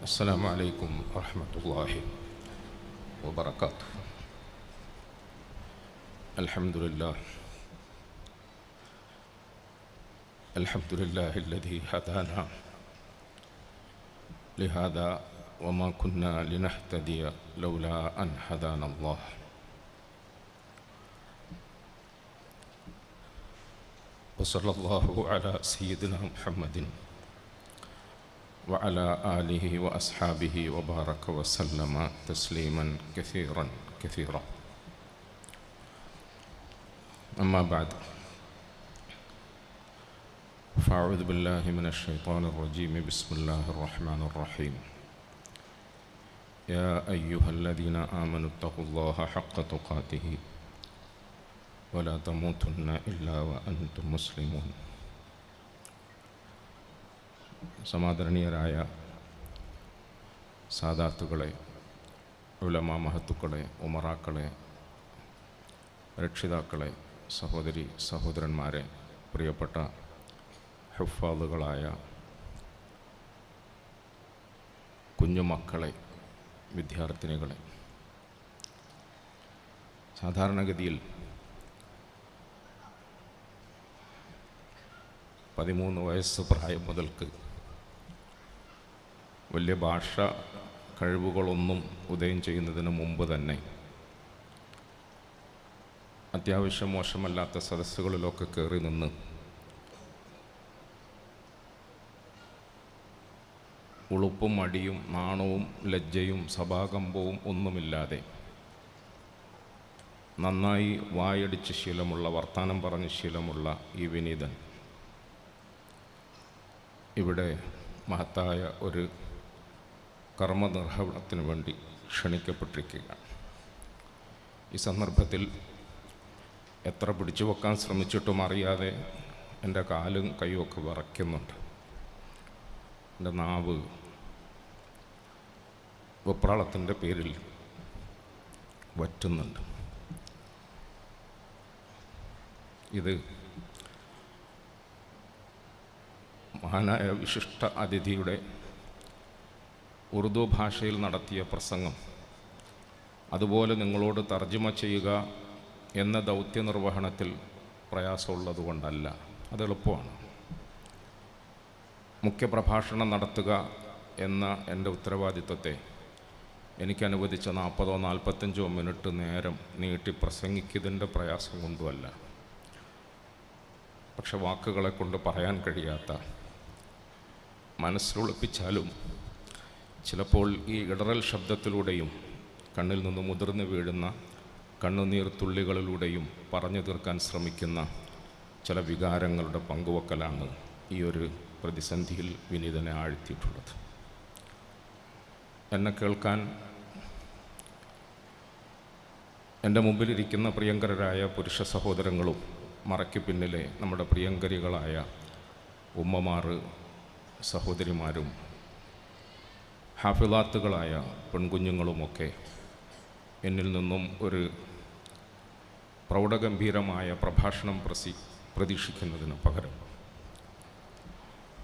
السلام عليكم ورحمة الله وبركاته. الحمد لله الذي هدانا لهذا وما كنا لنهتدي لولا أن هدانا الله. وصلى الله على سيدنا محمد وعلى آله وأصحابه وبارك وسلم تسليما كثيرا. أما بعد، فأعوذ بالله من الشيطان الرجيم. بسم الله الرحمن الرحيم. يا أيها الذين آمنوا اتقوا الله حق تقاته ولا تموتن إلا وأنتم مسلمون. സമാദരണീയരായ സാദാത്തുകളെ, ഉലമാ മഹത്തുക്കളെ, ഉമറാക്കളെ, രക്ഷിതാക്കളെ, സഹോദരി സഹോദരന്മാരെ, പ്രിയപ്പെട്ട ഹുഫാദുകളായ കുഞ്ഞുമക്കളെ, വിദ്യാർത്ഥിനികളെ, സാധാരണഗതിയിൽ 13 വയസ്സ് പ്രായം മുതൽക്ക് വലിയ ഭാഷ കഴിവുകളൊന്നും ഉദയം ചെയ്യുന്നതിന് മുമ്പ് തന്നെ അത്യാവശ്യം മോശമല്ലാത്ത സദസ്സുകളിലൊക്കെ കയറി നിന്ന് ഉളുപ്പും മടിയും നാണവും ലജ്ജയും സഭാകമ്പവും ഒന്നുമില്ലാതെ നന്നായി വായടിച്ച് ശീലമുള്ള, വർത്താനം പറഞ്ഞ് ശീലമുള്ള ഈ വിനീതൻ ഇവിടെ മഹത്തായ ഒരു കർമ്മനിർവഹണത്തിന് വേണ്ടി ക്ഷണിക്കപ്പെട്ടിരിക്കുകയാണ്. ഈ സന്ദർഭത്തിൽ എത്ര പിടിച്ചു വെക്കാൻ ശ്രമിച്ചിട്ടും അറിയാതെ എൻ്റെ കാലും കൈയൊക്കെ വിറയ്ക്കുന്നുണ്ട്. എൻ്റെ നാവ് വെപ്രാളത്തിൻ്റെ പേരിൽ വറ്റുന്നുണ്ട്. ഇത് മഹാനായ വിശിഷ്ട അതിഥിയുടെ ഉറുദു ഭാഷയിൽ നടത്തിയ പ്രസംഗം അതുപോലെ നിങ്ങളോട് തർജ്ജമ ചെയ്യുക എന്ന ദൗത്യ നിർവഹണത്തിൽ പ്രയാസമുള്ളതുകൊണ്ടല്ല, അത് എളുപ്പമാണ്. മുഖ്യപ്രഭാഷണം നടത്തുക എന്ന എൻ്റെ ഉത്തരവാദിത്വത്തെ എനിക്ക് അനുവദിച്ച 40-45 മിനിറ്റ് നേരം നീട്ടി പ്രസംഗിക്കുന്നതിൻ്റെ പ്രയാസം കൊണ്ടുമല്ല, പക്ഷെ വാക്കുകളെ കൊണ്ട് പറയാൻ കഴിയാത്ത, മനസ്സിലൊളിപ്പിച്ചാലും ചിലപ്പോൾ ഈ ഇടറൽ ശബ്ദത്തിലൂടെയും കണ്ണിൽ നിന്ന് മുതിർന്നു വീഴുന്ന കണ്ണുനീർ തുള്ളികളിലൂടെയും പറഞ്ഞു തീർക്കാൻ ശ്രമിക്കുന്ന ചില വികാരങ്ങളുടെ പങ്കുവെക്കലാണ് ഈ ഒരു പ്രതിസന്ധിയിൽ വിനീതനെ ആഴ്ത്തിയിട്ടുള്ളത്. എന്നെ കേൾക്കാൻ എൻ്റെ മുമ്പിലിരിക്കുന്ന പ്രിയങ്കരരായ പുരുഷ സഹോദരങ്ങളും മറയ്ക്ക് പിന്നിലെ നമ്മുടെ പ്രിയങ്കരികളായ ഉമ്മമാർ, സഹോദരിമാരും, ഹാഫിളാത്തുകളായ പെൺകുഞ്ഞുങ്ങളുമൊക്കെ എന്നിൽ നിന്നും ഒരു പ്രൗഢഗംഭീരമായ പ്രഭാഷണം പ്രതീക്ഷിക്കുന്നതിന് പകരം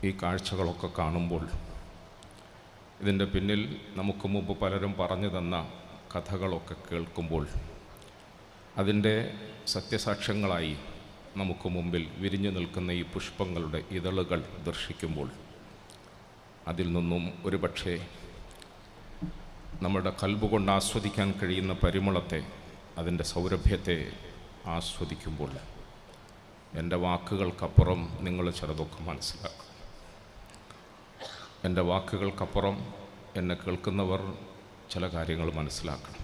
ഈ കാഴ്ചകളൊക്കെ കാണുമ്പോൾ, ഇതിൻ്റെ പിന്നിൽ നമുക്ക് മുമ്പ് പലരും പറഞ്ഞു തന്ന കഥകളൊക്കെ കേൾക്കുമ്പോൾ, അതിൻ്റെ സത്യസാക്ഷ്യങ്ങളായി നമുക്ക് മുമ്പിൽ വിരിഞ്ഞു നിൽക്കുന്ന ഈ പുഷ്പങ്ങളുടെ ഇതളുകൾ ദർശിക്കുമ്പോൾ, അതിൽ നിന്നും ഒരുപക്ഷെ നമ്മുടെ കൽബ് കൊണ്ട് ആസ്വദിക്കാൻ കഴിയുന്ന പരിമളത്തെ, അതിൻ്റെ സൗരഭ്യത്തെ ആസ്വദിക്കുമ്പോൾ എൻ്റെ വാക്കുകൾക്കപ്പുറം നിങ്ങൾ ചിലതൊക്കെ മനസ്സിലാക്കും. എൻ്റെ വാക്കുകൾക്കപ്പുറം എന്നെ കേൾക്കുന്നവർ ചില കാര്യങ്ങൾ മനസ്സിലാക്കണം.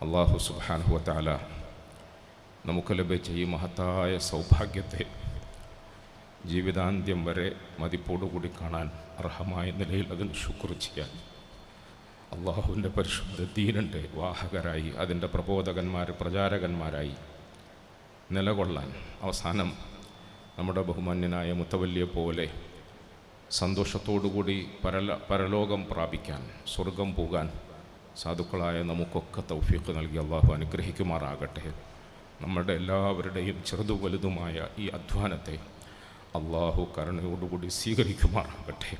അല്ലാഹു സുബ്ഹാനഹു വ തആല നമുക്ക് ലഭിച്ച ഈ മഹത്തായ സൗഭാഗ്യത്തെ ജീവിതാന്ത്യം വരെ മതിപ്പോടുകൂടി കാണാൻ അർഹമായ നിലയിൽ അതിന് ശുക്ർ ചെയ്യാൻ, അള്ളാഹുവിൻ്റെ പരിശുദ്ധ ദീനിൻ്റെ വാഹകരായി, അതിൻ്റെ പ്രബോധകന്മാർ, പ്രചാരകന്മാരായി നിലകൊള്ളാൻ, അവസാനം നമ്മുടെ ബഹുമാന്യനായ മുത്തവല്ലിയെ പോലെ സന്തോഷത്തോടുകൂടി പരലോകം പ്രാപിക്കാൻ, സ്വർഗം പോകാൻ സാധുക്കളായ നമുക്കൊക്കെ തൗഫീഖ് നൽകി അള്ളാഹു അനുഗ്രഹിക്കുമാറാകട്ടെ. നമ്മുടെ എല്ലാവരുടെയും ചെറുതു വലുതുമായ ഈ അധ്വാനത്തെ അള്ളാഹു കരുണയോടുകൂടി സ്വീകരിക്കുമാറാകട്ടെ.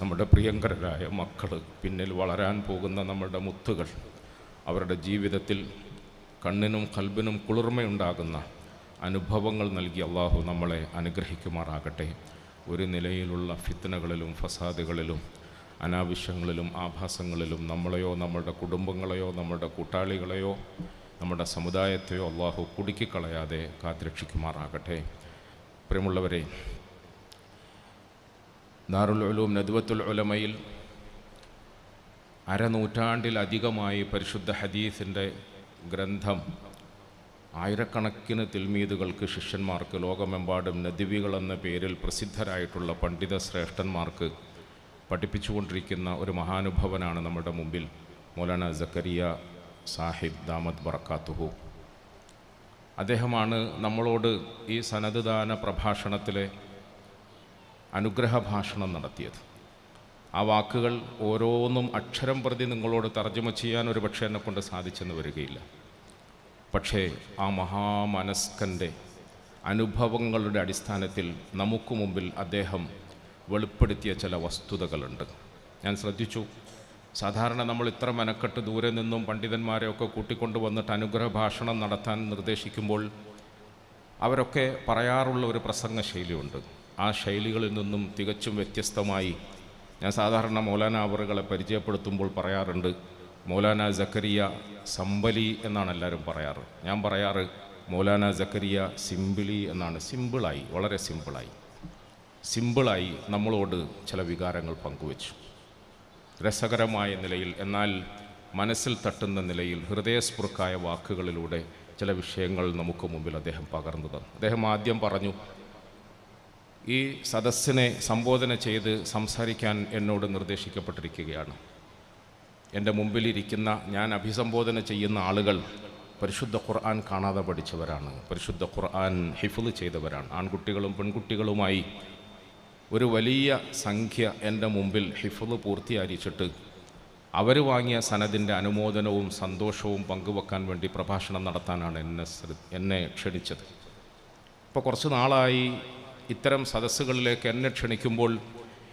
നമ്മുടെ പ്രിയങ്കരരായ മക്കൾ, പിന്നിൽ വളരാൻ പോകുന്ന നമ്മുടെ മുത്തുകൾ, അവരുടെ ജീവിതത്തിൽ കണ്ണിനും കൽബിനും കുളിർമയുണ്ടാകുന്ന അനുഭവങ്ങൾ നൽകി അള്ളാഹു നമ്മളെ അനുഗ്രഹിക്കുമാറാകട്ടെ. ഒരു നിലയിലുള്ള ഫിത്നകളിലും ഫസാദുകളിലും അനാവശ്യങ്ങളിലും ആഭാസങ്ങളിലും നമ്മളെയോ നമ്മുടെ കുടുംബങ്ങളെയോ നമ്മുടെ കൂട്ടാളികളെയോ നമ്മുടെ സമുദായത്തെയോ അള്ളാഹു കുടുക്കിക്കളയാതെ കാത്തുരക്ഷിക്കുമാറാകട്ടെ. പ്രിയമുള്ളവരെ, ദാറുൽ ഉലൂം നദ്വത്തുൽ ഉലമയിൽ അരനൂറ്റാണ്ടിലധികമായി പരിശുദ്ധ ഹദീസിൻ്റെ ഗ്രന്ഥം ആയിരക്കണക്കിന് തിൽമീദുകൾക്ക്, ശിഷ്യന്മാർക്ക്, ലോകമെമ്പാടും നദ്വികളെന്ന പേരിൽ പ്രസിദ്ധരായിട്ടുള്ള പണ്ഡിത ശ്രേഷ്ഠന്മാർക്ക് പഠിപ്പിച്ചുകൊണ്ടിരിക്കുന്ന ഒരു മഹാനുഭവനാണ് നമ്മുടെ മുമ്പിൽ മൗലാന സക്കരിയ സാഹിബ് ദാമത് ബറക്കാത്തുഹു. അദ്ദേഹമാണ് നമ്മളോട് ഈ സനദ്ദാന പ്രഭാഷണത്തിലെ അനുഗ്രഹ ഭാഷണം നടത്തിയത്. ആ വാക്കുകൾ ഓരോന്നും അക്ഷരം പ്രതി നിങ്ങളോട് തർജ്ജമ ചെയ്യാൻ ഒരു പക്ഷേ എന്നെക്കൊണ്ട് സാധിച്ചെന്ന് വരികയില്ല. പക്ഷേ ആ മഹാമനസ്കൻ്റെ അനുഭവങ്ങളുടെ അടിസ്ഥാനത്തിൽ നമുക്ക് മുമ്പിൽ അദ്ദേഹം വെളിപ്പെടുത്തിയ ചില വസ്തുതകളുണ്ട്. ഞാൻ ശ്രദ്ധിച്ചു, സാധാരണ നമ്മൾ ഇത്ര മെനക്കെട്ട് ദൂരെ നിന്നും പണ്ഡിതന്മാരെയൊക്കെ കൂട്ടിക്കൊണ്ടു വന്നിട്ട് അനുഗ്രഹ ഭാഷണം നടത്താൻ നിർദ്ദേശിക്കുമ്പോൾ അവരൊക്കെ പറയാറുള്ള ഒരു പ്രസംഗ ശൈലിയുണ്ട്. ആ ശൈലികളിൽ നിന്നും തികച്ചും വ്യത്യസ്തമായി ഞാൻ സാധാരണ മൗലാന അവറുകളെ പരിചയപ്പെടുത്തുമ്പോൾ പറയാറുണ്ട്, മൗലാന സക്കരിയ സംബലി എന്നാണ് എല്ലാവരും പറയാറ്. ഞാൻ പറയാറ് മൗലാന സക്കരിയ സിംപിളി എന്നാണ്. സിമ്പിളായി, വളരെ സിമ്പിളായി നമ്മളോട് ചില വികാരങ്ങൾ പങ്കുവച്ചു. രസകരമായ നിലയിൽ, എന്നാൽ മനസ്സിൽ തട്ടുന്ന നിലയിൽ, ഹൃദയസ്പൃക്കായ വാക്കുകളിലൂടെ ചില വിഷയങ്ങൾ നമുക്ക് മുമ്പിൽ അദ്ദേഹം പകർന്നു തന്നു. അദ്ദേഹം ആദ്യം പറഞ്ഞു, ഈ സദസ്സിനെ സംബോധന ചെയ്ത് സംസാരിക്കാൻ എന്നോട് നിർദ്ദേശിക്കപ്പെട്ടിരിക്കുകയാണ്. എൻ്റെ മുമ്പിലിരിക്കുന്ന, ഞാൻ അഭിസംബോധന ചെയ്യുന്ന ആളുകൾ പരിശുദ്ധ ഖുർആൻ കാണാതെ പഠിച്ചവരാണ്, പരിശുദ്ധ ഖുർആൻ ഹിഫ്ള് ചെയ്തവരാണ്. ആൺകുട്ടികളും പെൺകുട്ടികളുമായി ഒരു വലിയ സംഖ്യ എൻ്റെ മുമ്പിൽ ഹിഫ്ള് പൂർത്തീകരിച്ചിട്ട് അവർ വാങ്ങിയ സനദിൻ്റെ അനുമോദനവും സന്തോഷവും പങ്കുവെക്കാൻ വേണ്ടി പ്രഭാഷണം നടത്താനാണ് എന്നെ ക്ഷണിച്ചത്. ഇപ്പോൾ കുറച്ച് നാളായി ഇത്തരം സദസ്സുകളിലേക്ക് എന്നെ ക്ഷണിക്കുമ്പോൾ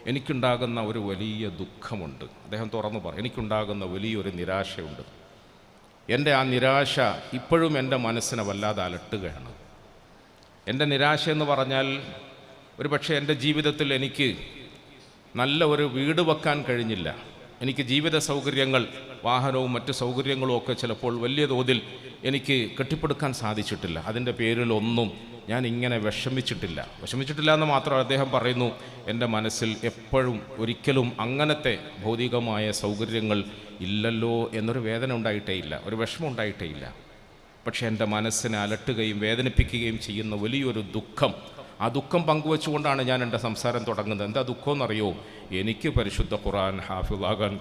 എനിക്കുണ്ടാകുന്ന ഒരു വലിയ ദുഃഖമുണ്ട്. അദ്ദേഹം തുറന്നു പറയും, എനിക്കുണ്ടാകുന്ന വലിയൊരു നിരാശയുണ്ട്. എൻ്റെ ആ നിരാശ ഇപ്പോഴും എൻ്റെ മനസ്സിനെ വല്ലാതെ അലട്ടുകയാണ്. എൻ്റെ നിരാശ എന്ന് പറഞ്ഞാൽ, ഒരു പക്ഷേ എൻ്റെ ജീവിതത്തിൽ എനിക്ക് നല്ല ഒരു വീട് വെക്കാൻ കഴിഞ്ഞില്ല. എനിക്ക് ജീവിത സൗകര്യങ്ങൾ, വാഹനവും മറ്റ് സൗകര്യങ്ങളും ഒക്കെ ചിലപ്പോൾ വലിയ തോതിൽ എനിക്ക് കെട്ടിപ്പടുക്കാൻ സാധിച്ചിട്ടില്ല. അതിൻ്റെ പേരിലൊന്നും ഞാൻ ഇങ്ങനെ വിഷമിച്ചിട്ടില്ല എന്ന് മാത്രം അദ്ദേഹം പറയുന്നു. എൻ്റെ മനസ്സിൽ എപ്പോഴും ഒരിക്കലും അങ്ങനത്തെ ഭൗതികമായ സൗകര്യങ്ങൾ ഇല്ലല്ലോ എന്നൊരു വേദന ഉണ്ടായിട്ടേ ഇല്ല, ഒരു വിഷമം ഉണ്ടായിട്ടേ ഇല്ല. പക്ഷേ എൻ്റെ മനസ്സിനെ അലട്ടുകയും വേദനിപ്പിക്കുകയും ചെയ്യുന്ന വലിയൊരു ദുഃഖം, ആ ദുഃഖം പങ്കുവെച്ചുകൊണ്ടാണ് ഞാൻ എൻ്റെ സംസാരം തുടങ്ങുന്നത്. എന്താ ദുഃഖം എന്നറിയോ? എനിക്ക് പരിശുദ്ധ ഖുർആൻ ഹാഫിളാകാൻ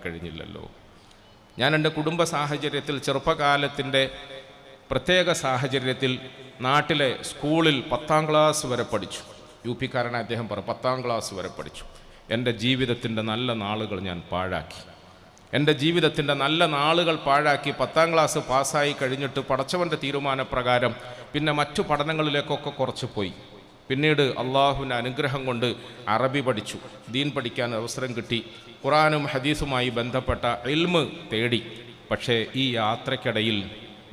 കഴിഞ്ഞില്ലല്ലോ. ഞാൻ എൻ്റെ കുടുംബ സാഹചര്യത്തിൽ, ചെറുപ്പകാലത്തിൻ്റെ പ്രത്യേക സാഹചര്യത്തിൽ നാട്ടിലെ സ്കൂളിൽ 10ാം ക്ലാസ് വരെ പഠിച്ചു. UP കാരനായ അദ്ദേഹം പറഞ്ഞു, 10ാം ക്ലാസ് വരെ പഠിച്ചു. എൻ്റെ ജീവിതത്തിൻ്റെ നല്ല നാളുകൾ ഞാൻ പാഴാക്കി. 10ാം ക്ലാസ് പാസ്സായി കഴിഞ്ഞിട്ട് പടച്ചവൻ്റെ തീരുമാനപ്രകാരം പിന്നെ മറ്റു പഠനങ്ങളിലേക്കൊക്കെ കുറച്ച് പോയി. പിന്നീട് അള്ളാഹുവിൻ്റെ അനുഗ്രഹം കൊണ്ട് അറബി പഠിച്ചു, ദീൻ പഠിക്കാൻ അവസരം കിട്ടി, ഖുർആനും ഹദീസുമായി ബന്ധപ്പെട്ട ഇൽമ് തേടി. പക്ഷേ ഈ യാത്രയ്ക്കിടയിൽ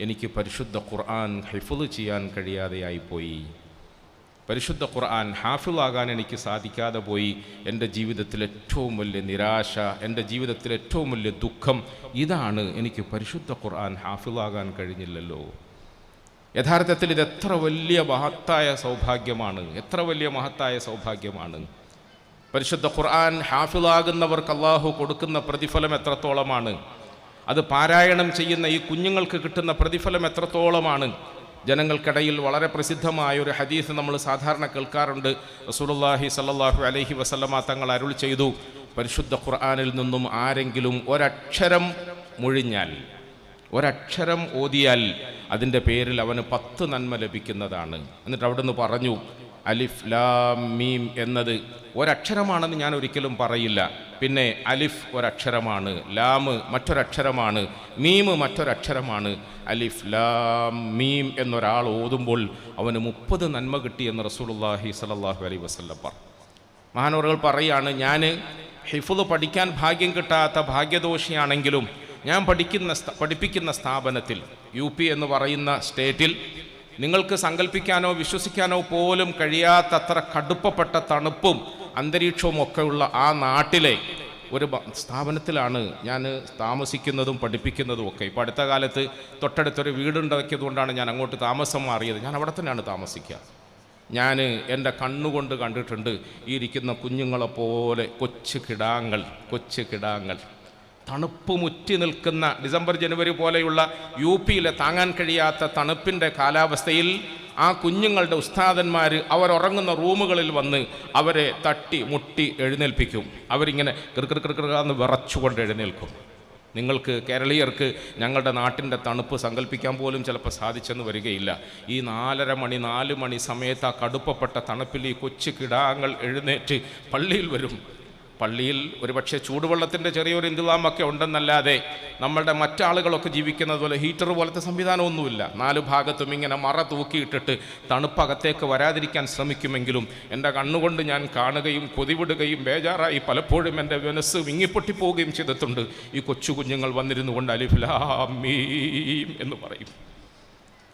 എനിക്ക് പരിശുദ്ധ ഖുർആൻ ഹിഫ്ള് ചെയ്യാൻ കഴിയാതെയായിപ്പോയി. പരിശുദ്ധ ഖുർആൻ ഹാഫിളാകാൻ എനിക്ക് സാധിക്കാതെ പോയി. എൻ്റെ ജീവിതത്തിൽ ഏറ്റവും വലിയ നിരാശ, എൻ്റെ ജീവിതത്തിൽ ഏറ്റവും വലിയ ദുഃഖം ഇതാണ്. എനിക്ക് പരിശുദ്ധ ഖുർആൻ ഹാഫിളാകാൻ കഴിഞ്ഞില്ലല്ലോ. യഥാർത്ഥത്തിൽ ഇത് എത്ര വലിയ മഹത്തായ സൗഭാഗ്യമാണ്. പരിശുദ്ധ ഖുർആൻ ഹാഫിളാകുന്നവർക്ക് അല്ലാഹു കൊടുക്കുന്ന പ്രതിഫലം എത്രത്തോളമാണ്, അത് പാരായണം ചെയ്യുന്ന ഈ കുഞ്ഞുങ്ങൾക്ക് കിട്ടുന്ന പ്രതിഫലം എത്രത്തോളമാണ്. ജനങ്ങൾക്കിടയിൽ വളരെ പ്രസിദ്ധമായ ഒരു ഹദീസ് നമ്മൾ സാധാരണ കേൾക്കാറുണ്ട്. റസൂലുള്ളാഹി സ്വല്ലല്ലാഹു അലൈഹി വസല്ലമ തങ്ങൾ അരുൾ ചെയ്തു, പരിശുദ്ധ ഖുർആനിൽ നിന്നും ആരെങ്കിലും ഒരക്ഷരം ഓതിയാൽ അതിൻ്റെ പേരിൽ അവന് 10 നന്മ ലഭിക്കുന്നതാണ്. എന്നിട്ട് അവിടെ നിന്ന് പറഞ്ഞു, അലിഫ് ലാം മീം എന്നത് ഒരക്ഷരമാണെന്ന് ഞാൻ ഒരിക്കലും പറയില്ല. പിന്നെ അലിഫ് ഒരക്ഷരമാണ്, ലാം മറ്റൊരക്ഷരമാണ്, മീം മറ്റൊരക്ഷരമാണ്. അലിഫ് ലാം മീം എന്നൊരാൾ ഓതുമ്പോൾ അവന് 30 നന്മ കിട്ടിയെന്ന് റസൂലുള്ളാഹി സ്വല്ലല്ലാഹു അലൈഹി വസല്ലം പറഞ്ഞു. മഹാനവറുകൾ പറയാണ്, ഞാൻ ഹിഫ്ള് പഠിക്കാൻ ഭാഗ്യം കിട്ടാത്ത ഭാഗ്യദോഷിയാണെങ്കിലും ഞാൻ പഠിപ്പിക്കുന്ന സ്ഥാപനത്തിൽ UP എന്ന് പറയുന്ന സ്റ്റേറ്റിൽ നിങ്ങൾക്ക് സങ്കല്പിക്കാനോ വിശ്വസിക്കാനോ പോലും കഴിയാത്തത്ര കടുപ്പപ്പെട്ട തണുപ്പും അന്തരീക്ഷവും ഒക്കെയുള്ള ആ നാട്ടിലെ ഒരു സ്ഥാപനത്തിലാണ് ഞാൻ താമസിക്കുന്നതും പഠിപ്പിക്കുന്നതും ഒക്കെ. ഇപ്പോൾ അടുത്ത കാലത്ത് തൊട്ടടുത്തൊരു വീടുണ്ടാക്കിയതുകൊണ്ടാണ് ഞാൻ അങ്ങോട്ട് താമസം മാറിയത്. ഞാൻ അവിടെ തന്നെയാണ് താമസിക്കുക. ഞാൻ എൻ്റെ കണ്ണുകൊണ്ട് കണ്ടിട്ടുണ്ട് ഈ ഇരിക്കുന്ന കുഞ്ഞുങ്ങളെപ്പോലെ കൊച്ചു കിടാങ്ങൾ തണുപ്പ് മുറ്റി നിൽക്കുന്ന ഡിസംബർ ജനുവരി പോലെയുള്ള UPയിലെ താങ്ങാൻ കഴിയാത്ത തണുപ്പിൻ്റെ കാലാവസ്ഥയിൽ ആ കുഞ്ഞുങ്ങളുടെ ഉസ്താദന്മാർ അവരുറങ്ങുന്ന റൂമുകളിൽ വന്ന് അവരെ തട്ടി മുട്ടി എഴുന്നേൽപ്പിക്കും. അവരിങ്ങനെ കിറുകിറുകിറുകിറുന്ന് വിറച്ചുകൊണ്ട് എഴുന്നേൽക്കും. നിങ്ങൾക്ക് കേരളീയർക്ക് ഞങ്ങളുടെ നാട്ടിൻ്റെ തണുപ്പ് സങ്കല്പിക്കാൻ പോലും ചിലപ്പോൾ സാധിച്ചെന്ന് വരികയില്ല. ഈ 4 മണി സമയത്ത് ആ കടുപ്പപ്പെട്ട തണുപ്പിൽ ഈ കൊച്ചു കിടാങ്ങൾ എഴുന്നേറ്റ് പള്ളിയിൽ വരും. പള്ളിയിൽ ഒരുപക്ഷെ ചൂടുവെള്ളത്തിൻ്റെ ചെറിയൊരു ഇന്തിളാമൊക്കെ ഉണ്ടെന്നല്ലാതെ നമ്മളുടെ മറ്റാളുകളൊക്കെ ജീവിക്കുന്നത് പോലെ ഹീറ്റർ പോലത്തെ സംവിധാനമൊന്നുമില്ല. 4 ഭാഗത്തും ഇങ്ങനെ മറ തൂക്കിയിട്ടിട്ട് തണുപ്പകത്തേക്ക് വരാതിരിക്കാൻ ശ്രമിക്കുമെങ്കിലും എൻ്റെ കണ്ണുകൊണ്ട് ഞാൻ കാണുകയും കൊതിവിടുകയും ബേജാറായി പലപ്പോഴും എൻ്റെ മനസ്സ് വിങ്ങിപ്പൊട്ടിപ്പോവുകയും ചെയ്തിട്ടുണ്ട്. ഈ കൊച്ചു കുഞ്ഞുങ്ങൾ വന്നിരുന്നു കൊണ്ട് അലിഫ് ലാം മീം എന്ന് പറയും.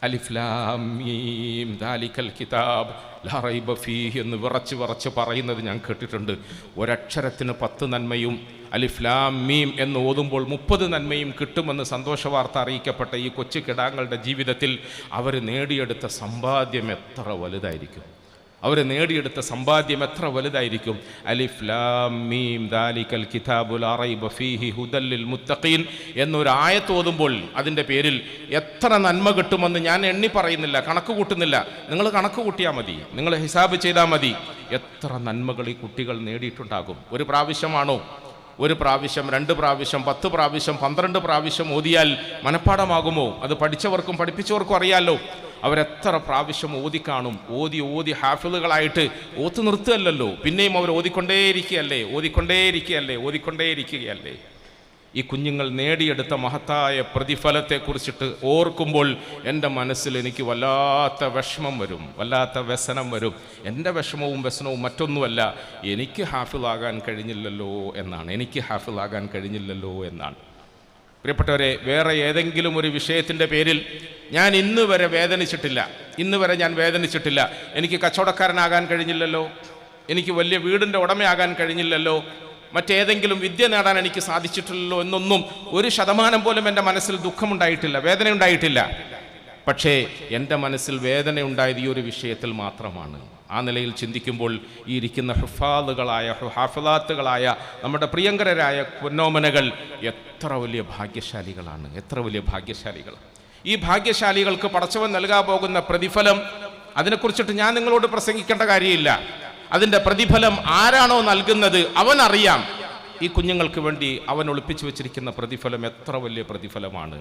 അലിഫ് ലാം മീം ദാലിക്കൽ കിതാബ് ലാ റൈബ ഫീഹി എന്ന് വിറച്ച് പറയുന്നത് ഞാൻ കേട്ടിട്ടുണ്ട്. ഒരക്ഷരത്തിന് 10 നന്മയും അലിഫ് ലാം മീം എന്ന് ഓതുമ്പോൾ 30 നന്മയും കിട്ടുമെന്ന് സന്തോഷവാർത്ത അറിയിക്കപ്പെട്ട ഈ കൊച്ചു കിടാങ്ങളുടെ ജീവിതത്തിൽ അവർ നേടിയെടുത്ത സമ്പാദ്യം എത്ര വലുതായിരിക്കും! അലിഫ് ലാം മീം ദാലിക്കൽ കിതാബു ലാ റൈബ ഫീഹി ഹുദൽ ലിൽ മുത്തഖീൻ എന്നൊരു ആയത്ത് ഓതുമ്പോൾ അതിൻ്റെ പേരിൽ എത്ര നന്മ കിട്ടുമെന്ന് ഞാൻ എണ്ണി പറയുന്നില്ല, കണക്ക് കൂട്ടുന്നില്ല. നിങ്ങൾ കണക്ക് കൂട്ടിയാൽ മതി, നിങ്ങൾ ഹിസാബ് ചെയ്താൽ മതി. എത്ര നന്മകൾ ഈ കുട്ടികൾ നേടിയിട്ടുണ്ടാകും. ഒരു പ്രാവശ്യമാണോ? 1 പ്രാവശ്യം, 2 പ്രാവശ്യം, 10 പ്രാവശ്യം, 12 പ്രാവശ്യം ഓതിയാൽ മനഃപ്പാഠമാകുമോ? അത് പഠിച്ചവർക്കും പഠിപ്പിച്ചവർക്കും അറിയാമല്ലോ. അവരെത്ര പ്രാവശ്യം ഓതിക്കാണും. ഓതി ഹാഫിളുകളായിട്ട് ഓത്ത് നിർത്തുകയല്ലോ, പിന്നെയും അവർ ഓതിക്കൊണ്ടേയിരിക്കുകയല്ലേ. ഈ കുഞ്ഞുങ്ങൾ നേടിയെടുത്ത മഹത്തായ പ്രതിഫലത്തെക്കുറിച്ചിട്ട് ഓർക്കുമ്പോൾ എൻ്റെ മനസ്സിൽ എനിക്ക് വല്ലാത്ത വിഷമം വരും, വല്ലാത്ത വ്യസനം വരും. എൻ്റെ വിഷമവും വ്യസനവും മറ്റൊന്നുമല്ല, എനിക്ക് ഹാഫിളാകാൻ കഴിഞ്ഞില്ലല്ലോ എന്നാണ്. പ്രിയപ്പെട്ടവരെ, വേറെ ഏതെങ്കിലും ഒരു വിഷയത്തിൻ്റെ പേരിൽ ഞാൻ ഇന്ന് വരെ വേദനിച്ചിട്ടില്ല. എനിക്ക് കച്ചവടക്കാരനാകാൻ കഴിഞ്ഞില്ലല്ലോ, എനിക്ക് വലിയ വീടിൻ്റെ ഉടമയാകാൻ കഴിഞ്ഞില്ലല്ലോ, മറ്റേതെങ്കിലും വിദ്യ നേടാൻ എനിക്ക് സാധിച്ചിട്ടില്ലല്ലോ എന്നൊന്നും 1% പോലും എൻ്റെ മനസ്സിൽ ദുഃഖമുണ്ടായിട്ടില്ല, വേദനയുണ്ടായിട്ടില്ല. പക്ഷേ എൻ്റെ മനസ്സിൽ വേദനയുണ്ടായത് ഈ ഒരു വിഷയത്തിൽ മാത്രമാണ്. ആ നിലയിൽ ചിന്തിക്കുമ്പോൾ ഈ ഇരിക്കുന്ന ഹാഫിളാത്തുകളായ നമ്മുടെ പ്രിയങ്കരരായ പൊന്നോമനകൾ എത്ര വലിയ ഭാഗ്യശാലികളാണ്. ഈ ഭാഗ്യശാലികൾക്ക് പടച്ചവൻ നൽകാൻ പോകുന്ന പ്രതിഫലം, അതിനെക്കുറിച്ചിട്ട് ഞാൻ നിങ്ങളോട് പ്രസംഗിക്കേണ്ട കാര്യമില്ല. അതിൻ്റെ പ്രതിഫലം ആരാണോ നൽകുന്നത് അവനറിയാം. ഈ കുഞ്ഞുങ്ങൾക്ക് വേണ്ടി അവൻ ഒളിപ്പിച്ചു വെച്ചിരിക്കുന്ന പ്രതിഫലം എത്ര വലിയ പ്രതിഫലമാണ്.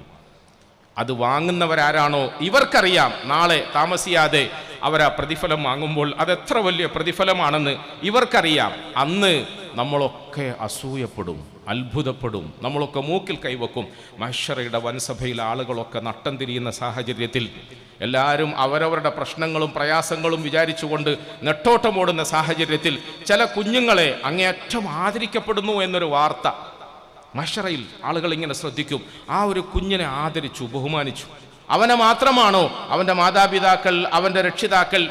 അത് വാങ്ങുന്നവരാരാണോ ഇവർക്കറിയാം. നാളെ താമസിയാതെ അവർ ആ പ്രതിഫലം വാങ്ങുമ്പോൾ അതെത്ര വലിയ പ്രതിഫലമാണെന്ന് ഇവർക്കറിയാം. അന്ന് നമ്മളൊക്കെ അസൂയപ്പെടും, അത്ഭുതപ്പെടും, നമ്മളൊക്കെ മൂക്കിൽ കൈവക്കും. മഹ്ശറയുടെ വൻസഭയിൽ ആളുകളൊക്കെ നട്ടം തിരിയുന്ന സാഹചര്യത്തിൽ എല്ലാവരും അവരവരുടെ പ്രശ്നങ്ങളും പ്രയാസങ്ങളും വിചാരിച്ചുകൊണ്ട് നെട്ടോട്ടമോടുന്ന സാഹചര്യത്തിൽ ചില കുഞ്ഞുങ്ങളെ അങ്ങേയറ്റം ആദരിക്കപ്പെടുന്നു എന്നൊരു വാർത്ത മഹ്ശറയിൽ ആളുകൾ ഇങ്ങനെ ശ്രദ്ധിക്കും. ആ ഒരു കുഞ്ഞിനെ ആദരിച്ചു, ബഹുമാനിച്ചു. അവനെ മാത്രമാണോ അവൻ്റെ മാതാപിതാക്കൾ, അവൻ്റെ രക്ഷിതാക്കൾ,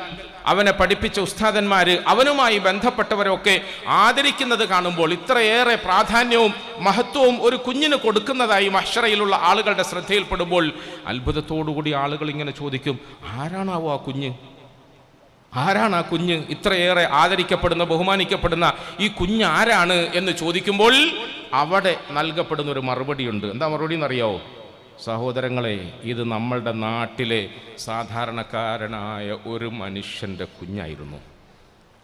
അവനെ പഠിപ്പിച്ച ഉസ്താദന്മാര്, അവനുമായി ബന്ധപ്പെട്ടവരൊക്കെ ആദരിക്കുന്നത് കാണുമ്പോൾ ഇത്രയേറെ പ്രാധാന്യവും മഹത്വവും ഒരു കുഞ്ഞിന് കൊടുക്കുന്നതായി മഹ്ശറയിലുള്ള ആളുകളുടെ ശ്രദ്ധയിൽപ്പെടുമ്പോൾ അത്ഭുതത്തോടുകൂടി ആളുകൾ ഇങ്ങനെ ചോദിക്കും, ആരാണാവോ ആ കുഞ്ഞ്? ഇത്രയേറെ ആദരിക്കപ്പെടുന്ന, ബഹുമാനിക്കപ്പെടുന്ന ഈ കുഞ്ഞ് ആരാണ് എന്ന് ചോദിക്കുമ്പോൾ അവിടെ നൽകപ്പെടുന്ന ഒരു മറുപടിയുണ്ട്. എന്താ മറുപടി എന്നറിയാവോ? സഹോദരങ്ങളെ, ഇത് നമ്മളുടെ നാട്ടിലെ സാധാരണക്കാരനായ ഒരു മനുഷ്യൻ്റെ കുഞ്ഞായിരുന്നു.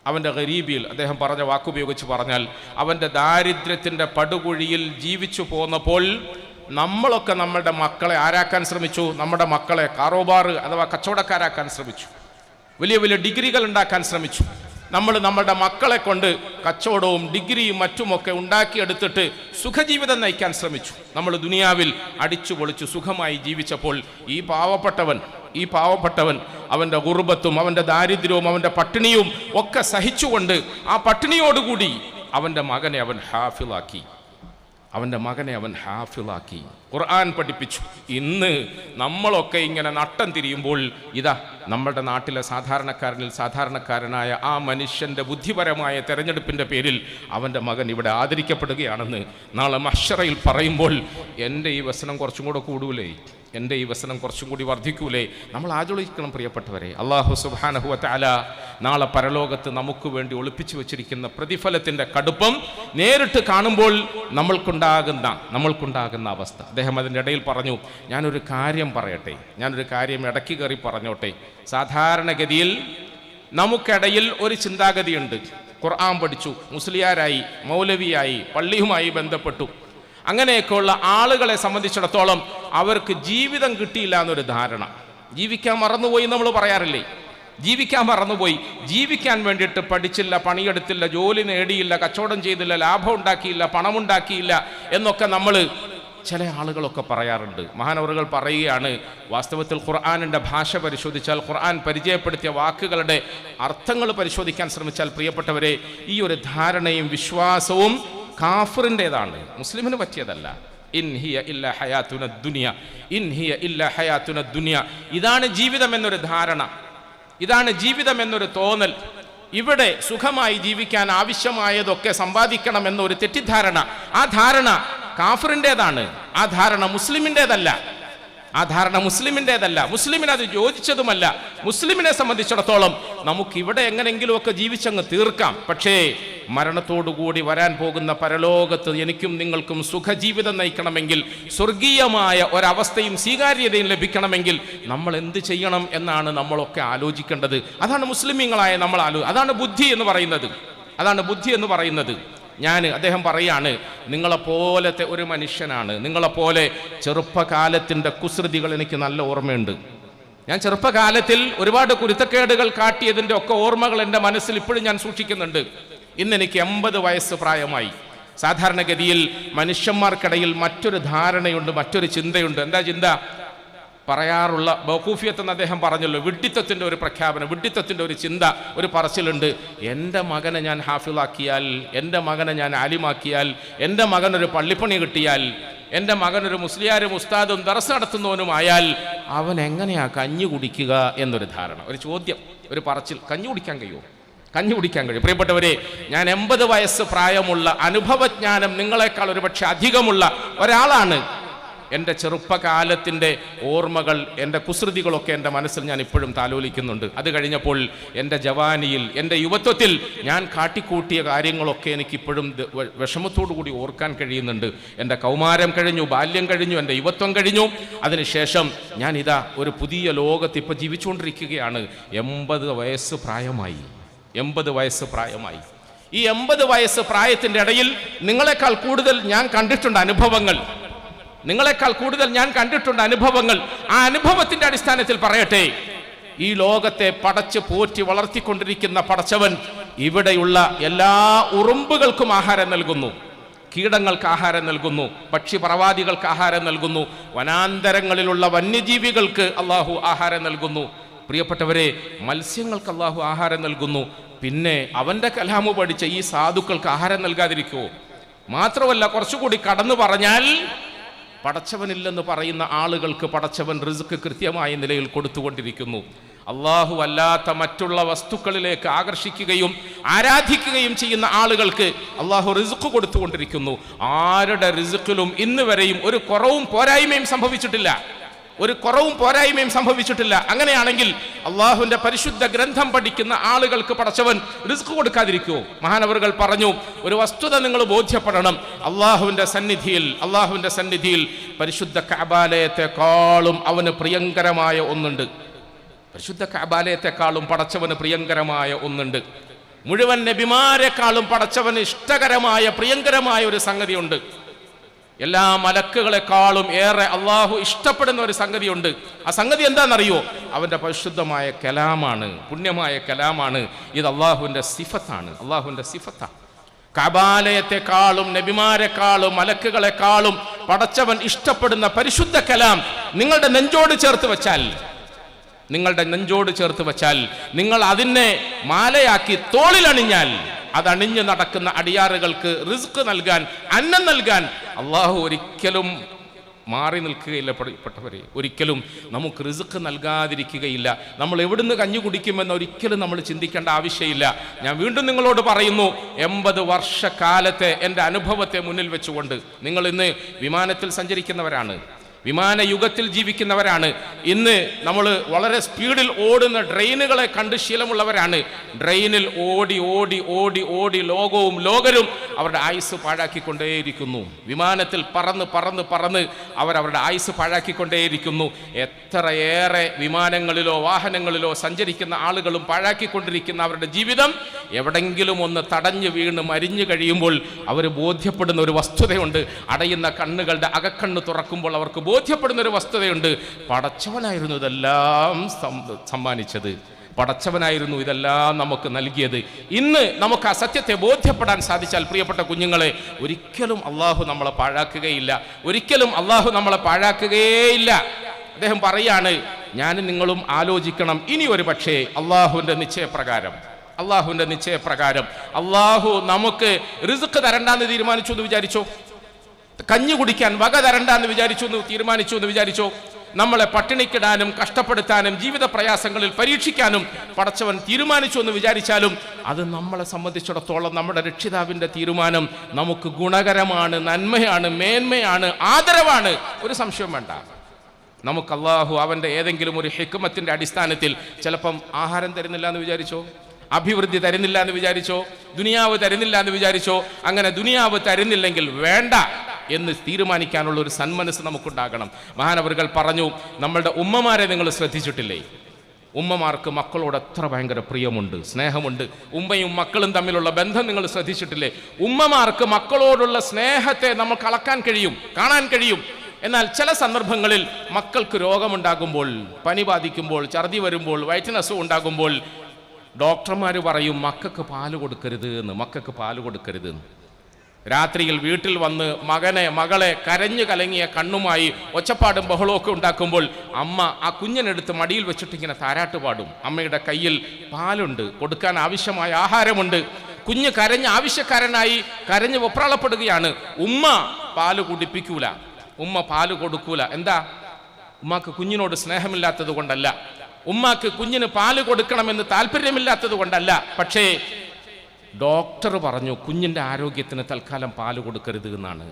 അവൻ്റെ ഗരീബിയിൽ, അദ്ദേഹം പറഞ്ഞ വാക്കുപയോഗിച്ച് പറഞ്ഞാൽ, അവൻ്റെ ദാരിദ്ര്യത്തിൻ്റെ പടുകുഴിയിൽ ജീവിച്ചു പോന്നപ്പോൾ നമ്മളൊക്കെ നമ്മളുടെ മക്കളെ ആരാക്കാൻ ശ്രമിച്ചു? നമ്മുടെ മക്കളെ കാറോബാർ അഥവാ കച്ചവടക്കാരാക്കാൻ ശ്രമിച്ചു. വലിയ വലിയ ഡിഗ്രികൾ ഉണ്ടാക്കാൻ ശ്രമിച്ചു. നമ്മൾ നമ്മളുടെ മക്കളെ കൊണ്ട് കച്ചവടവും ഡിഗ്രിയും മറ്റുമൊക്കെ ഉണ്ടാക്കിയെടുത്തിട്ട് സുഖജീവിതം നയിക്കാൻ ശ്രമിച്ചു. നമ്മൾ ദുനിയാവിൽ അടിച്ചു പൊളിച്ചു സുഖമായി ജീവിച്ചപ്പോൾ ഈ പാവപ്പെട്ടവൻ അവൻ്റെ ഗുർബത്തും അവൻ്റെ ദാരിദ്ര്യവും അവൻ്റെ പട്ടിണിയും ഒക്കെ സഹിച്ചുകൊണ്ട് ആ പട്ടിണിയോടുകൂടി അവൻ്റെ മകനെ അവൻ ഹാഫിളാക്കി ഖുർആൻ പഠിപ്പിച്ചു. ഇന്ന് നമ്മളൊക്കെ ഇങ്ങനെ നട്ടം തിരിയുമ്പോൾ ഇതാ നമ്മുടെ നാട്ടിലെ സാധാരണക്കാരനായ ആ മനുഷ്യൻ്റെ ബുദ്ധിപരമായ തെരഞ്ഞെടുപ്പിൻ്റെ പേരിൽ അവൻ്റെ മകൻ ഇവിടെ ആദരിക്കപ്പെടുകയാണെന്ന് നാളെ മഹ്ശറയിൽ പറയുമ്പോൾ എൻ്റെ ഈ വ്യസനം കുറച്ചും കൂടെ കൂടൂലേ, എൻ്റെ ഈ വ്യസനം കുറച്ചും കൂടി വർദ്ധിക്കൂലേ? നമ്മൾ ആലോചിക്കണം പ്രിയപ്പെട്ടവരെ. അല്ലാഹു സുബ്ഹാനഹു വ തആല നാളെ പരലോകത്ത് നമുക്ക് വേണ്ടി ഒളിപ്പിച്ചു വെച്ചിരിക്കുന്ന പ്രതിഫലത്തിൻ്റെ കടുപ്പം നേരിട്ട് കാണുമ്പോൾ നമ്മൾക്കുണ്ടാകുന്ന അവസ്ഥ. അദ്ദേഹം അതിൻ്റെ ഇടയിൽ പറഞ്ഞു, ഞാനൊരു കാര്യം ഇടയ്ക്ക് കയറി പറഞ്ഞോട്ടെ. സാധാരണഗതിയിൽ നമുക്കിടയിൽ ഒരു ചിന്താഗതിയുണ്ട്. ഖുർആൻ പഠിച്ചു, മുസ്ലിയാരായി, മൗലവിയായി, പള്ളിയുമായി ബന്ധപ്പെട്ടു, അങ്ങനെയൊക്കെയുള്ള ആളുകളെ സംബന്ധിച്ചിടത്തോളം അവർക്ക് ജീവിതം കിട്ടിയില്ല എന്നൊരു ധാരണ. ജീവിക്കാൻ മറന്നുപോയി നമ്മൾ പറയാറില്ലേ? ജീവിക്കാൻ വേണ്ടിയിട്ട് പഠിച്ചില്ല, പണിയെടുത്തില്ല, ജോലി നേടിയില്ല, കച്ചവടം ചെയ്തില്ല, ലാഭം ഉണ്ടാക്കിയില്ല, പണമുണ്ടാക്കിയില്ല എന്നൊക്കെ നമ്മൾ ചില ആളുകളൊക്കെ പറയാറുണ്ട്. മഹാനവറുകൾ പറയുകയാണ്, വാസ്തവത്തിൽ ഖുർആനിൻ്റെ ഭാഷ പരിശോധിച്ചാൽ, ഖുർആൻ പരിചയപ്പെടുത്തിയ വാക്കുകളുടെ അർത്ഥങ്ങൾ പരിശോധിക്കാൻ ശ്രമിച്ചാൽ പ്രിയപ്പെട്ടവരെ, ഈ ഒരു ധാരണയും വിശ്വാസവും കാഫിറിൻ്റെതാണ്, മുസ്ലിമിന് പറ്റിയതല്ല. ഇൻ ഹിയ ഇല്ലാ ഹയാത്തുന ദുനിയ. ഇതാണ് ജീവിതം എന്നൊരു ധാരണ, ഇതാണ് ജീവിതം എന്നൊരു തോന്നൽ. ഇവിടെ സുഖമായി ജീവിക്കാൻ ആവശ്യമായതൊക്കെ സമ്പാദിക്കണം എന്നൊരു തെറ്റിദ്ധാരണ. ആ ധാരണ കാഫിറിൻ്റെതാണ്, ആ ധാരണ മുസ്ലിമിൻ്റെതല്ല. മുസ്ലിമിന് അത് യോജിച്ചതുമല്ല. മുസ്ലിമിനെ സംബന്ധിച്ചിടത്തോളം നമുക്കിവിടെ എങ്ങനെങ്കിലുമൊക്കെ ജീവിച്ചങ്ങ് തീർക്കാം. പക്ഷേ മരണത്തോടുകൂടി വരാൻ പോകുന്ന പരലോകത്ത് എനിക്കും നിങ്ങൾക്കും സുഖജീവിതം നയിക്കണമെങ്കിൽ, സ്വർഗീയമായ ഒരവസ്ഥയും സ്വീകാര്യതയും ലഭിക്കണമെങ്കിൽ നമ്മൾ എന്ത് ചെയ്യണം എന്നാണ് നമ്മളൊക്കെ ആലോചിക്കേണ്ടത്. അതാണ് മുസ്ലിമീങ്ങളായ നമ്മൾ അതാണ് ബുദ്ധി എന്ന് പറയുന്നത്. അദ്ദേഹം പറയാണ്, നിങ്ങളെപ്പോലത്തെ ഒരു മനുഷ്യനാണ്, നിങ്ങളെപ്പോലെ ചെറുപ്പകാലത്തിൻ്റെ കുസൃതികൾ എനിക്ക് നല്ല ഓർമ്മയുണ്ട്. ഞാൻ ചെറുപ്പകാലത്തിൽ ഒരുപാട് കുരുത്തക്കേടുകൾ കാട്ടിയതിൻ്റെ ഒക്കെ ഓർമ്മകൾ എൻ്റെ മനസ്സിൽ ഇപ്പോഴും ഞാൻ സൂക്ഷിക്കുന്നുണ്ട്. ഇന്ന് എനിക്ക് 80 വയസ്സ് പ്രായമായി. സാധാരണഗതിയിൽ മനുഷ്യന്മാർക്കിടയിൽ മറ്റൊരു ധാരണയുണ്ട്, മറ്റൊരു ചിന്തയുണ്ട്. എന്താ ചിന്ത? പറയാറുള്ള ബൗഖൂഫിയത്ത് എന്ന് അദ്ദേഹം പറഞ്ഞല്ലോ, വിഡ്ഢിത്തത്തിൻ്റെ ഒരു പ്രഖ്യാപനം, വിഡ്ഢിത്തത്തിൻ്റെ ഒരു ചിന്ത, ഒരു പറച്ചിലുണ്ട്. എൻ്റെ മകനെ ഞാൻ ഹാഫിളാക്കിയാൽ, എൻ്റെ മകനെ ഞാൻ ആലിമാക്കിയാൽ, എൻ്റെ മകനൊരു പള്ളിപ്പണി കിട്ടിയാൽ, എൻ്റെ മകനൊരു മുസ്ലിയാരും ഉസ്താദും ദർസ് നടത്തുന്നവനുമായാൽ അവൻ എങ്ങനെയാ കഞ്ഞി കുടിക്കുക എന്നൊരു ധാരണ, ഒരു ചോദ്യം, ഒരു പറച്ചിൽ. കഞ്ഞി കുടിക്കാൻ കഴിയും. പ്രിയപ്പെട്ടവരെ, ഞാൻ 80 വയസ്സ് പ്രായമുള്ള അനുഭവജ്ഞാനം നിങ്ങളെക്കാൾ ഒരുപക്ഷെ അധികമുള്ള ഒരാളാണ്. എൻ്റെ ചെറുപ്പകാലത്തിൻ്റെ ഓർമ്മകൾ, എൻ്റെ കുസൃതികളൊക്കെ എൻ്റെ മനസ്സിൽ ഞാൻ ഇപ്പോഴും താലോലിക്കുന്നുണ്ട്. അത് കഴിഞ്ഞപ്പോൾ എൻ്റെ ജവാനിയിൽ, എൻ്റെ യുവത്വത്തിൽ ഞാൻ കാട്ടിക്കൂട്ടിയ കാര്യങ്ങളൊക്കെ എനിക്കിപ്പോഴും വിഷമത്തോടു കൂടി ഓർക്കാൻ കഴിയുന്നുണ്ട്. എൻ്റെ കൗമാരം കഴിഞ്ഞു, ബാല്യം കഴിഞ്ഞു, എൻ്റെ യുവത്വം കഴിഞ്ഞു. അതിനുശേഷം ഞാൻ ഒരു പുതിയ ലോകത്ത് ഇപ്പോൾ ജീവിച്ചുകൊണ്ടിരിക്കുകയാണ്. 80 വയസ്സ് പ്രായമായി. ഈ 80 വയസ്സ് പ്രായത്തിൻ്റെ ഇടയിൽ നിങ്ങളെക്കാൾ കൂടുതൽ ഞാൻ കണ്ടിട്ടുണ്ട് അനുഭവങ്ങൾ. ആ അനുഭവത്തിന്റെ അടിസ്ഥാനത്തിൽ പറയട്ടെ, ഈ ലോകത്തെ പടച്ച് പോറ്റി വളർത്തിക്കൊണ്ടിരിക്കുന്ന പടച്ചവൻ ഇവിടെയുള്ള എല്ലാ ഉറുമ്പുകൾക്കും ആഹാരം നൽകുന്നു, കീടങ്ങൾക്ക് ആഹാരം നൽകുന്നു, പക്ഷിപ്രവാദികൾക്ക് ആഹാരം നൽകുന്നു, വനാന്തരങ്ങളിലുള്ള വന്യജീവികൾക്ക് അള്ളാഹു ആഹാരം നൽകുന്നു. പ്രിയപ്പെട്ടവരെ, മത്സ്യങ്ങൾക്ക് അള്ളാഹു ആഹാരം നൽകുന്നു. പിന്നെ അവൻ്റെ കലാമു പഠിച്ച ഈ സാധുക്കൾക്ക് ആഹാരം നൽകാതിരിക്കുമോ? മാത്രമല്ല, കുറച്ചുകൂടി കടന്നു പറഞ്ഞാൽ, പടച്ചവനില്ലെന്ന് പറയുന്ന ആളുകൾക്ക് പടച്ചവൻ റിസ്ക് കൃത്യമായ നിലയിൽ കൊടുത്തുകൊണ്ടിരിക്കുന്നു. അള്ളാഹു അല്ലാത്ത മറ്റുള്ള വസ്തുക്കളിലേക്ക് ആകർഷിക്കുകയും ആരാധിക്കുകയും ചെയ്യുന്ന ആളുകൾക്ക് അള്ളാഹു റിസ്ക് കൊടുത്തുകൊണ്ടിരിക്കുന്നു. ആരുടെ റിസ്ക്കിലും ഇന്ന് വരെയും ഒരു കുറവും പോരായ്മയും സംഭവിച്ചിട്ടില്ല. അങ്ങനെയാണെങ്കിൽ അള്ളാഹുവിന്റെ പരിശുദ്ധ ഗ്രന്ഥം പഠിക്കുന്ന ആളുകൾക്ക് പടച്ചവൻ റിസ്ക് കൊടുക്കാതിരിക്കുമോ? മഹാനവറുകൾ പറഞ്ഞു, ഒരു വസ്തുത നിങ്ങൾ ബോധ്യപ്പെടണം. അള്ളാഹുവിന്റെ സന്നിധിയിൽ പരിശുദ്ധ കഅബാലയത്തെക്കാളും അവന് പ്രിയങ്കരമായ ഒന്നുണ്ട്. പടച്ചവന് പ്രിയങ്കരമായ ഒന്നുണ്ട്. മുഴുവൻ നബിമാരെക്കാളും പടച്ചവന് ഇഷ്ടകരമായ, പ്രിയങ്കരമായ ഒരു സംഗതിയുണ്ട്. എല്ലാ മലക്കുകളെക്കാളും ഏറെ അള്ളാഹു ഇഷ്ടപ്പെടുന്ന ഒരു സംഗതിയുണ്ട്. ആ സംഗതി എന്താണെന്നറിയോ? അവൻ്റെ പരിശുദ്ധമായ കലാമാണ്, പുണ്യമായ കലാമാണ്. ഇത് അള്ളാഹുവിൻ്റെ സിഫത്താണ്, അള്ളാഹുവിൻ്റെ സിഫത്താണ്. കഅബാലയത്തെക്കാളും നബിമാരെക്കാളും മലക്കുകളെക്കാളും പടച്ചവൻ ഇഷ്ടപ്പെടുന്ന പരിശുദ്ധ കലാം നിങ്ങളുടെ നെഞ്ചോട് ചേർത്ത് വെച്ചാൽ, നിങ്ങളുടെ നെഞ്ചോട് ചേർത്ത് വെച്ചാൽ, നിങ്ങൾ അതിനെ മാലയാക്കി തോളിലണിഞ്ഞാൽ, അതണിഞ്ഞ് നടക്കുന്ന അടിയാറുകൾക്ക് റിസ്ക് നൽകാൻ, അന്നം നൽകാൻ അള്ളാഹു ഒരിക്കലും മാറി നിൽക്കുകയില്ല. പെട്ടവരെ, ഒരിക്കലും നമുക്ക് റിസ്ക് നൽകാതിരിക്കുകയില്ല. നമ്മൾ എവിടുന്ന് കഞ്ഞി കുടിക്കുമെന്ന് ഒരിക്കലും നമ്മൾ ചിന്തിക്കേണ്ട ആവശ്യമില്ല. ഞാൻ വീണ്ടും നിങ്ങളോട് പറയുന്നു, 80 വർഷക്കാലത്തെ എൻ്റെ അനുഭവത്തെ മുന്നിൽ വെച്ചുകൊണ്ട്, നിങ്ങൾ ഇന്ന് വിമാനത്തിൽ സഞ്ചരിക്കുന്നവരാണ്, വിമാന യുഗത്തിൽ ജീവിക്കുന്നവരാണ്. ഇന്ന് നമ്മൾ വളരെ സ്പീഡിൽ ഓടുന്ന ട്രെയിനുകളെ കണ്ട് ശീലമുള്ളവരാണ്. ട്രെയിനിൽ ഓടി ഓടി ഓടി ഓടി ലോകവും ലോകരും അവരുടെ ആയുസ് പാഴാക്കിക്കൊണ്ടേയിരിക്കുന്നു. വിമാനത്തിൽ പറന്ന് പറന്ന് പറന്ന് അവരവരുടെ ആയുസ് പാഴാക്കിക്കൊണ്ടേയിരിക്കുന്നു. എത്രയേറെ വിമാനങ്ങളിലോ വാഹനങ്ങളിലോ സഞ്ചരിക്കുന്ന ആളുകളും പാഴാക്കിക്കൊണ്ടിരിക്കുന്ന അവരുടെ ജീവിതം എവിടെങ്കിലും ഒന്ന് തടഞ്ഞു വീണ് മരിഞ്ഞു കഴിയുമ്പോൾ അവർ ബോധ്യപ്പെടുന്ന ഒരു വസ്തുതയുണ്ട്. അടയുന്ന കണ്ണുകളുടെ അകക്കണ്ണ് തുറക്കുമ്പോൾ അവർക്ക് ബോധ്യപ്പെടുന്ന ഒരു വസ്തുതയുണ്ട്. പടച്ചവനായിരുന്നു ഇതെല്ലാം സമ്മാനിച്ചത്, പടച്ചവനായിരുന്നു ഇതെല്ലാം നമുക്ക് നൽകിയത്. ഇന്ന് നമുക്ക് ആ സത്യത്തെ ബോധ്യപ്പെടാൻ സാധിച്ചാൽ, പ്രിയപ്പെട്ട കുഞ്ഞുങ്ങളെ, ഒരിക്കലും അള്ളാഹു നമ്മളെ പാഴാക്കുകയില്ല, ഒരിക്കലും അള്ളാഹു നമ്മളെ പാഴാക്കുകയില്ല. അദ്ദേഹം പറയാണ്, ഞാനും നിങ്ങളും ആലോചിക്കണം. ഇനി ഒരു പക്ഷേ അള്ളാഹുവിൻ്റെ നിശ്ചയപ്രകാരം, അള്ളാഹുവിൻ്റെ നിശ്ചയപ്രകാരം അള്ളാഹു നമുക്ക് റിസ്ക് തരണ്ടാന്ന് തീരുമാനിച്ചു എന്ന് വിചാരിച്ചോ? കഞ്ഞി കുടിക്കാൻ വക തരണ്ടാന്ന് തീരുമാനിച്ചു എന്ന് വിചാരിച്ചോ? നമ്മളെ പട്ടിണിക്കിടാനും കഷ്ടപ്പെടുത്താനും ജീവിത പ്രയാസങ്ങളിൽ പരീക്ഷിക്കാനും പടച്ചവൻ തീരുമാനിച്ചു എന്ന് വിചാരിച്ചാലും, അത് നമ്മളെ സംബന്ധിച്ചിടത്തോളം നമ്മുടെ രക്ഷിതാവിൻ്റെ തീരുമാനം നമുക്ക് ഗുണകരമാണ്, നന്മയാണ്, മേന്മയാണ്, ആദരവാണ്. ഒരു സംശയം വേണ്ട. നമുക്ക് അള്ളാഹു അവൻ്റെ ഏതെങ്കിലും ഒരു ഹിക്മത്തിൻ്റെ അടിസ്ഥാനത്തിൽ ചിലപ്പം ആഹാരം തരുന്നില്ല എന്ന് വിചാരിച്ചോ, അഭിവൃദ്ധി തരുന്നില്ല എന്ന് വിചാരിച്ചോ, ദുനിയാവ് തരുന്നില്ല എന്ന് വിചാരിച്ചോ? അങ്ങനെ ദുനിയാവ് തരുന്നില്ലെങ്കിൽ വേണ്ട എന്ന് തീരുമാനിക്കാനുള്ള ഒരു സന്മനസ് നമുക്കുണ്ടാകണം. മഹാനവറുകൾ പറഞ്ഞു, നമ്മളുടെ ഉമ്മമാരെ നിങ്ങൾ ശ്രദ്ധിച്ചിട്ടില്ലേ? ഉമ്മമാർക്ക് മക്കളോട് എത്ര ഭയങ്കര പ്രിയമുണ്ട്, സ്നേഹമുണ്ട്. ഉമ്മയും മക്കളും തമ്മിലുള്ള ബന്ധം നിങ്ങൾ ശ്രദ്ധിച്ചിട്ടില്ലേ? ഉമ്മമാർക്ക് മക്കളോടുള്ള സ്നേഹത്തെ നമുക്ക് അളക്കാൻ കഴിയും, കാണാൻ കഴിയും. എന്നാൽ ചില സന്ദർഭങ്ങളിൽ മക്കൾക്ക് രോഗമുണ്ടാകുമ്പോൾ, പനി ബാധിക്കുമ്പോൾ, ഛർദി വരുമ്പോൾ, വയറ്റിനസുഖം ഉണ്ടാകുമ്പോൾ ഡോക്ടർമാർ പറയും മക്കൾക്ക് പാല് കൊടുക്കരുത് എന്ന്, മക്കൾക്ക് പാല് കൊടുക്കരുത് എന്ന്. രാത്രിയിൽ വീട്ടിൽ വന്ന് മകളെ കരഞ്ഞു കലങ്ങിയ കണ്ണുമായി ഒച്ചപ്പാടും ബഹളമൊക്കെ ഉണ്ടാക്കുമ്പോൾ അമ്മ ആ കുഞ്ഞിനെടുത്ത് മടിയിൽ വെച്ചിട്ട് ഇങ്ങനെ താരാട്ട് പാടും. അമ്മയുടെ കയ്യിൽ പാലുണ്ട്, കൊടുക്കാൻ ആവശ്യമായ ആഹാരമുണ്ട്. കുഞ്ഞ് കരഞ്ഞ് ആവശ്യക്കാരനായി കരഞ്ഞ് വെപ്രാളപ്പെടുകയാണ്. ഉമ്മ പാല് കുടിപ്പിക്കൂല, ഉമ്മ പാല് കൊടുക്കൂല. എന്താ? ഉമ്മക്ക് കുഞ്ഞിനോട് സ്നേഹമില്ലാത്തത് കൊണ്ടല്ല, ഉമ്മാക്ക് കുഞ്ഞിന് പാല് കൊടുക്കണമെന്ന് താല്പര്യമില്ലാത്തത് കൊണ്ടല്ല. പക്ഷേ ഡോക്ടർ പറഞ്ഞു കുഞ്ഞിൻ്റെ ആരോഗ്യത്തിന് തൽക്കാലം പാല് കൊടുക്കരുത് എന്നാണ്.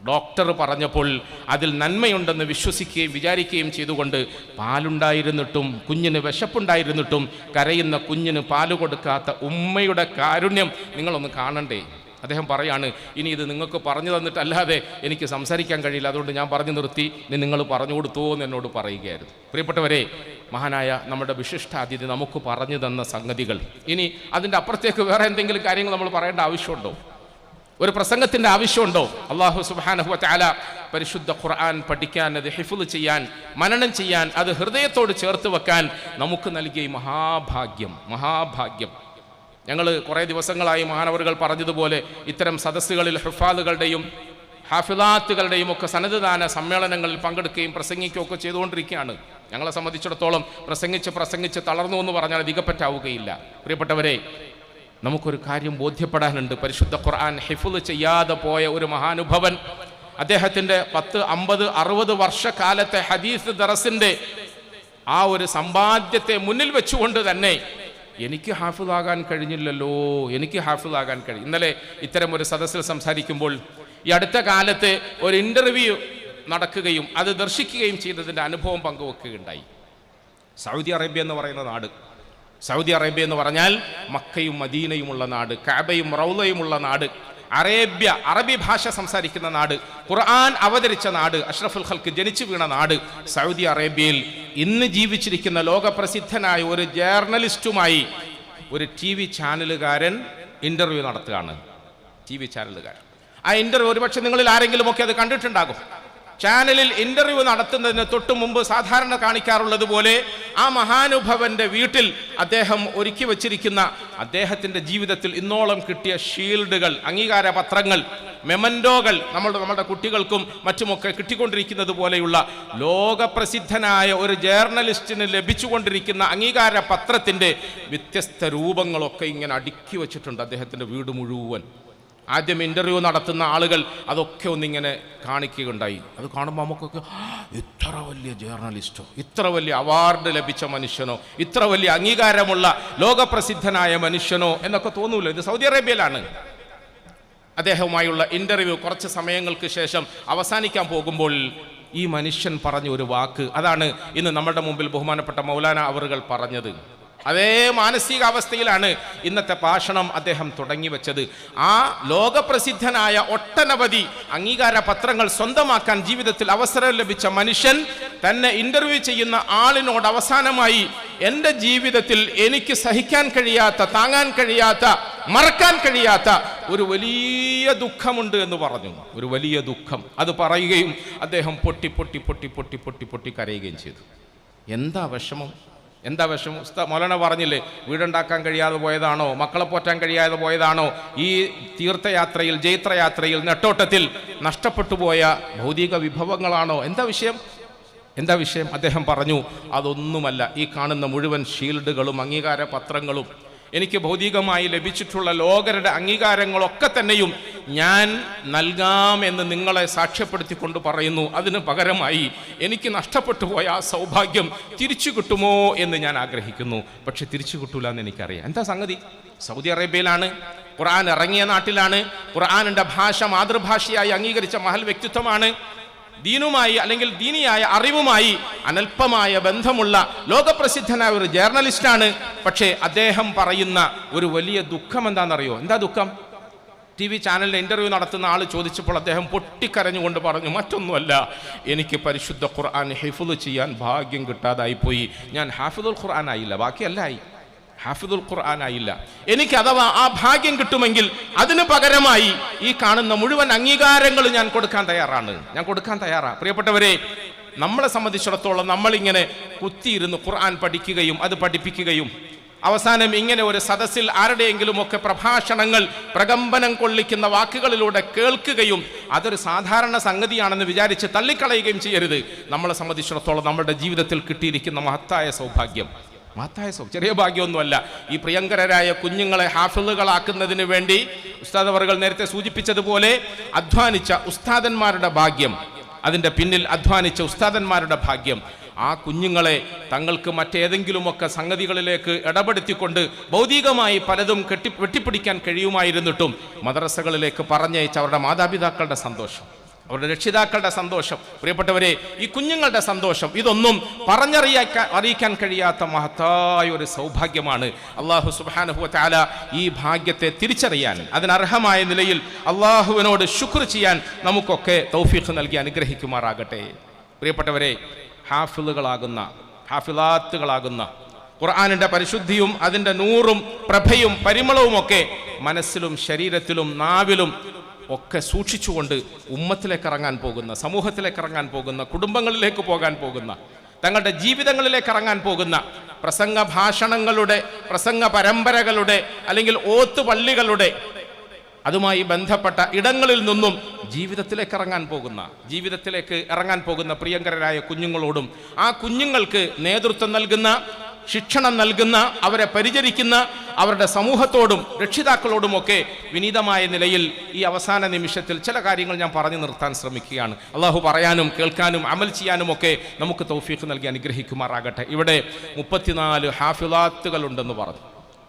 ഡോക്ടർ പറഞ്ഞപ്പോൾ അതിൽ നന്മയുണ്ടെന്ന് വിശ്വസിക്കുകയും വിചാരിക്കുകയും ചെയ്തുകൊണ്ട് പാലുണ്ടായിരുന്നിട്ടും കുഞ്ഞിന് വിശപ്പുണ്ടായിരുന്നിട്ടും കരയുന്ന കുഞ്ഞിന് പാല് കൊടുക്കാത്ത ഉമ്മയുടെ കാരുണ്യം നിങ്ങളൊന്ന് കാണണ്ടേ? അദ്ദേഹം പറയാണ്, ഇനി ഇത് നിങ്ങൾക്ക് പറഞ്ഞു തന്നിട്ടല്ലാതെ എനിക്ക് സംസാരിക്കാൻ കഴിയില്ല, അതുകൊണ്ട് ഞാൻ പറഞ്ഞു നിർത്തി, നിങ്ങൾ പറഞ്ഞു കൊടുത്തോ എന്ന് എന്നോട് പറയുകയായിരുന്നു. പ്രിയപ്പെട്ടവരെ, മഹാനായ നമ്മുടെ വിശിഷ്ടാതിഥി നമുക്ക് പറഞ്ഞു തന്ന സംഗതികൾ, ഇനി അതിൻ്റെ അപ്പുറത്തേക്ക് വേറെ എന്തെങ്കിലും കാര്യങ്ങൾ നമ്മൾ പറയേണ്ട ആവശ്യമുണ്ടോ? ഒരു പ്രസംഗത്തിൻ്റെ ആവശ്യമുണ്ടോ? അല്ലാഹു സുബ്ഹാനഹു വ തആല പരിശുദ്ധ ഖുർആൻ പഠിക്കാൻ, അത് ഹിഫ്ള് ചെയ്യാൻ, മനനം ചെയ്യാൻ, അത് ഹൃദയത്തോട് ചേർത്ത് വെക്കാൻ നമുക്ക് നൽകിയ മഹാഭാഗ്യം, മഹാഭാഗ്യം. ഞങ്ങൾ കുറേ ദിവസങ്ങളായി മഹാനവറുകൾ പറഞ്ഞതുപോലെ ഇത്തരം സദസ്സുകളിൽ ഹിഫാദുകളുടെയും ഹാഫിളാത്തുകളുടെയും ഒക്കെ സനദ്ദാന സമ്മേളനങ്ങളിൽ പങ്കെടുക്കുകയും പ്രസംഗിക്കുകയും ഒക്കെ ചെയ്തുകൊണ്ടിരിക്കുകയാണ്. ഞങ്ങളെ സംബന്ധിച്ചിടത്തോളം പ്രസംഗിച്ച് തളർന്നു എന്ന് പറഞ്ഞാൽ അധികപ്പറ്റാവുകയില്ല. പ്രിയപ്പെട്ടവരെ, നമുക്കൊരു കാര്യം ബോധ്യപ്പെടാനുണ്ട്. പരിശുദ്ധ ഖുർആൻ ഹിഫ്ള് ചെയ്യാതെ പോയ ഒരു മഹാനുഭവൻ, അദ്ദേഹത്തിൻ്റെ 10, 50, 60 വർഷക്കാലത്തെ ഹദീസ് ദറസിൻ്റെ ആ ഒരു സമ്പാദ്യത്തെ മുന്നിൽ വെച്ചുകൊണ്ട് തന്നെ എനിക്ക് ഹാഫിളാകാൻ കഴിഞ്ഞില്ലല്ലോ, എനിക്ക് ഹാഫിളാകാൻ കഴിയും. ഇന്നലെ ഇത്തരം ഒരു സദസ്സിൽ സംസാരിക്കുമ്പോൾ ഈ അടുത്ത കാലത്ത് ഒരു ഇൻ്റർവ്യൂ നടക്കുകയും അത് ദർശിക്കുകയും ചെയ്തതിൻ്റെ അനുഭവം പങ്കുവെക്കുകയുണ്ടായി. സൗദി അറേബ്യ എന്ന് പറയുന്ന നാട്, സൗദി അറേബ്യ എന്ന് പറഞ്ഞാൽ മക്കയും മദീനയുമുള്ള നാട്, കഅബയും റൗളയുമുള്ള നാട്, അറേബ്യ, അറബി ഭാഷ സംസാരിക്കുന്ന നാട്, ഖുർആൻ അവതരിച്ച നാട്, അഷ്റഫുൽ ഖൽക്ക് ജനിച്ചു വീണ നാട് സൗദി അറേബ്യയിൽ ഇന്ന് ജീവിച്ചിരിക്കുന്ന ലോകപ്രസിദ്ധനായ ഒരു ജേർണലിസ്റ്റുമായി ഒരു TV ചാനലുകാരൻ ഇൻ്റർവ്യൂ നടത്തുകയാണ്. TV ചാനലുകാരൻ ആ ഇൻ്റർവ്യൂ ഒരുപക്ഷെ നിങ്ങളിൽ ആരെങ്കിലുമൊക്കെ അത് കണ്ടിട്ടുണ്ടാകും. ചാനലിൽ ഇൻ്റർവ്യൂ നടത്തുന്നതിന് തൊട്ടു മുമ്പ് സാധാരണ കാണിക്കാറുള്ളത് പോലെ ആ മഹാനുഭവന്റെ വീട്ടിൽ അദ്ദേഹം ഒരുക്കി വച്ചിരിക്കുന്ന അദ്ദേഹത്തിൻ്റെ ജീവിതത്തിൽ ഇന്നോളം കിട്ടിയ ഷീൽഡുകൾ, അംഗീകാര പത്രങ്ങൾ, മെമൻറ്റോകൾ, നമ്മുടെ കുട്ടികൾക്കും മറ്റുമൊക്കെ കിട്ടിക്കൊണ്ടിരിക്കുന്നത് പോലെയുള്ള ലോകപ്രസിദ്ധനായ ഒരു ജേർണലിസ്റ്റിന് ലഭിച്ചുകൊണ്ടിരിക്കുന്ന അംഗീകാര പത്രത്തിൻ്റെ വ്യത്യസ്ത രൂപങ്ങളൊക്കെ ഇങ്ങനെ അടുക്കി വച്ചിട്ടുണ്ട് അദ്ദേഹത്തിൻ്റെ വീട് മുഴുവൻ. ആദ്യം ഇൻ്റർവ്യൂ നടത്തുന്ന ആളുകൾ അതൊക്കെ ഒന്നിങ്ങനെ കാണിക്കുകയുണ്ടായി. അത് കാണുമ്പോൾ നമുക്കൊക്കെ ഇത്ര വലിയ ജേർണലിസ്റ്റോ, ഇത്ര വലിയ അവാർഡ് ലഭിച്ച മനുഷ്യനോ, ഇത്ര വലിയ അംഗീകാരമുള്ള ലോകപ്രസിദ്ധനായ മനുഷ്യനോ എന്നൊക്കെ തോന്നൂല്ലോ. ഇത് സൗദി അറേബ്യയിലാണ്. അദ്ദേഹവുമായുള്ള ഇൻ്റർവ്യൂ കുറച്ച് സമയങ്ങൾക്ക് ശേഷം അവസാനിക്കാൻ പോകുമ്പോൾ ഈ മനുഷ്യൻ പറഞ്ഞ ഒരു വാക്ക്, അതാണ് ഇന്ന് നമ്മുടെ മുമ്പിൽ ബഹുമാനപ്പെട്ട മൗലാന അവറുകൾ പറഞ്ഞത്. അതേ മാനസികാവസ്ഥയിലാണ് ഇന്നത്തെ ഭാഷണം അദ്ദേഹം തുടങ്ങി വെച്ചത്. ആ ലോകപ്രസിദ്ധനായ ഒട്ടനവധി അംഗീകാര പത്രങ്ങൾ സ്വന്തമാക്കാൻ ജീവിതത്തിൽ അവസരം ലഭിച്ച മനുഷ്യൻ തന്നെ ഇൻ്റർവ്യൂ ചെയ്യുന്ന ആളിനോട് അവസാനമായി, എൻ്റെ ജീവിതത്തിൽ എനിക്ക് സഹിക്കാൻ കഴിയാത്ത, താങ്ങാൻ കഴിയാത്ത, മറക്കാൻ കഴിയാത്ത ഒരു വലിയ ദുഃഖമുണ്ട് എന്ന് പറഞ്ഞു. ഒരു വലിയ ദുഃഖം. അത് പറയുകയും അദ്ദേഹം പൊട്ടി പൊട്ടി പൊട്ടി പൊട്ടി പൊട്ടി പൊട്ടി കരയുകയും ചെയ്തു. എന്താ വിഷമം? എന്താ വിഷമം? മൗലാന പറഞ്ഞില്ലേ, വീടുണ്ടാക്കാൻ കഴിയാതെ പോയതാണോ, മക്കളെ പോറ്റാൻ കഴിയാതെ പോയതാണോ, ഈ തീർത്ഥയാത്രയിൽ, ജൈത്രയാത്രയിൽ, നെട്ടോട്ടത്തിൽ നഷ്ടപ്പെട്ടു പോയ ഭൗതിക വിഭവങ്ങളാണോ? എന്താ വിഷയം? അദ്ദേഹം പറഞ്ഞു, അതൊന്നുമല്ല. ഈ കാണുന്ന മുഴുവൻ ഷീൽഡുകളും അംഗീകാര പത്രങ്ങളും, എനിക്ക് ഭൗതികമായി ലഭിച്ചിട്ടുള്ള ലോകരുടെ അംഗീകാരങ്ങളൊക്കെ തന്നെയും ഞാൻ നൽകാമെന്ന് നിങ്ങളെ സാക്ഷ്യപ്പെടുത്തിക്കൊണ്ട് പറയുന്നു. അതിന് പകരമായി എനിക്ക് നഷ്ടപ്പെട്ടു പോയ ആ സൗഭാഗ്യം തിരിച്ചു കിട്ടുമോ എന്ന് ഞാൻ ആഗ്രഹിക്കുന്നു. പക്ഷെ തിരിച്ചു കിട്ടൂല എന്ന് എനിക്കറിയാം. എന്താ സംഗതി? സൗദി അറേബ്യയിലാണ്, ഖുർആൻ ഇറങ്ങിയ നാട്ടിലാണ്, ഖുർആനിൻ്റെ ഭാഷ മാതൃഭാഷയായി അംഗീകരിച്ച മഹൽ വ്യക്തിത്വമാണ്, ദീനുമായി അല്ലെങ്കിൽ ദീനിയായ അറിവുമായി അനൽപമായ ബന്ധമുള്ള ലോകപ്രസിദ്ധനായ ഒരു ജേർണലിസ്റ്റാണ്. പക്ഷേ അദ്ദേഹം പറയുന്ന ഒരു വലിയ ദുഃഖം എന്താണെന്നറിയോ? എന്താ ദുഃഖം? TV ചാനലിൽ ഇൻ്റർവ്യൂ നടത്തുന്ന ആൾ ചോദിച്ചപ്പോൾ അദ്ദേഹം പൊട്ടിക്കരഞ്ഞുകൊണ്ട് പറഞ്ഞു, മറ്റൊന്നുമല്ല, എനിക്ക് പരിശുദ്ധ ഖുർആൻ ഹിഫ്ള് ചെയ്യാൻ ഭാഗ്യം കിട്ടാതായിപ്പോയി. ഞാൻ ഹാഫിദുൽ ഖുർആൻ ആയില്ല, ബാക്കിയല്ല ആയി, ഹാഫിദുൽ ഖുർആൻ ആയില്ല. എനിക്ക് അഥവാ ആ ഭാഗ്യം കിട്ടുമെങ്കിൽ അതിന് പകരമായി ഈ കാണുന്ന മുഴുവൻ അംഗീകാരങ്ങൾ ഞാൻ കൊടുക്കാൻ തയ്യാറാണ്. പ്രിയപ്പെട്ടവരെ, നമ്മളെ സംബന്ധിച്ചിടത്തോളം നമ്മളിങ്ങനെ കുത്തിയിരുന്ന് ഖുർആൻ പഠിക്കുകയും അത് പഠിപ്പിക്കുകയും അവസാനം ഇങ്ങനെ ഒരു സദസ്സിൽ ആരുടെയെങ്കിലുമൊക്കെ പ്രഭാഷണങ്ങൾ പ്രകമ്പനം കൊള്ളിക്കുന്ന വാക്കുകളിലൂടെ കേൾക്കുകയും അതൊരു സാധാരണ സംഗതിയാണെന്ന് വിചാരിച്ച് തള്ളിക്കളയുകയും ചെയ്യരുത്. നമ്മളെ സംബന്ധിച്ചിടത്തോളം നമ്മുടെ ജീവിതത്തിൽ കിട്ടിയിരിക്കുന്ന മഹത്തായ സൗഭാഗ്യം, ചെറിയ ഭാഗ്യമൊന്നുമല്ല. ഈ പ്രിയങ്കരരായ കുഞ്ഞുങ്ങളെ ഹാഫിളുകളാക്കുന്നതിന് വേണ്ടി ഉസ്താദ് അവറുകൾ നേരത്തെ സൂചിപ്പിച്ചതുപോലെ അധ്വാനിച്ച ഉസ്താദന്മാരുടെ ഭാഗ്യം, അതിൻ്റെ പിന്നിൽ അധ്വാനിച്ച ഉസ്താദന്മാരുടെ ഭാഗ്യം, ആ കുഞ്ഞുങ്ങളെ തങ്ങൾക്ക് മറ്റേതെങ്കിലുമൊക്കെ സംഗതികളിലേക്ക് ഇടപെടുത്തിക്കൊണ്ട് ഭൗതികമായി പലതും വെട്ടിപ്പിടിക്കാൻ കഴിയുമായിരുന്നിട്ടും മദ്രസകളിലേക്ക് പറഞ്ഞയച്ച അവരുടെ മാതാപിതാക്കളുടെ സന്തോഷം, അവരുടെ രക്ഷിതാക്കളുടെ സന്തോഷം, പ്രിയപ്പെട്ടവരെ ഈ കുഞ്ഞുങ്ങളുടെ സന്തോഷം, ഇതൊന്നും അറിയിക്കാൻ കഴിയാത്ത മഹത്തായ ഒരു സൗഭാഗ്യമാണ്. അല്ലാഹു സുബ്ഹാനഹു വ തആല ഈ ഭാഗ്യത്തെ തിരിച്ചറിയാൻ, അതിനർഹമായ നിലയിൽ അള്ളാഹുവിനോട് ശുക്ർ ചെയ്യാൻ നമുക്കൊക്കെ തൗഫീഖ് നൽകി അനുഗ്രഹിക്കുമാറാകട്ടെ. പ്രിയപ്പെട്ടവരെ, ഹാഫിളാത്തുകളാകുന്ന ഖുർആനിൻ്റെ പരിശുദ്ധിയും അതിൻ്റെ നൂറും പ്രഭയും പരിമളവുമൊക്കെ മനസ്സിലും ശരീരത്തിലും നാവിലും ഒക്കെ സൂക്ഷിച്ചുകൊണ്ട് ഉമ്മത്തിലേക്ക് ഇറങ്ങാൻ പോകുന്ന, സമൂഹത്തിലേക്ക് ഇറങ്ങാൻ പോകുന്ന, കുടുംബങ്ങളിലേക്ക് പോകാൻ പോകുന്ന, തങ്ങളുടെ ജീവിതങ്ങളിലേക്ക് ഇറങ്ങാൻ പോകുന്ന പ്രസംഗ ഭാഷണങ്ങളുടെ, പ്രസംഗ പരമ്പരകളുടെ അല്ലെങ്കിൽ ഓത്തുപള്ളികളുടെ അതുമായി ബന്ധപ്പെട്ട ഇടങ്ങളിൽ നിന്നും ജീവിതത്തിലേക്ക് ഇറങ്ങാൻ പോകുന്ന പ്രിയങ്കരരായ കുഞ്ഞുങ്ങളോടും ആ കുഞ്ഞുങ്ങൾക്ക് നേതൃത്വം നൽകുന്ന, ശിക്ഷണം നൽകുന്ന, അവരെ പരിചരിക്കുന്ന അവരുടെ സമൂഹത്തോടും രക്ഷിതാക്കളോടുമൊക്കെ വിനീതമായ നിലയിൽ ഈ അവസാന നിമിഷത്തിൽ ചില കാര്യങ്ങൾ ഞാൻ പറഞ്ഞു നിർത്താൻ ശ്രമിക്കുകയാണ്. അള്ളാഹു പറയാനും കേൾക്കാനും അമൽ ചെയ്യാനുമൊക്കെ നമുക്ക് തൗഫീഖ് നൽകി അനുഗ്രഹിക്കുമാറാകട്ടെ. ഇവിടെ 34 ഹാഫിളാത്തുകളുണ്ടെന്ന് പറഞ്ഞു,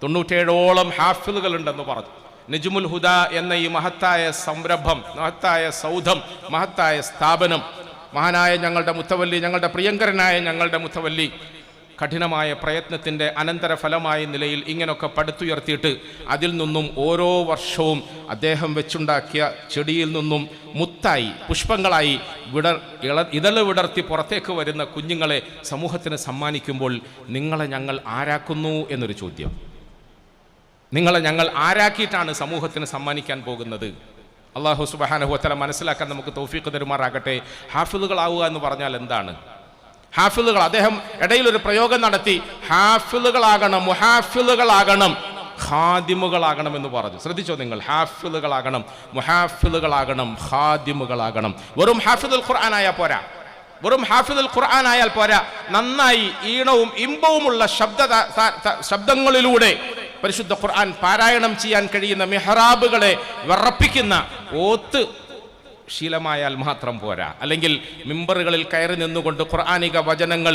97ഓളം ഹാഫിളുകളുണ്ടെന്ന് പറഞ്ഞു. നജ്മുൽ ഹുദ എന്ന ഈ മഹത്തായ സംരംഭം, മഹത്തായ സൗധം, മഹത്തായ സ്ഥാപനം, മഹാനായ ഞങ്ങളുടെ മുത്തവല്ലി, ഞങ്ങളുടെ പ്രിയങ്കരനായ ഞങ്ങളുടെ മുത്തവല്ലി കഠിനമായ പ്രയത്നത്തിൻ്റെ അനന്തരഫലമായ നിലയിൽ ഇങ്ങനെയൊക്കെ പടുത്തുയർത്തിയിട്ട് അതിൽ നിന്നും ഓരോ വർഷവും അദ്ദേഹം വെച്ചുണ്ടാക്കിയ ചെടിയിൽ നിന്നും മുത്തായി, പുഷ്പങ്ങളായി ഇതള് വിടർത്തി പുറത്തേക്ക് വരുന്ന കുഞ്ഞുങ്ങളെ സമൂഹത്തിന് സമ്മാനിക്കുമ്പോൾ നിങ്ങളെ ഞങ്ങൾ ആരാക്കുന്നു എന്നൊരു ചോദ്യം. നിങ്ങളെ ഞങ്ങൾ ആരാക്കിയിട്ടാണ് സമൂഹത്തിന് സമ്മാനിക്കാൻ പോകുന്നത്? അള്ളാഹു സുബ്ഹാനഹു വ തആല മനസ്സിലാക്കാൻ നമുക്ക് തൗഫീഖ് തരുമാറാകട്ടെ. ഹാഫിളുകളാവുക എന്ന് പറഞ്ഞാൽ എന്താണ്? ഹാഫിളുകൾ, അദ്ദേഹം ഇടയിലൊരു പ്രയോഗം നടത്തി, ഹാഫിളുകളാകണം, മുഹാഫിളുകളാകണം, ഖാദിമുകളാകണം എന്ന് പറഞ്ഞു. ശ്രദ്ധിച്ചോ നിങ്ങൾ? ഹാഫിളുകളാകണം, മുഹാഫിളുകളാകണം, ഖാദിമുകളാകണം. വെറും ഹാഫിദുൽ ഖുർആൻ ആയാൽ പോരാ, വെറും ഹാഫിദുൽ ഖുർആൻ ആയാൽ പോരാ, നന്നായി ഈണവും ഇമ്പവുമുള്ള ശബ്ദങ്ങളിലൂടെ പരിശുദ്ധ ഖുർആൻ പാരായണം ചെയ്യാൻ കഴിയുന്ന മിഹ്റാബുകളെ വിറപ്പിക്കുന്ന ഓത്ത് ശീലമായാൽ മാത്രം പോരാ. അല്ലെങ്കിൽ മിമ്പറുകളിൽ കയറി നിന്നുകൊണ്ട് ഖുർആനിക വചനങ്ങൾ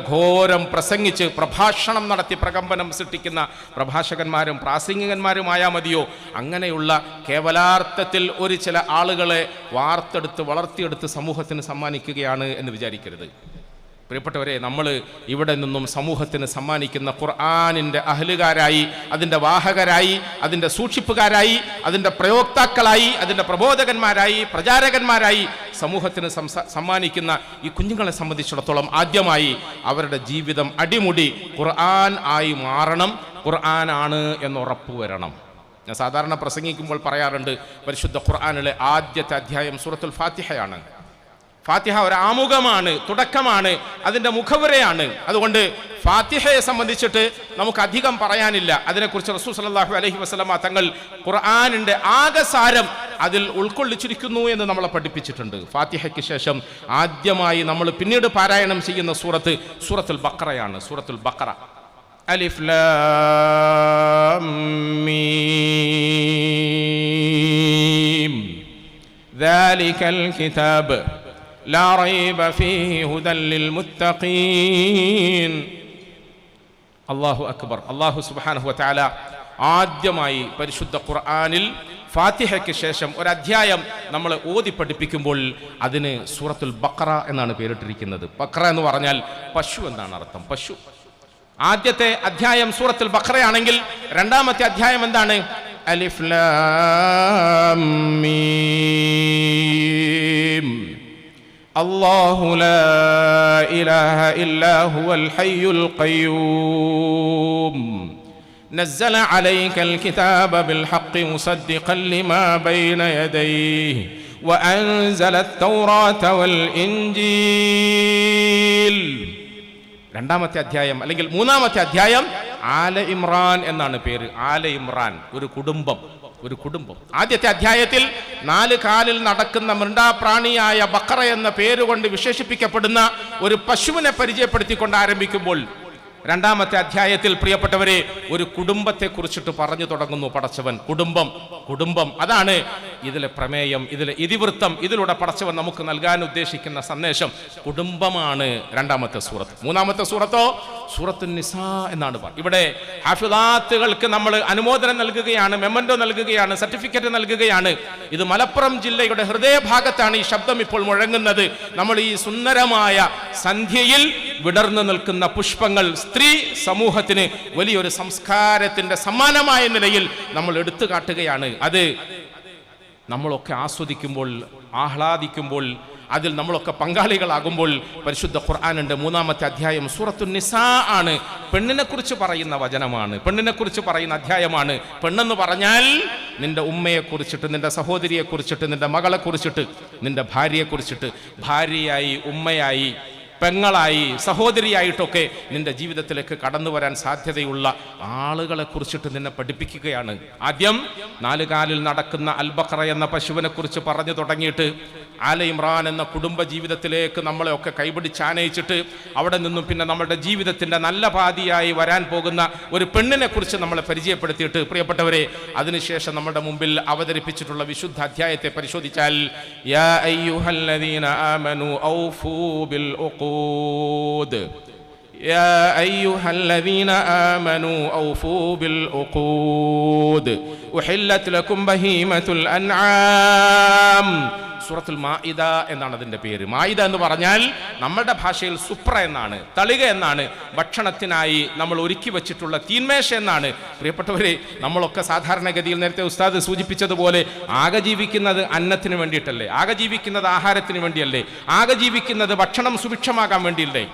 ഘോരം പ്രസംഗിച്ച് പ്രഭാഷണം നടത്തി പ്രകമ്പനം സൃഷ്ടിക്കുന്ന പ്രഭാഷകന്മാരും പ്രാസംഗികന്മാരുമായാൽ മതിയോ? അങ്ങനെയുള്ള കേവലാർത്ഥത്തിൽ ഒരു ചില ആളുകളെ വാർത്തെടുത്ത് വളർത്തിയെടുത്ത് സമൂഹത്തിന് സമ്മാനിക്കുകയാണ് എന്ന് വിചാരിക്കരുത്. പ്രിയപ്പെട്ടവരെ, നമ്മൾ ഇവിടെ നിന്നും സമൂഹത്തിന് സമ്മാനിക്കുന്ന ഖുർആനിൻ്റെ അഹ്ലുകാരായി, അതിൻ്റെ വാഹകരായി, അതിൻ്റെ സൂക്ഷിപ്പുകാരായി, അതിൻ്റെ പ്രയോക്താക്കളായി, അതിൻ്റെ പ്രബോധകന്മാരായി, പ്രചാരകന്മാരായി സമൂഹത്തിന് സമ്മാനിക്കുന്ന ഈ കുഞ്ഞുങ്ങളെ സംബന്ധിച്ചിടത്തോളം ആദ്യമായി അവരുടെ ജീവിതം അടിമുടി ഖുർആൻ ആയി മാറണം, ഖുർആനാണ് എന്ന് ഉറപ്പുവരണം. ഞാൻ സാധാരണ പ്രസംഗിക്കുമ്പോൾ പറയാറുണ്ട്, പരിശുദ്ധ ഖുർആനിലെ ആദ്യത്തെ അധ്യായം സൂറത്തുൽ ഫാത്തിഹയാണ്. ഫാത്തിഹ ഒരു ആമുഖമാണ്, തുടക്കമാണ്, അതിൻ്റെ മുഖവുരയാണ്. അതുകൊണ്ട് ഫാത്തിഹയെ സംബന്ധിച്ചിട്ട് നമുക്ക് അധികം പറയാനില്ല. അതിനെക്കുറിച്ച് റസൂൽ സല്ലല്ലാഹു അലൈഹി വസല്ലമ തങ്ങൾ ഖുർആനിൻ്റെ ആകസാരം അതിൽ ഉൾക്കൊള്ളിച്ചിരിക്കുന്നു എന്ന് നമ്മളെ പഠിപ്പിച്ചിട്ടുണ്ട്. ഫാത്തിഹയ്ക്ക് ശേഷം ആദ്യമായി നമ്മൾ പിന്നീട് പാരായണം ചെയ്യുന്ന സൂറത്തുൽ ബഖറയാണ്. സൂറത്തുൽ ബഖറ, അലിഫ് ലാം മീം ദാലികൽ കിതാബ് لا ريب فيه هدى للمتقين. അല്ലാഹു അക്ബർ. അല്ലാഹു സുബ്ഹാനഹു വ തആല ആദ്യമായി പരിശുദ്ധ ഖുർആനിൽ ഫാത്തിഹയ്ക്ക് ശേഷം ഒരു അധ്യായം നമ്മൾ ഓതി പഠിപ്പിക്കുമ്പോൾ അതിന് സൂറത്തുൽ ബഖറ എന്നാണ് പേരിട്ടിരിക്കുന്നത്. ബഖറ എന്ന് പറഞ്ഞാൽ പശു എന്നാണ് അർത്ഥം. പശു. ആദ്യത്തെ അധ്യായം സൂറത്തുൽ ബഖറയാണെങ്കിൽ രണ്ടാമത്തെ അധ്യായം എന്താണ്? അലിഫ് ലാം മീം. الله لا إله إلا هو الحي القيوم نزل عليك الكتاب بالحق مصدقا لما بين يديه وأنزل التوراة والإنجيل. രണ്ടാമത്തെ അധ്യായം അല്ലെങ്കിൽ മൂന്നാമത്തെ അധ്യായം ആല ഇമ്രാൻ എന്നാണ് പേര്. ആല ഇമ്രാൻ, ഒരു കുടുംബം. ആദ്യത്തെ അധ്യായത്തിൽ 4 കാലിൽ നടക്കുന്ന മൃണ്ടാപ്രാണിയായ ബഖറ എന്ന പേരുകൊണ്ട് വിശേഷിപ്പിക്കപ്പെടുന്ന ഒരു പശുവിനെ പരിചയപ്പെടുത്തിക്കൊണ്ട് ആരംഭിക്കുമ്പോൾ രണ്ടാമത്തെ അധ്യായത്തിൽ പ്രിയപ്പെട്ടവരെ ഒരു കുടുംബത്തെ കുറിച്ചിട്ട് പറഞ്ഞു തുടങ്ങുന്നു പടച്ചവൻ. കുടുംബം അതാണ് ഇതിലെ പ്രമേയം, ഇതിലെ ഇതിവൃത്തം. ഇതിലൂടെ പടച്ചവൻ നമുക്ക് നൽകാൻ ഉദ്ദേശിക്കുന്ന സന്ദേശം കുടുംബമാണ് രണ്ടാമത്തെ സൂറത്ത്. മൂന്നാമത്തെ സൂറത്തോ സൂറത്തുൻ നിസാ എന്നാണ് പറയുന്നത്. ഇവിടെ ഹാഫിളാത്തുകൾക്ക് നമ്മൾ അനുമോദനം നൽകുകയാണ്, മെമ്മൻഡോ നൽകുകയാണ്, സർട്ടിഫിക്കറ്റ് നൽകുകയാണ്. ഇത് മലപ്പുറം ജില്ലയുടെ ഹൃദയഭാഗത്താണ് ഈ ശബ്ദം ഇപ്പോൾ മുഴങ്ങുന്നത്. നമ്മൾ ഈ സുന്ദരമായ സന്ധ്യയിൽ വിടർന്നു നിൽക്കുന്ന പുഷ്പങ്ങൾ സ്ത്രീ സമൂഹത്തിന് വലിയൊരു സംസ്കാരത്തിന്റെ സമ്മാനമായ നിലയിൽ നമ്മൾ എടുത്തു കാട്ടുകയാണ്. അത് നമ്മളൊക്കെ ആസ്വദിക്കുമ്പോൾ, ആഹ്ലാദിക്കുമ്പോൾ, അതിൽ നമ്മളൊക്കെ പങ്കാളികളാകുമ്പോൾ പരിശുദ്ധ ഖുർആനിന്റെ മൂന്നാമത്തെ അധ്യായം സൂറത്തുൻ നിസാ ആണ്. പെണ്ണിനെ കുറിച്ച് പറയുന്ന വചനമാണ്, പെണ്ണിനെ കുറിച്ച് പറയുന്ന അധ്യായമാണ്. പെണ്ണെന്ന് പറഞ്ഞാൽ നിന്റെ ഉമ്മയെ കുറിച്ചിട്ട്, നിന്റെ സഹോദരിയെ കുറിച്ചിട്ട്, നിന്റെ മകളെ കുറിച്ചിട്ട്, നിന്റെ ഭാര്യയെ കുറിച്ചിട്ട്, ഭാര്യയായി, ഉമ്മയായി, പെങ്ങളായി, സഹോദരിയായിട്ടൊക്കെ നിന്റെ ജീവിതത്തിലേക്ക് കടന്നു വരാൻ സാധ്യതയുള്ള ആളുകളെ കുറിച്ചിട്ട് നിന്നെ പഠിപ്പിക്കുകയാണ്. ആദ്യം 4 കാലിൽ നടക്കുന്ന അൽ ബഖറ എന്ന പശുവിനെ കുറിച്ച് പറഞ്ഞു തുടങ്ങിയിട്ട് ആല ഇമ്രാൻ എന്ന കുടുംബ ജീവിതത്തിലേക്ക് നമ്മളെ ഒക്കെ കൈപിടിച്ചാനയിച്ചിട്ട് അവിടെ നിന്നും പിന്നെ നമ്മുടെ ജീവിതത്തിന്റെ നല്ല പാതിയായി വരാൻ പോകുന്ന ഒരു പെണ്ണിനെ കുറിച്ച് നമ്മളെ പരിചയപ്പെടുത്തിയിട്ട് പ്രിയപ്പെട്ടവരെ അതിനുശേഷം നമ്മുടെ മുമ്പിൽ അവതരിപ്പിച്ചിട്ടുള്ള വിശുദ്ധ അധ്യായത്തെ പരിശോധിച്ചാൽ യാ അയ്യുഹല്ലദീന ആമനു ഔഫൂ ബിൽ ഉഖൂദ് يا أيها الذين آمنوا أوفوا بالعقود أحلت لكم بهيمة الأنعام. സൂറത്തുൽ മാഇദ എന്നാണ് അതിൻ്റെ പേര്. മാഇദ എന്ന് പറഞ്ഞാൽ നമ്മുടെ ഭാഷയിൽ സുപ്ര എന്നാണ്, തളിക എന്നാണ്. ഭക്ഷണത്തിനായി നമ്മൾ ഒരുക്കി വെച്ചിട്ടുള്ള തീന്മേശ എന്നാണ്. പ്രിയപ്പെട്ടവരെ, നമ്മളൊക്കെ സാധാരണഗതിയിൽ നേരത്തെ ഉസ്താദ് സൂചിപ്പിച്ചതുപോലെ ആകെ ജീവിക്കുന്നത് അന്നത്തിന് വേണ്ടിയിട്ടല്ലേ, ആകെ ജീവിക്കുന്നത് ആഹാരത്തിന് വേണ്ടിയല്ലേ, ആകെ ജീവിക്കുന്നത് ഭക്ഷണം സുഭിക്ഷമാകാൻ വേണ്ടിയല്ലേ.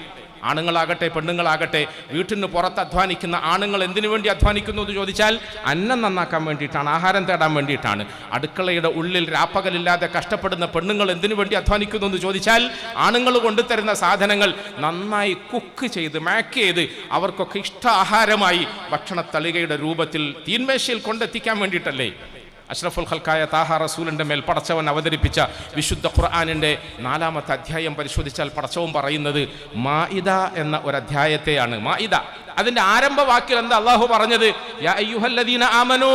ആണുങ്ങളാകട്ടെ പെണ്ണുങ്ങളാകട്ടെ വീട്ടിന് പുറത്ത് അധ്വാനിക്കുന്ന ആണുങ്ങൾ എന്തിനു വേണ്ടി അധ്വാനിക്കുന്നു എന്ന് ചോദിച്ചാൽ അന്നം നന്നാക്കാൻ വേണ്ടിയിട്ടാണ്, ആഹാരം തേടാൻ വേണ്ടിയിട്ടാണ്. അടുക്കളയുടെ ഉള്ളിൽ രാപ്പകലില്ലാതെ കഷ്ടപ്പെടുന്ന പെണ്ണുങ്ങൾ എന്തിനു വേണ്ടി അധ്വാനിക്കുന്നു എന്ന് ചോദിച്ചാൽ ആണുങ്ങൾ കൊണ്ടുതരുന്ന സാധനങ്ങൾ നന്നായി കുക്ക് ചെയ്ത് മാക്ക് ചെയ്ത് അവർക്കൊക്കെ ഇഷ്ട ആഹാരമായി ഭക്ഷണ തളികയുടെ രൂപത്തിൽ തീന്മേശയിൽ കൊണ്ടെത്തിക്കാൻ വേണ്ടിയിട്ടല്ലേ? അഷ്റഫുൽ ഖൽക്കായ താഹ റസൂലിൻ്റെ മേൽ പടച്ചവൻ അവതരിപ്പിച്ച വിശുദ്ധ ഖുർആനിൻ്റെ 4-ാമത്തെ അധ്യായം പരിശോധിച്ചാൽ പടച്ചവൻ പറയുന്നത് മാഇദ എന്ന ഒരു അധ്യായത്തെയാണ്. മാഇദ അതിൻ്റെ ആരംഭവാക്കിൽ എന്താ അള്ളാഹു പറഞ്ഞത്? യാ അയ്യുഹല്ലദീന ആമനൂ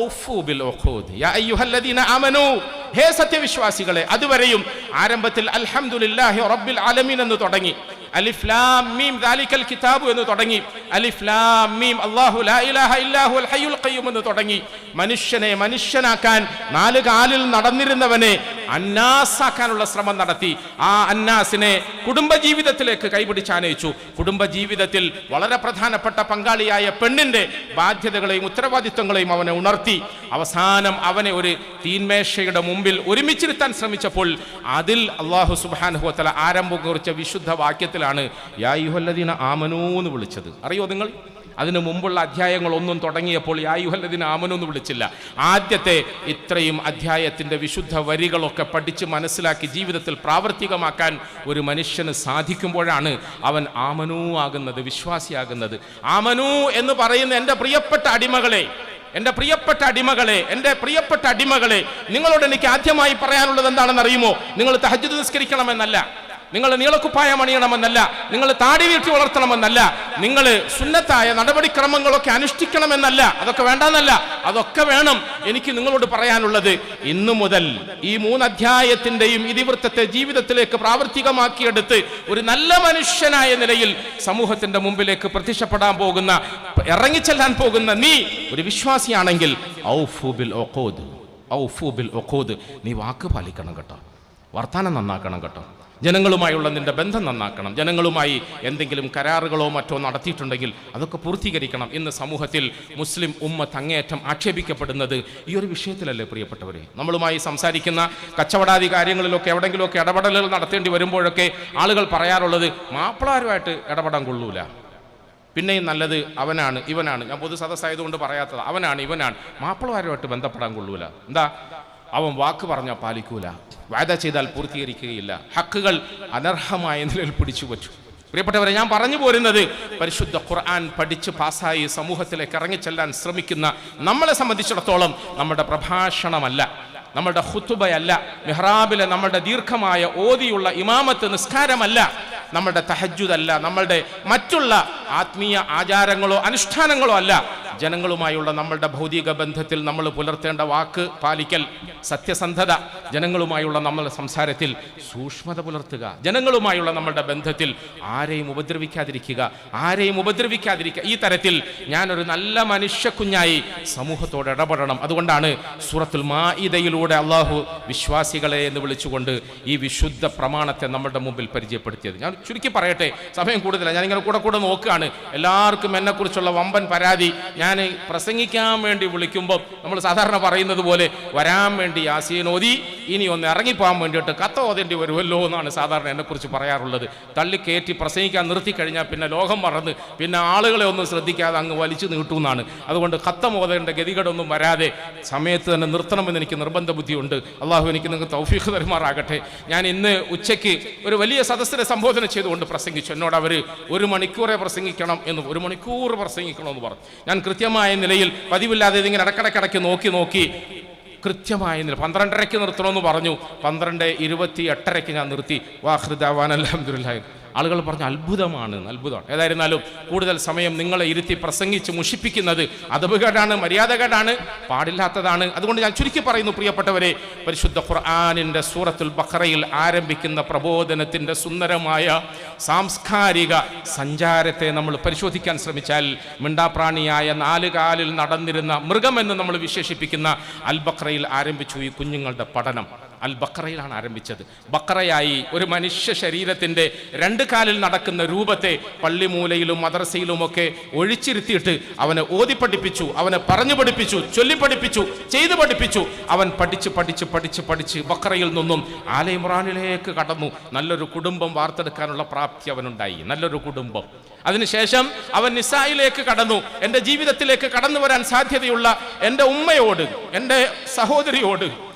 ഔഫൂ ബിൽ ഉഖൂദ്. യാ അയ്യുഹല്ലദീന ആമനൂ, ഹേ സത്യവിശ്വാസികളെ. അതുവരെയും ആരംഭത്തിൽ അൽഹംദുലില്ലാഹി റബ്ബിൽ ആലമീൻ എന്ന് തുടങ്ങി, അലിഫ് ലാം മീം ദാലിക്കൽ കിതാബ് എന്ന് തുടങ്ങി, അലിഫ് ലാം മീം അല്ലാഹു ലാ ഇലാഹ ഇല്ലാ ഹുവൽ ഹയ്യുൽ ഖയ്യൂം എന്ന് തുടങ്ങി. മനുഷ്യനെ മനുഷ്യനാക്കാൻ 4 കാലിൽ നടന്നിരുന്നവനെ അന്നാസാക്കാനുള്ള ശ്രമം നടത്തി. ആ അന്നാസിനെ കുടുംബജീവിതത്തിലേക്ക് കൈപിടിച്ചാനയിച്ചു. കുടുംബജീവിതത്തിൽ വളരെ പ്രധാനപ്പെട്ട പങ്കാളിയായ പെണ്ണിന്റെ ബാധ്യതകളെയും ഉത്തരവാദിത്വങ്ങളെയും അവനെ ഉണർത്തി. അവസാനം അവനെ ഒരു തീന്മേശയുടെ മുമ്പിൽ ഒരുമിച്ചിരുത്താൻ ശ്രമിച്ചപ്പോൾ അതിൽ അല്ലാഹു സുബ്ഹാനഹു വ തആല ആരംഭം കുറിച്ച വിശുദ്ധ വാക്യത്തിലാണ് യാ അയ്യുഹല്ലദീന ആമനൂ എന്ന് വിളിച്ചത്. അറിയോ നിങ്ങൾ? അതിനു മുമ്പുള്ള അധ്യായങ്ങളൊന്നും തുടങ്ങിയപ്പോൾ യാ അയ്യുഹല്ലദീന ആമനൂ എന്ന് വിളിച്ചില്ല. ആദ്യത്തെ ഇത്രയും അധ്യായത്തിൻ്റെ വിശുദ്ധ വരികളൊക്കെ പഠിച്ച് മനസ്സിലാക്കി ജീവിതത്തിൽ പ്രാവർത്തികമാക്കാൻ ഒരു മനുഷ്യന് സാധിക്കുമ്പോഴാണ് അവൻ ആമനൂ ആകുന്നത്, വിശ്വാസിയാകുന്നത്. ആമനൂ എന്ന് പറയുന്ന എൻ്റെ പ്രിയപ്പെട്ട അടിമകളെ, എൻ്റെ പ്രിയപ്പെട്ട അടിമകളെ, എൻ്റെ പ്രിയപ്പെട്ട അടിമകളെ, നിങ്ങളോട് എനിക്ക് ആദ്യമായി പറയാനുള്ളത് എന്താണെന്ന് അറിയുമോ? നിങ്ങൾ തഹജ്ജുദ് നിസ്കരിക്കണമെന്നല്ല, നിങ്ങൾ നീളക്കുപ്പായം അണിയണമെന്നല്ല, നിങ്ങൾ താടി വീട്ടി വളർത്തണമെന്നല്ല, നിങ്ങൾ സുന്നത്തായ നടപടിക്രമങ്ങളൊക്കെ അനുഷ്ഠിക്കണമെന്നല്ല, അതൊക്കെ വേണ്ടെന്നല്ല, അതൊക്കെ വേണം. എനിക്ക് നിങ്ങളോട് പറയാനുള്ളത് ഇന്നു മുതൽ ഈ 3 അധ്യായത്തിൻ്റെയും ഇതിവൃത്തത്തെ ജീവിതത്തിലേക്ക് പ്രാവർത്തികമാക്കിയെടുത്ത് ഒരു നല്ല മനുഷ്യനായ നിലയിൽ സമൂഹത്തിന്റെ മുമ്പിലേക്ക് പ്രത്യക്ഷപ്പെടാൻ പോകുന്ന, ഇറങ്ങിച്ചെല്ലാൻ പോകുന്ന നീ ഒരു വിശ്വാസിയാണെങ്കിൽ ഔഫൂ ബിൽ ഉഖൂദ്, ഔഫൂ ബിൽ ഉഖൂദ്, നീ വാക്ക് പാലിക്കണം കേട്ടോ, വർത്താനം നന്നാക്കണം കേട്ടോ, ജനങ്ങളുമായുള്ള നിന്റെ ബന്ധം നന്നാക്കണം, ജനങ്ങളുമായി എന്തെങ്കിലും കരാറുകളോ മറ്റോ നടത്തിയിട്ടുണ്ടെങ്കിൽ അതൊക്കെ പൂർത്തീകരിക്കണം. ഇന്ന് സമൂഹത്തിൽ മുസ്ലിം ഉമ്മത്ത് അങ്ങേയറ്റം ആക്ഷേപിക്കപ്പെടുന്നത് ഈ ഒരു വിഷയത്തിലല്ലേ പ്രിയപ്പെട്ടവരെ? നമ്മളുമായി സംസാരിക്കുന്ന കച്ചവടാദി കാര്യങ്ങളിലൊക്കെ എവിടെയെങ്കിലുമൊക്കെ ഇടപെടലുകൾ നടത്തേണ്ടി വരുമ്പോഴൊക്കെ ആളുകൾ പറയാറുള്ളത് മാപ്പിളാരുമായിട്ട് ഇടപെടാൻ കൊള്ളൂല, പിന്നെയും നല്ലത് അവനാണ് ഇവനാണ്. ഞാൻ പൊതു സദസ്സായതുകൊണ്ട് പറയാത്തത്, അവനാണ് ഇവനാണ്, മാപ്പിളാരുമായിട്ട് ബന്ധപ്പെടാൻ കൊള്ളൂല. എന്താ? അവൻ വാക്ക് പറഞ്ഞാൽ പാലിക്കൂല, വാദ ചെയ്താൽ പൂർത്തീകരിക്കുകയില്ല, ഹക്കുകൾ അനർഹമായ നിലയിൽ പിടിച്ചു വച്ചു. പ്രിയപ്പെട്ടവരെ, ഞാൻ പറഞ്ഞു പോരുന്നത് പരിശുദ്ധ ഖുർആൻ പഠിച്ച് പാസ്സായി സമൂഹത്തിലേക്ക് ഇറങ്ങിച്ചെല്ലാൻ ശ്രമിക്കുന്ന നമ്മളെ സംബന്ധിച്ചിടത്തോളം നമ്മുടെ പ്രഭാഷണമല്ല, നമ്മുടെ ഖുതുബയല്ല, മിഹ്റാബിലെ നമ്മുടെ ദീർഘമായ ഓതിയുള്ള ഇമാമത്ത് നിസ്കാരമല്ല, നമ്മുടെ തഹജ്ജുദല്ല, നമ്മളുടെ മറ്റുള്ള ആത്മീയ ആചാരങ്ങളോ അനുഷ്ഠാനങ്ങളോ അല്ല, ജനങ്ങളുമായുള്ള നമ്മളുടെ ഭൗതിക ബന്ധത്തിൽ നമ്മൾ പുലർത്തേണ്ട വാക്ക് പാലിക്കൽ, സത്യസന്ധത, ജനങ്ങളുമായുള്ള നമ്മളുടെ സംസാരത്തിൽ സൂക്ഷ്മത പുലർത്തുക, ജനങ്ങളുമായുള്ള നമ്മളുടെ ബന്ധത്തിൽ ആരെയും ഉപദ്രവിക്കാതിരിക്കുക, ഈ തരത്തിൽ ഞാനൊരു നല്ല മനുഷ്യക്കുഞ്ഞായി സമൂഹത്തോട് ഇടപെടണം. അതുകൊണ്ടാണ് സൂറത്തുൽ മാഇദയിലൂടെ അള്ളാഹു വിശ്വാസികളെ എന്ന് വിളിച്ചുകൊണ്ട് ഈ വിശുദ്ധ പ്രമാണത്തെ നമ്മളുടെ മുമ്പിൽ പരിചയപ്പെടുത്തിയത്. ഞാൻ ചുരുക്കി പറയട്ടെ, സമയം കൂടുതലാണ്, ഞാനിങ്ങനെ കൂടെ നോക്കുകയാണ്. എല്ലാവർക്കും എന്നെക്കുറിച്ചുള്ള വമ്പൻ പരാതി. ഞാൻ പ്രസംഗിക്കാൻ വേണ്ടി വിളിക്കുമ്പോൾ നമ്മൾ സാധാരണ പറയുന്നത് പോലെ വരാൻ വേണ്ടി യാസീൻ ഓതി ഇനി ഒന്ന് ഇറങ്ങിപ്പോകാൻ വേണ്ടിയിട്ട് കത്ത് ഓതേണ്ടി വരുമല്ലോ എന്നാണ് സാധാരണ എന്നെക്കുറിച്ച് പറയാറുള്ളത്. തള്ളിക്കയറ്റി പ്രസംഗിക്കാൻ നിർത്തിക്കഴിഞ്ഞാൽ പിന്നെ ലോകം മറന്ന് പിന്നെ ആളുകളെ ഒന്നും ശ്രദ്ധിക്കാതെ അങ്ങ് വലിച്ചു നീട്ടുമെന്നാണ്. അതുകൊണ്ട് കത്തം ഓതേണ്ട ഗതികേടൊന്നും വരാതെ സമയത്ത് തന്നെ നിർത്തണമെന്ന് എനിക്ക് നിർബന്ധ ബുദ്ധിയുണ്ട്. അള്ളാഹു എനിക്ക് നിങ്ങൾക്ക് തൗഫീഖ് തരുമാറാകട്ടെ. ഞാൻ ഇന്ന് ഉച്ചയ്ക്ക് ഒരു വലിയ സദസ്സിനെ സംബോധന ചെയ്തുകൊണ്ട് പ്രസംഗിച്ചു. എന്നോട് അവർ 1 മണിക്കൂറേ പ്രസംഗിക്കണം എന്ന്, 1 മണിക്കൂർ പ്രസംഗിക്കണമെന്ന് പറഞ്ഞു. ഞാൻ കൃത്യമായ നിലയിൽ പതിവില്ലാതെ ഇതിങ്ങനെ ഇടക്കിടക്കിടയ്ക്ക് നോക്കി കൃത്യമായ നില 12:30 നിർത്തണമെന്ന് പറഞ്ഞു. 12:28 ഞാൻ നിർത്തി. വാഖിറു ദഅവാന അൽഹംദുലില്ലാഹി. ആളുകൾ പറഞ്ഞു അത്ഭുതമാണ്. ഏതായിരുന്നാലും കൂടുതൽ സമയം നിങ്ങളെ ഇരുത്തി പ്രസംഗിച്ച് മുഷിപ്പിക്കുന്നത് അദബുകേടാണ്, മര്യാദകേടാണ്, പാടില്ലാത്തതാണ്. അതുകൊണ്ട് ഞാൻ ചുരുക്കി പറയുന്നു പ്രിയപ്പെട്ടവരെ, പരിശുദ്ധ ഖുർആനിൻ്റെ സൂറത്തുൽ ബഖറയിൽ ആരംഭിക്കുന്ന പ്രബോധനത്തിൻ്റെ സുന്ദരമായ സാംസ്കാരിക സഞ്ചാരത്തെ നമ്മൾ പരിശോധിക്കാൻ ശ്രമിച്ചാൽ മിണ്ടാപ്രാണിയായ 4 കാലിൽ നടന്നിരുന്ന മൃഗമെന്ന് നമ്മൾ വിശേഷിപ്പിക്കുന്ന അൽ ബഖറയിൽ ആരംഭിച്ചു ഈ കുഞ്ഞുങ്ങളുടെ പഠനം. അൽ ബഖറയിലാണ് ആരംഭിച്ചത്. ബഖറയായി ഒരു മനുഷ്യ ശരീരത്തിൻ്റെ 2 കാലിൽ നടക്കുന്ന രൂപത്തെ പള്ളിമൂലയിലും മദ്രസയിലുമൊക്കെ ഒഴിച്ചിരുത്തിയിട്ട് അവനെ ഓതി പഠിപ്പിച്ചു, അവനെ പറഞ്ഞു പഠിപ്പിച്ചു, ചൊല്ലി പഠിപ്പിച്ചു, ചെയ്തു പഠിപ്പിച്ചു. അവൻ പഠിച്ച് ബഖറയിൽ നിന്നും ആല ഇമ്രാനിലേക്ക് കടന്നു. നല്ലൊരു കുടുംബം വാർത്തെടുക്കാനുള്ള പ്രാപ്തി അവനുണ്ടായി, നല്ലൊരു കുടുംബം. അതിനുശേഷം അവൻ നിസായിലേക്ക് കടന്നു. എൻ്റെ ജീവിതത്തിലേക്ക് കടന്നു വരാൻ സാധ്യതയുള്ള എൻ്റെ ഉമ്മയോട്, എൻ്റെ സഹോദരിയോട്,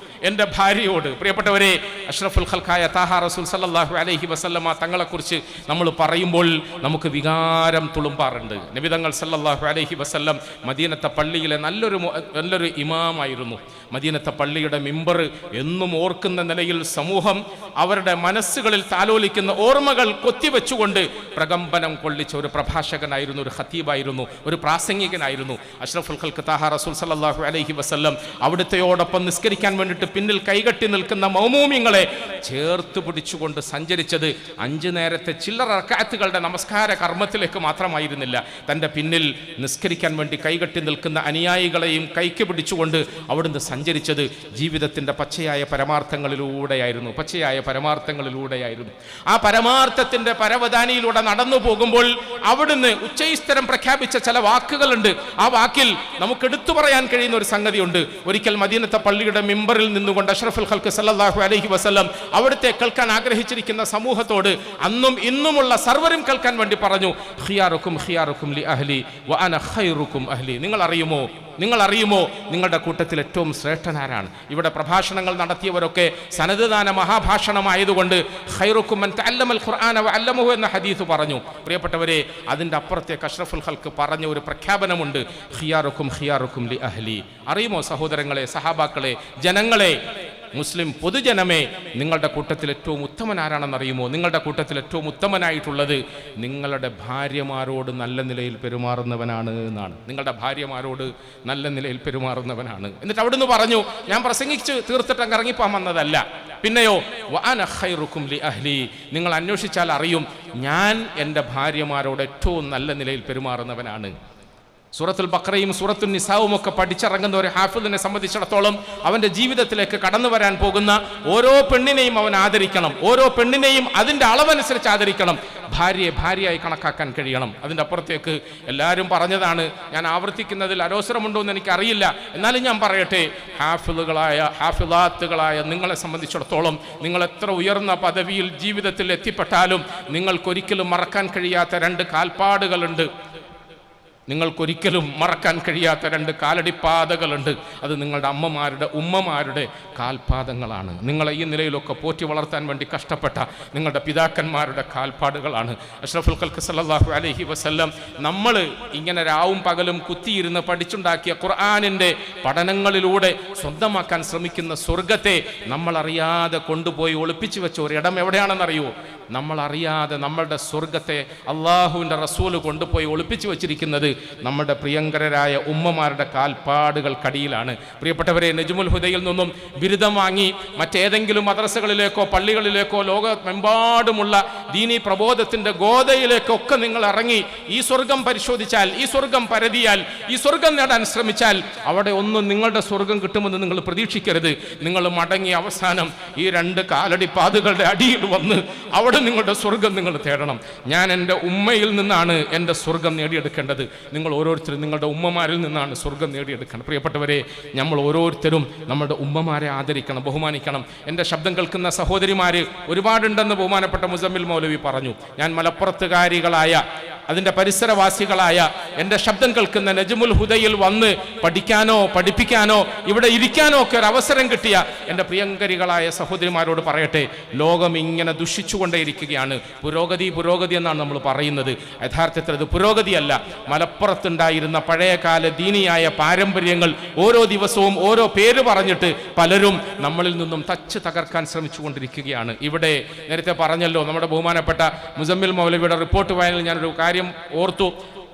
എൻ്റെ ഭാര്യയോട്, പ്രിയപ്പെട്ടവരെ, അഷ്റഫുൽ ഖൽഖായ താഹ റസൂൽ സല്ലല്ലാഹു അലൈഹി വസല്ലമ തങ്ങളെക്കുറിച്ച് നമ്മൾ പറയുമ്പോൾ നമുക്ക് വികാരം തുളുമ്പാറുണ്ട്. നബി തങ്ങൾ സല്ലല്ലാഹു അലൈഹി വസല്ലം മദീനത്തെ പള്ളിയിലെ നല്ലൊരു ഇമാമായിരുന്നു. മദീനത്തെ പള്ളിയുടെ മിമ്പർ എന്നും ഓർക്കുന്ന നിലയിൽ സമൂഹം അവരുടെ മനസ്സുകളിൽ താലോലിക്കുന്ന ഓർമ്മകൾ കൊത്തിവെച്ചുകൊണ്ട് പ്രകമ്പനം കൊള്ളിച്ച ഒരു പ്രഭാഷകനായിരുന്നു, ഒരു ഖതീബായിരുന്നു, ഒരു പ്രാസംഗികനായിരുന്നു അഷ്റഫുൽ ഖൽഖ് താഹ റസൂൽ സല്ലല്ലാഹു അലൈഹി വസല്ലം. അവിടുത്തെയോടൊപ്പം നിസ്കരിക്കാൻ വേണ്ടിയിട്ട് പിന്നിൽ കൈകെട്ടി നിൽക്കുന്ന മൗമൂമിങ്ങളെ ചേർത്ത് പിടിച്ചുകൊണ്ട് സഞ്ചരിച്ചത് 5 നേരത്തെ ചില്ലറ റക്അത്തുകളുടെ നമസ്കാര കർമ്മത്തിലേക്ക് മാത്രമായിരുന്നില്ല. തൻ്റെ പിന്നിൽ നിസ്കരിക്കാൻ വേണ്ടി കൈകെട്ടി നിൽക്കുന്ന അനുയായികളെയും കൈക്ക് പിടിച്ചുകൊണ്ട് അവിടുന്ന് സഞ്ചരിച്ചത് ജീവിതത്തിൻ്റെ പച്ചയായ പരമാർത്ഥങ്ങളിലൂടെയായിരുന്നു. ആ പരമാർത്ഥത്തിൻ്റെ പരവതാനിയിലൂടെ നടന്നു പോകുമ്പോൾ അവിടുന്ന് ഉച്ചൈസ്തരം പ്രഖ്യാപിച്ച ചില വാക്കുകളുണ്ട്. ആ വാക്കിൽ നമുക്ക് എടുത്തു പറയാൻ കഴിയുന്ന ഒരു സംഗതിയുണ്ട്. ഒരിക്കൽ മദീനത്തെ പള്ളിയുടെ മിമ്പറിൽ നിന്നുകൊണ്ട് അഷ്റഫുൽ ഖൽഖ് സല്ലല്ലാഹു അലൈഹി വസല്ലം അവിടുത്തെ കേൾക്കാൻ ആഗ്രഹിച്ചിരിക്കുന്ന സമൂഹത്തോട് അന്നും ഇന്നുമുള്ള സർവരും കേൾക്കാൻ വേണ്ടി പറഞ്ഞു, ഖിയാറുക്കും ഖിയാറുക്കും ലി അഹ്ലി വ അന ഖൈറുക്കും അഹ്ലി. നിങ്ങൾ അറിയുമോ നിങ്ങളുടെ കൂട്ടത്തിൽ ഏറ്റവും ശ്രേഷ്ഠനാരാണ്? ഇവിടെ പ്രഭാഷണങ്ങൾ നടത്തിയവരൊക്കെ സനദ്ദാന മഹാഭാഷണമായതുകൊണ്ട് ഖൈറുക്കും മൻ തഅല്ലമൽ ഖുർആന വ അല്ലമഹു എന്ന ഹദീസ് പറഞ്ഞു. പ്രിയപ്പെട്ടവരെ, അതിൻ്റെ അപ്പുറത്തേക്ക് അഷ്റഫുൽ ഖൽഖ് പറഞ്ഞ ഒരു പ്രഖ്യാപനമുണ്ട്, ഖിയാറുക്കും ഖിയാറുക്കും ലി അഹ്ലി. അറിയുമോ സഹോദരങ്ങളെ, സഹാബാക്കളെ, ജനങ്ങളെ, മുസ്ലിം പൊതുജനമേ, നിങ്ങളുടെ കൂട്ടത്തിൽ ഏറ്റവും ഉത്തമൻ ആരാണെന്നറിയുമോ? നിങ്ങളുടെ കൂട്ടത്തിൽ ഏറ്റവും ഉത്തമനായിട്ടുള്ളത് നിങ്ങളുടെ ഭാര്യമാരോട് നല്ല നിലയിൽ പെരുമാറുന്നവനാണ് എന്നാണ്. നിങ്ങളുടെ ഭാര്യമാരോട് നല്ല നിലയിൽ പെരുമാറുന്നവനാണ്. എന്നിട്ട് അവിടുന്ന് പറഞ്ഞു, ഞാൻ പ്രസംഗിച്ച് തീർത്തിട്ട് അങ്ങ് ഇറങ്ങിപ്പോകാൻ വന്നതല്ല. പിന്നെയോ വഅന ഖൈറുക്കും ലി അഹ്ലി. നിങ്ങൾ അന്വേഷിച്ചാൽ അറിയും, ഞാൻ എൻ്റെ ഭാര്യമാരോട് ഏറ്റവും നല്ല നിലയിൽ പെരുമാറുന്നവനാണ്. സൂറത്തുൽ ബഖറയും സൂറത്തുൽ നിസാവും ഒക്കെ പഠിച്ചിറങ്ങുന്ന ഒരു ഹാഫിദിനെ സംബന്ധിച്ചിടത്തോളം അവൻ്റെ ജീവിതത്തിലേക്ക് കടന്നു വരാൻ പോകുന്ന ഓരോ പെണ്ണിനെയും അവൻ ആദരിക്കണം. ഓരോ പെണ്ണിനെയും അതിൻ്റെ അളവനുസരിച്ച് ആദരിക്കണം. ഭാര്യയായി കണക്കാക്കാൻ കഴിയണം. അതിൻ്റെ അപ്പുറത്തേക്ക് എല്ലാവരും പറഞ്ഞതാണ്, ഞാൻ ആവർത്തിക്കുന്നതിൽ അരോസരമുണ്ടോ എന്ന് എനിക്കറിയില്ല, എന്നാലും ഞാൻ പറയട്ടെ, ഹാഫിളാത്തുകളായ നിങ്ങളെ സംബന്ധിച്ചിടത്തോളം നിങ്ങൾ എത്ര ഉയർന്ന പദവിയിൽ ജീവിതത്തിൽ എത്തിപ്പെട്ടാലും നിങ്ങൾക്കൊരിക്കലും മറക്കാൻ കഴിയാത്ത 2 കാൽപ്പാടുകളുണ്ട്. നിങ്ങൾക്കൊരിക്കലും മറക്കാൻ കഴിയാത്ത 2 കാലടിപ്പാതകളുണ്ട്. അത് നിങ്ങളുടെ അമ്മമാരുടെ, ഉമ്മമാരുടെ കാൽപാദങ്ങളാണ്. നിങ്ങളെ ഈ നിലയിലൊക്കെ പോറ്റി വളർത്താൻ വേണ്ടി കഷ്ടപ്പെട്ട നിങ്ങളുടെ പിതാക്കന്മാരുടെ കാൽപ്പാടുകളാണ്. അഷ്റഫുൽ ഖൽഖ് സല്ലല്ലാഹു അലൈഹി വസല്ലം നമ്മൾ ഇങ്ങനെ രാവും പകലും കുത്തിയിരുന്ന് പഠിച്ചുണ്ടാക്കിയ ഖുർആനിൻ്റെ പഠനങ്ങളിലൂടെ സ്വന്തമാക്കാൻ ശ്രമിക്കുന്ന സ്വർഗത്തെ നമ്മളറിയാതെ കൊണ്ടുപോയി ഒളിപ്പിച്ചു വെച്ച ഒരിടം എവിടെയാണെന്നറിയോ? നമ്മളറിയാതെ നമ്മളുടെ സ്വർഗത്തെ അള്ളാഹുവിൻ്റെ റസൂല് കൊണ്ടുപോയി ഒളിപ്പിച്ചു വച്ചിരിക്കുന്നത് നമ്മുടെ പ്രിയങ്കരരായ ഉമ്മമാരുടെ കാൽപ്പാടുകൾക്കടിയിലാണ്. പ്രിയപ്പെട്ടവരെ, നജ്മുൽ ഹുദയിൽ നിന്നും ബിരുദം വാങ്ങി മറ്റേതെങ്കിലും മദ്രസകളിലേക്കോ പള്ളികളിലേക്കോ ലോകമെമ്പാടുമുള്ള ദീനീ പ്രബോധത്തിൻ്റെ ഗോതയിലേക്കൊക്കെ നിങ്ങൾ ഇറങ്ങി ഈ സ്വർഗം പരിശോധിച്ചാൽ, ഈ സ്വർഗം പരതിയാൽ, ഈ സ്വർഗം നേടാൻ ശ്രമിച്ചാൽ അവിടെ ഒന്നും നിങ്ങളുടെ സ്വർഗം കിട്ടുമെന്ന് നിങ്ങൾ പ്രതീക്ഷിക്കരുത്. നിങ്ങൾ മടങ്ങി അവസാനം ഈ 2 കാലടിപ്പാതുകളുടെ അടിയിൽ വന്ന് അവിടെ നിങ്ങളുടെ സ്വർഗം നിങ്ങൾ തേടണം. ഞാൻ എൻ്റെ ഉമ്മയിൽ നിന്നാണ് എൻ്റെ സ്വർഗം നേടിയെടുക്കേണ്ടത്. നിങ്ങൾ ഓരോരുത്തരും നിങ്ങളുടെ ഉമ്മമാരിൽ നിന്നാണ് സ്വർഗം നേടിയെടുക്കണം. പ്രിയപ്പെട്ടവരെ, നമ്മൾ ഓരോരുത്തരും നമ്മുടെ ഉമ്മമാരെ ആദരിക്കണം, ബഹുമാനിക്കണം. എൻ്റെ ശബ്ദം കേൾക്കുന്ന സഹോദരിമാർ ഒരുപാടുണ്ടെന്ന് ബഹുമാനപ്പെട്ട മുസമ്മിൽ മൗലവി പറഞ്ഞു. ഞാൻ മലപ്പുറത്തുകാരികളായ, അതിൻ്റെ പരിസരവാസികളായ, എൻ്റെ ശബ്ദം കേൾക്കുന്ന നജ്മുൽ ഹുദയിൽ വന്ന് പഠിക്കാനോ പഠിപ്പിക്കാനോ ഇവിടെ ഇരിക്കാനോ ഒക്കെ ഒരു അവസരം കിട്ടിയ എൻ്റെ പ്രിയങ്കരികളായ സഹോദരിമാരോട് പറയട്ടെ, ലോകം ഇങ്ങനെ ദുഷിച്ചുകൊണ്ടേയിരിക്കുകയാണ്. പുരോഗതി എന്നാണ് നമ്മൾ പറയുന്നത്. യഥാർത്ഥത്തിൽ അത് പുരോഗതിയല്ല. മലപ്പുറത്തുണ്ടായിരുന്ന പഴയകാല ദീനിയായ പാരമ്പര്യങ്ങൾ ഓരോ ദിവസവും ഓരോ പേര് പറഞ്ഞിട്ട് പലരും നമ്മളിൽ നിന്നും തച്ച് തകർക്കാൻ ശ്രമിച്ചുകൊണ്ടിരിക്കുകയാണ്. ഇവിടെ നേരത്തെ പറഞ്ഞല്ലോ, നമ്മുടെ ബഹുമാനപ്പെട്ട മുസമ്മിൽ മൗലവിയുടെ റിപ്പോർട്ട് വായനയിൽ ഞാനൊരു കാര്യം ഓർത്തു.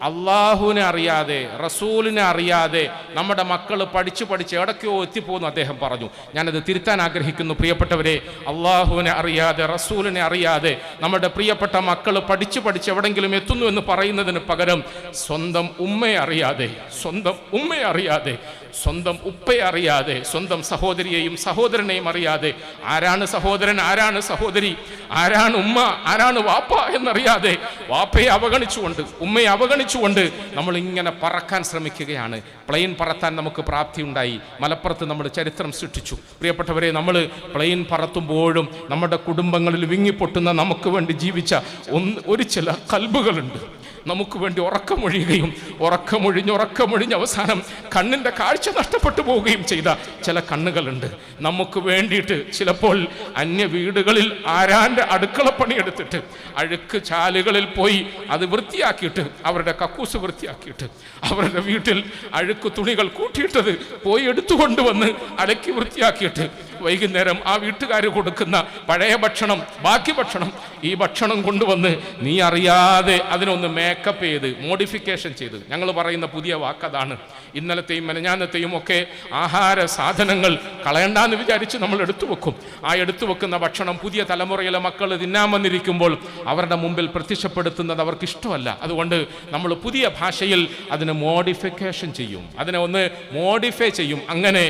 അള്ളാഹുവിനെ അറിയാതെ, റസൂലിനെ അറിയാതെ നമ്മുടെ മക്കൾ പഠിച്ച് എവിടേക്കോ എത്തിപ്പോകുന്നു അദ്ദേഹം പറഞ്ഞു. ഞാനത് തിരുത്താൻ ആഗ്രഹിക്കുന്നു. പ്രിയപ്പെട്ടവരെ, അള്ളാഹുവിനെ അറിയാതെ, റസൂലിനെ അറിയാതെ നമ്മുടെ പ്രിയപ്പെട്ട മക്കൾ പഠിച്ച് എവിടെങ്കിലും എത്തുന്നു എന്ന് പറയുന്നതിന് പകരം സ്വന്തം ഉമ്മയെ അറിയാതെ സ്വന്തം ഉപ്പയെ അറിയാതെ, സ്വന്തം സഹോദരിയെയും സഹോദരനെയും അറിയാതെ, ആരാണ് സഹോദരൻ, ആരാണ് സഹോദരി, ആരാണ് ഉമ്മ, ആരാണ് വാപ്പ എന്നറിയാതെ, വാപ്പയെ അവഗണിച്ചുകൊണ്ട്, ഉമ്മയെ അവഗണിച്ചുകൊണ്ട് നമ്മൾ ഇങ്ങനെ പറക്കാൻ ശ്രമിക്കുകയാണ്. പ്ലെയിൻ പറത്താൻ നമുക്ക് പ്രാപ്തി ഉണ്ടായി. മലപ്പുറത്ത് നമ്മൾ ചരിത്രം സൃഷ്ടിച്ചു. പ്രിയപ്പെട്ടവരെ, നമ്മൾ പ്ലെയിൻ പറത്തുമ്പോഴും നമ്മുടെ കുടുംബങ്ങളിൽ വിങ്ങിപ്പൊട്ടുന്ന, നമുക്ക് വേണ്ടി ജീവിച്ച ഒരു ചില കൽബുകളുണ്ട്. നമുക്ക് വേണ്ടി ഉറക്കമൊഴിയുകയും ഉറക്കമൊഴിഞ്ഞ് അവസാനം കണ്ണിൻ്റെ കാഴ്ച നഷ്ടപ്പെട്ടു പോവുകയും ചെയ്ത ചില കണ്ണുകളുണ്ട്. നമുക്ക് വേണ്ടിയിട്ട് ചിലപ്പോൾ അന്യ വീടുകളിൽ ആരാൻ്റെ അടുക്കളപ്പണിയെടുത്തിട്ട് അഴുക്ക് ചാലുകളിൽ പോയി അത് വൃത്തിയാക്കിയിട്ട്, അവരുടെ കക്കൂസ് വൃത്തിയാക്കിയിട്ട്, അവരുടെ വീട്ടിൽ അഴുക്ക് തുണികൾ കൂട്ടിയിട്ടത് പോയി എടുത്തുകൊണ്ടുവന്ന് അലക്കി വൃത്തിയാക്കിയിട്ട് വൈകുന്നേരം ആ വീട്ടുകാർ കൊടുക്കുന്ന പഴയ ഭക്ഷണം, ബാക്കി ഭക്ഷണം, ഈ ഭക്ഷണം കൊണ്ടുവന്ന് നീ അറിയാതെ അതിനൊന്ന് മേക്കപ്പ് ചെയ്ത് മോഡിഫിക്കേഷൻ ചെയ്ത്, ഞങ്ങൾ പറയുന്ന പുതിയ വാക്കതാണ്. ഇന്നലത്തെയും മെനഞ്ഞാന്നത്തെയും ഒക്കെ ആഹാര സാധനങ്ങൾ കളയണ്ടെന്ന് വിചാരിച്ച് നമ്മൾ എടുത്തു വെക്കും. ആ എടുത്തു വെക്കുന്ന ഭക്ഷണം പുതിയ തലമുറയിലെ മക്കൾ തിന്നാൻ വന്നിരിക്കുമ്പോൾ അവരുടെ മുമ്പിൽ പ്രത്യക്ഷപ്പെടുത്തുന്നത് അവർക്ക് ഇഷ്ടമല്ല. അതുകൊണ്ട് നമ്മൾ പുതിയ ഭാഷയിൽ അതിനെ മോഡിഫിക്കേഷൻ ചെയ്യും, അതിനെ ഒന്ന് മോഡിഫൈ ചെയ്യും. അങ്ങനെ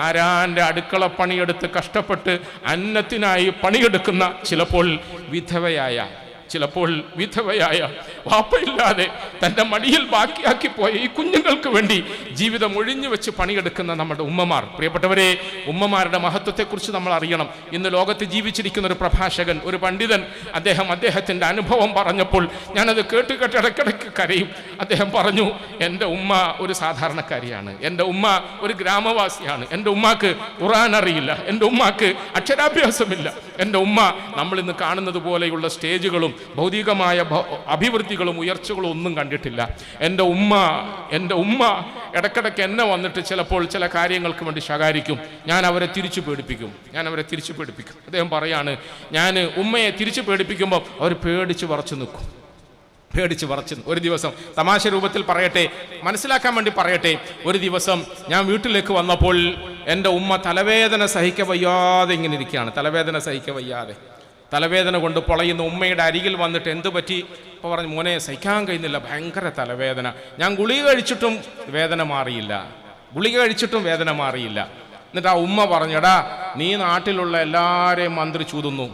ആരാൻ്റെ അടുക്കള പണിയെടുത്ത് കഷ്ടപ്പെട്ട് അന്നത്തിനായി പണിയെടുക്കുന്ന, ചിലപ്പോൾ വിധവയായ വാപ്പയില്ലാതെ തൻ്റെ മടിയിൽ ബാക്കിയാക്കി പോയ ഈ കുഞ്ഞുങ്ങൾക്ക് വേണ്ടി ജീവിതം ഒഴിഞ്ഞു വെച്ച് പണിയെടുക്കുന്ന നമ്മുടെ ഉമ്മമാർ. പ്രിയപ്പെട്ടവരെ, ഉമ്മമാരുടെ മഹത്വത്തെക്കുറിച്ച് നമ്മൾ അറിയണം. ഇന്ന് ലോകത്ത് ജീവിച്ചിരിക്കുന്ന ഒരു പ്രഭാഷകൻ, ഒരു പണ്ഡിതൻ, അദ്ദേഹത്തിൻ്റെ അനുഭവം പറഞ്ഞപ്പോൾ ഞാനത് കേട്ട് ഇടയ്ക്കിടയ്ക്ക് കരയും. അദ്ദേഹം പറഞ്ഞു, എൻ്റെ ഉമ്മ ഒരു സാധാരണക്കാരിയാണ്, എൻ്റെ ഉമ്മ ഒരു ഗ്രാമവാസിയാണ്, എൻ്റെ ഉമ്മാക്ക് ഖുർആൻ അറിയില്ല, എൻ്റെ ഉമ്മാക്ക് അക്ഷരാഭ്യാസമില്ല, എൻ്റെ ഉമ്മ നമ്മളിന്ന് കാണുന്നത് പോലെയുള്ള സ്റ്റേജുകളും ഭൗതികമായ അഭിവൃദ്ധികളും ഉയർച്ചകളും ഒന്നും കണ്ടിട്ടില്ല. എൻ്റെ ഉമ്മ ഇടയ്ക്കിടയ്ക്ക് എന്നെ വന്നിട്ട് ചിലപ്പോൾ ചില കാര്യങ്ങൾക്ക് വേണ്ടി ശകാരിക്കും. ഞാൻ അവരെ തിരിച്ചു പേടിപ്പിക്കും. അദ്ദേഹം പറയാണ്, ഞാൻ ഉമ്മയെ തിരിച്ചു പേടിപ്പിക്കുമ്പോൾ അവർ പേടിച്ച് വിറച്ച് നിൽക്കും. ഒരു ദിവസം തമാശ രൂപത്തിൽ പറയട്ടെ, മനസ്സിലാക്കാൻ വേണ്ടി പറയട്ടെ. ഒരു ദിവസം ഞാൻ വീട്ടിലേക്ക് വന്നപ്പോൾ എൻ്റെ ഉമ്മ തലവേദന സഹിക്കവയ്യാതെ ഇങ്ങനെ ഇരിക്കുകയാണ്. തലവേദന കൊണ്ട് പൊളയുന്ന ഉമ്മയുടെ അരികിൽ വന്നിട്ട് എന്തു പറ്റി? അപ്പോൾ പറഞ്ഞു, മോനെ സഹിക്കാൻ കഴിയുന്നില്ല, ഭയങ്കര തലവേദന, ഞാൻ ഗുളിക കഴിച്ചിട്ടും വേദന മാറിയില്ല. എന്നിട്ട് ആ ഉമ്മ പറഞ്ഞടാ, നീ നാട്ടിലുള്ള എല്ലാവരെയും മന്ത്രിച്ചൂതുന്നു,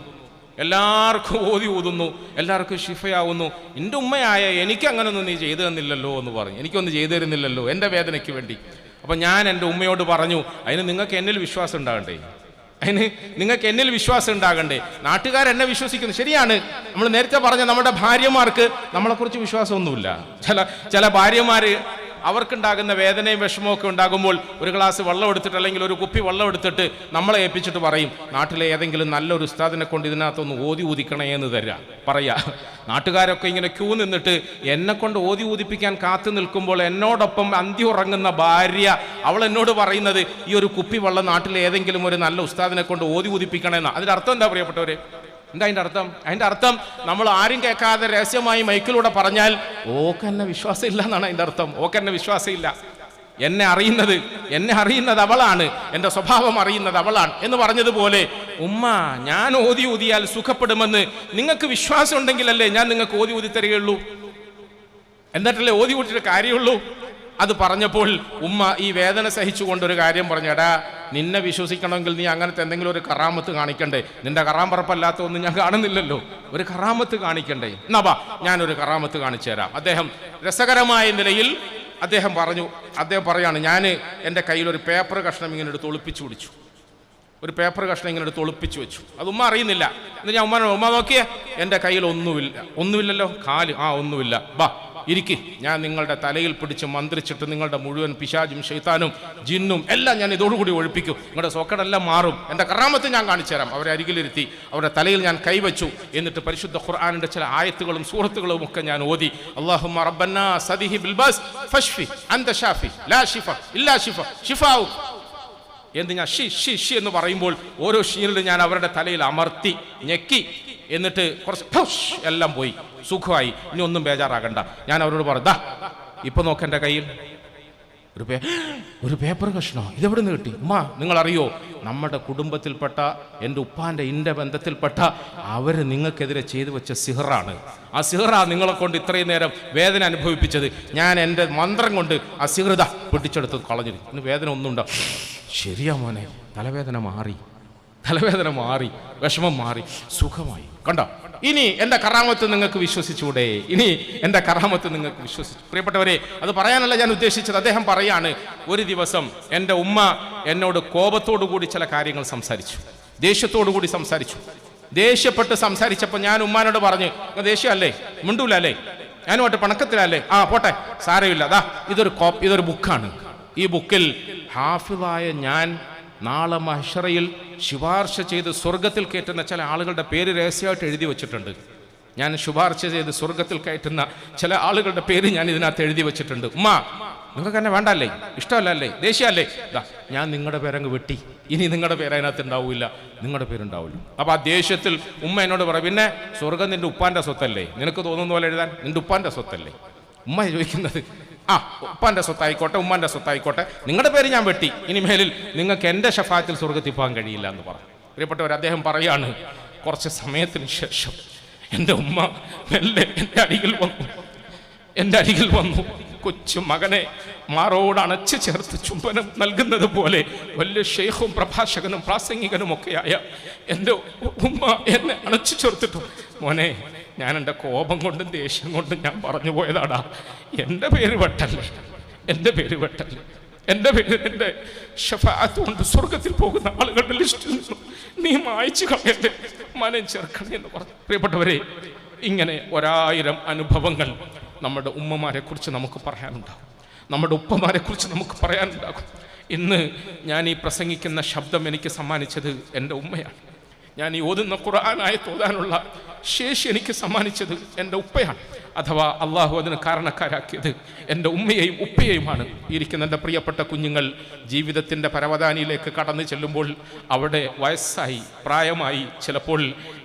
എല്ലാവർക്കും ഓതി ഊതുന്നു, എല്ലാവർക്കും ഷിഫയാവുന്നു, എൻ്റെ ഉമ്മയായ എനിക്ക് അങ്ങനൊന്നും നീ ചെയ്തു തന്നില്ലല്ലോ എന്ന് പറഞ്ഞു. എനിക്കൊന്നും ചെയ്തു തരുന്നില്ലല്ലോ എൻ്റെ വേദനയ്ക്ക് വേണ്ടി. അപ്പം ഞാൻ എൻ്റെ ഉമ്മയോട് പറഞ്ഞു, അതിന് നിങ്ങൾക്ക് എന്നിൽ വിശ്വാസം ഉണ്ടാകണ്ടേ, നാട്ടുകാരെന്നെ വിശ്വസിക്കുന്നു. ശരിയാണ്, നമ്മൾ നേരത്തെ പറഞ്ഞ നമ്മുടെ ഭാര്യമാർക്ക് നമ്മളെക്കുറിച്ച് വിശ്വാസമൊന്നുമില്ല. ചില ഭാര്യമാർ അവർക്കുണ്ടാകുന്ന വേദനയും വിഷമവും ഒക്കെ ഉണ്ടാകുമ്പോൾ ഒരു ഗ്ലാസ് വെള്ളം എടുത്തിട്ട്, അല്ലെങ്കിൽ ഒരു കുപ്പി വെള്ളം എടുത്തിട്ട് നമ്മളെ ഏൽപ്പിച്ചിട്ട് പറയും, നാട്ടിലെ ഏതെങ്കിലും നല്ലൊരു ഉസ്താദിനെ കൊണ്ട് ഇതിനകത്തൊന്ന് ഓതി ഊതിക്കണേ എന്ന് പറയാ. നാട്ടുകാരൊക്കെ ഇങ്ങനെ ക്യൂ നിന്നിട്ട് എന്നെ കൊണ്ട് ഓതി ഊതിപ്പിക്കാൻ കാത്തു നിൽക്കുമ്പോൾ എന്നോടൊപ്പം അന്തി ഉറങ്ങുന്ന ഭാര്യ, അവൾ എന്നോട് പറയുന്നത്, ഈ ഒരു കുപ്പി വെള്ളം നാട്ടിലെ ഏതെങ്കിലും ഒരു നല്ല ഉസ്താദിനെ കൊണ്ട് ഓതി ഊതിപ്പിക്കണമെന്നാണ്. അതിൻ്റെ അർത്ഥം എന്താ പ്രിയപ്പെട്ടവരെ? എന്താ അതിൻ്റെ അർത്ഥം? നമ്മൾ ആരും കേൾക്കാതെ രഹസ്യമായി മൈക്കിലൂടെ പറഞ്ഞാൽ ഓക്കെന്നെ വിശ്വാസം ഇല്ല എന്നാണ് അതിൻ്റെ അർത്ഥം. ഓക്കെന്നെ വിശ്വാസമില്ല, എന്നെ അറിയുന്നത് അവളാണ്, എൻ്റെ സ്വഭാവം അറിയുന്നത് അവളാണ് എന്ന് പറഞ്ഞതുപോലെ, ഉമ്മ ഞാൻ ഓതി ഊതിയാൽ സുഖപ്പെടുമെന്ന് നിങ്ങൾക്ക് വിശ്വാസം ഉണ്ടെങ്കിലല്ലേ ഞാൻ നിങ്ങൾക്ക് ഓതി ഊതി തരികയുള്ളൂ, എന്നിട്ടല്ലേ ഓതി ഊട്ടിയിട്ട് കാര്യമുള്ളൂ. അത് പറഞ്ഞപ്പോൾ ഉമ്മ ഈ വേദന സഹിച്ചുകൊണ്ടൊരു കാര്യം പറഞ്ഞു, എടാ നിന്നെ വിശ്വസിക്കണമെങ്കിൽ നീ അങ്ങനത്തെ എന്തെങ്കിലും ഒരു കറാമത്ത് കാണിക്കണ്ടേ, നിന്റെ കറാമ്പറപ്പല്ലാത്ത ഒന്നും ഞാൻ കാണുന്നില്ലല്ലോ, ഒരു കറാമത്ത് കാണിക്കണ്ടേ, എന്നാ ബാ ഞാനൊരു കറാമത്ത് കാണിച്ചു തരാം. അദ്ദേഹം രസകരമായ നിലയിൽ അദ്ദേഹം പറയാണ്, ഞാൻ എൻ്റെ കയ്യിൽ ഒരു പേപ്പർ കഷ്ണം ഇങ്ങനെ എടുത്ത് ഒളിപ്പിച്ചു പിടിച്ചു, വെച്ചു. അത് ഉമ്മ അറിയുന്നില്ല. എന്നിട്ട് ഞാൻ ഉമ്മ നോക്കിയേ, എൻ്റെ കയ്യിൽ ഒന്നുമില്ലല്ലോ, കാല് ഒന്നുമില്ല, ബാ ഇരിക്ക്, ഞാൻ നിങ്ങളുടെ തലയിൽ പിടിച്ച് മന്ത്രിച്ചിട്ട് നിങ്ങളുടെ മുഴുവൻ പിശാചും ശൈത്താനും ജിന്നും എല്ലാം ഞാൻ ഇതോടുകൂടി ഒഴിപ്പിക്കും, നിങ്ങളുടെ സോക്കടെല്ലാം മാറും, എൻ്റെ കറാമത്ത് ഞാൻ കാണിച്ചു തരാം. അവരെ അരികിലിരുത്തി അവരുടെ തലയിൽ ഞാൻ കൈവച്ചു. എന്നിട്ട് പരിശുദ്ധ ഖുർആനിൻ്റെ ചില ആയത്തുകളും സൂറത്തുകളും ഒക്കെ ഞാൻ ഓതി. അല്ലാഹുമ്മ റബ്ബന്നാ സദിഹി ബിൽ ബസ് ഫശ്ഫി അൻത ഷാഫി ലാ ഷിഫ ഇല്ലാ ഷിഫാഉ എന്ന് ഞാൻ ഷി എന്ന് പറയുമ്പോൾ ഓരോ ഷീനിലും ഞാൻ അവരുടെ തലയിൽ അമർത്തി ഞെക്കി. എന്നിട്ട് കുറച്ച് എല്ലാം പോയി, സുഖമായി, ഇനി ഒന്നും ബേജാറാകണ്ട. ഞാൻ അവരോട് പറഞ്ഞു, ദാ ഇപ്പൊ നോക്കെൻ്റെ കയ്യിൽ ഒരു പേപ്പർ കഷ്ണോ, ഇതെവിടെ നിന്ന് കിട്ടി? ഉമ്മ, നിങ്ങളറിയോ, നമ്മുടെ കുടുംബത്തിൽപ്പെട്ട എൻ്റെ ഉപ്പാൻ്റെ ബന്ധത്തിൽപ്പെട്ട അവർ നിങ്ങൾക്കെതിരെ ചെയ്തു വെച്ച സിഹറാണ്. ആ സിഹറാ നിങ്ങളെ കൊണ്ട് ഇത്രയും നേരം വേദന അനുഭവിപ്പിച്ചത്. ഞാൻ എൻ്റെ മന്ത്രം കൊണ്ട് ആ സിഹൃത പൊട്ടിച്ചെടുത്ത് കളഞ്ഞിരുന്നു. ഇന്ന് വേദന ഒന്നും ഉണ്ടോ? ശരിയാ മോനെ, തലവേദന മാറി, വിഷമം മാറി, സുഖമായി. കണ്ടോ? ഇനി എൻ്റെ കറാമത്ത് നിങ്ങൾക്ക് വിശ്വസിച്ചൂടെ? പ്രിയപ്പെട്ടവരെ, അത് പറയാനല്ല ഞാൻ ഉദ്ദേശിച്ചത്. അദ്ദേഹം പറയാണ്, ഒരു ദിവസം എൻ്റെ ഉമ്മ എന്നോട് കോപത്തോടു കൂടി ചില കാര്യങ്ങൾ സംസാരിച്ചു, ദേഷ്യത്തോടു കൂടി സംസാരിച്ചു. ദേഷ്യപ്പെട്ട് സംസാരിച്ചപ്പോൾ ഞാൻ ഉമ്മാനോട് പറഞ്ഞു, ദേഷ്യമല്ലേ, മിണ്ടൂല അല്ലേ, ഞാനുമായിട്ട് പണക്കത്തിലല്ലേ, പോട്ടെ, സാരമില്ല, ഇതൊരു ബുക്കാണ്. ഈ ബുക്കിൽ ഹാഫിളായ ഞാൻ നാളെ മഹ്ശറയിൽ ശുപാർശ ചെയ്ത് സ്വർഗത്തിൽ കയറ്റുന്ന ചില ആളുകളുടെ പേര് രഹസ്യമായിട്ട് എഴുതി വെച്ചിട്ടുണ്ട്. ഞാൻ ശുപാർശ ചെയ്ത് സ്വർഗത്തിൽ കയറ്റുന്ന ചില ആളുകളുടെ പേര് ഞാൻ ഇതിനകത്ത് എഴുതി വെച്ചിട്ടുണ്ട്. ഉമ്മ, നിങ്ങൾക്ക് എന്നെ വേണ്ടല്ലേ, ഇഷ്ടമല്ലേ, ദേഷ്യമല്ലേ, ഞാൻ നിങ്ങളുടെ പേരങ്ങ് വെട്ടി, ഇനി നിങ്ങളുടെ പേര് അതിനകത്ത് ഉണ്ടാവില്ല, നിങ്ങളുടെ പേരുണ്ടാവില്ല. അപ്പോൾ ആ ദേഷ്യത്തിൽ ഉമ്മ എന്നോട് പറയും, പിന്നെ സ്വർഗം നിന്റെ ഉപ്പാൻ്റെ സ്വത്തല്ലേ, നിനക്ക് തോന്നുന്ന പോലെ എഴുതാൻ നിന്റെ ഉപ്പാൻ്റെ സ്വത്തല്ലേ? ഉമ്മ ചോദിക്കുന്നത്, ഉപ്പാൻ്റെ സ്വത്തായിക്കോട്ടെ, ഉമ്മാൻ്റെ സ്വത്തായിക്കോട്ടെ, നിങ്ങളുടെ പേര് ഞാൻ വെട്ടി, ഇനി മേലിൽ നിങ്ങൾക്ക് എൻ്റെ ഷഫാത്തിൽ സ്വർഗത്തിൽ പോകാൻ കഴിയില്ല എന്ന് പറഞ്ഞു. പ്രിയപ്പെട്ടവർ, അദ്ദേഹം പറയാണ്, കുറച്ച് സമയത്തിന് ശേഷം എൻ്റെ ഉമ്മ മെല്ലെ എൻ്റെ അരികിൽ വന്നു. കൊച്ചു മകനെ മാറോട് അണച്ചു ചേർത്ത് ചുംബനം നൽകുന്നത് പോലെ വലിയ ഷെയ്ഖും പ്രഭാഷകനും പ്രാസംഗികനും ഒക്കെയായ എൻ്റെ ഉമ്മ എന്നെ അണച്ചു ചേർത്തിട്ടു. മോനെ, ഞാൻ എൻ്റെ കോപം കൊണ്ടും ദേഷ്യം കൊണ്ടും ഞാൻ പറഞ്ഞു പോയതാടാ, എൻ്റെ പേര് വെട്ടല്ലേ, എൻ്റെ ഷഫാഅത്ത് കൊണ്ട് സ്വർഗത്തിൽ പോകുന്ന ആളുകളുടെ ലിസ്റ്റിൽ നിന്നും നീ മായ്ച്ചു കളയല്ലേ, മനം ചേർക്കണേ എന്ന് പറഞ്ഞു. പ്രിയപ്പെട്ടവരെ, ഇങ്ങനെ 1000 അനുഭവങ്ങൾ നമ്മുടെ ഉമ്മമാരെ കുറിച്ച് നമുക്ക് പറയാനുണ്ടാകും, നമ്മുടെ ഉപ്പമാരെ കുറിച്ച് നമുക്ക് പറയാനുണ്ടാകും. ഇന്ന് ഞാൻ ഈ പ്രസംഗിക്കുന്ന ശബ്ദം എനിക്ക് സമ്മാനിച്ചത് എൻ്റെ ഉമ്മയാണ്. ഞാൻ ഈ ഓതുന്ന ഖുർആനായി തോതാനുള്ള ശേഷി എനിക്ക് സമ്മാനിച്ചത് എൻ്റെ ഉപ്പയാണ്. അഥവാ അള്ളാഹു അതിന് കാരണക്കാരാക്കിയത് എൻ്റെ ഉമ്മയെയും ഉപ്പയെയുമാണ്. ഇരിക്കുന്ന എൻ്റെ പ്രിയപ്പെട്ട കുഞ്ഞുങ്ങൾ ജീവിതത്തിൻ്റെ പരവതാനിയിലേക്ക് കടന്നു ചെല്ലുമ്പോൾ അവിടെ വയസ്സായി, പ്രായമായി, ചിലപ്പോൾ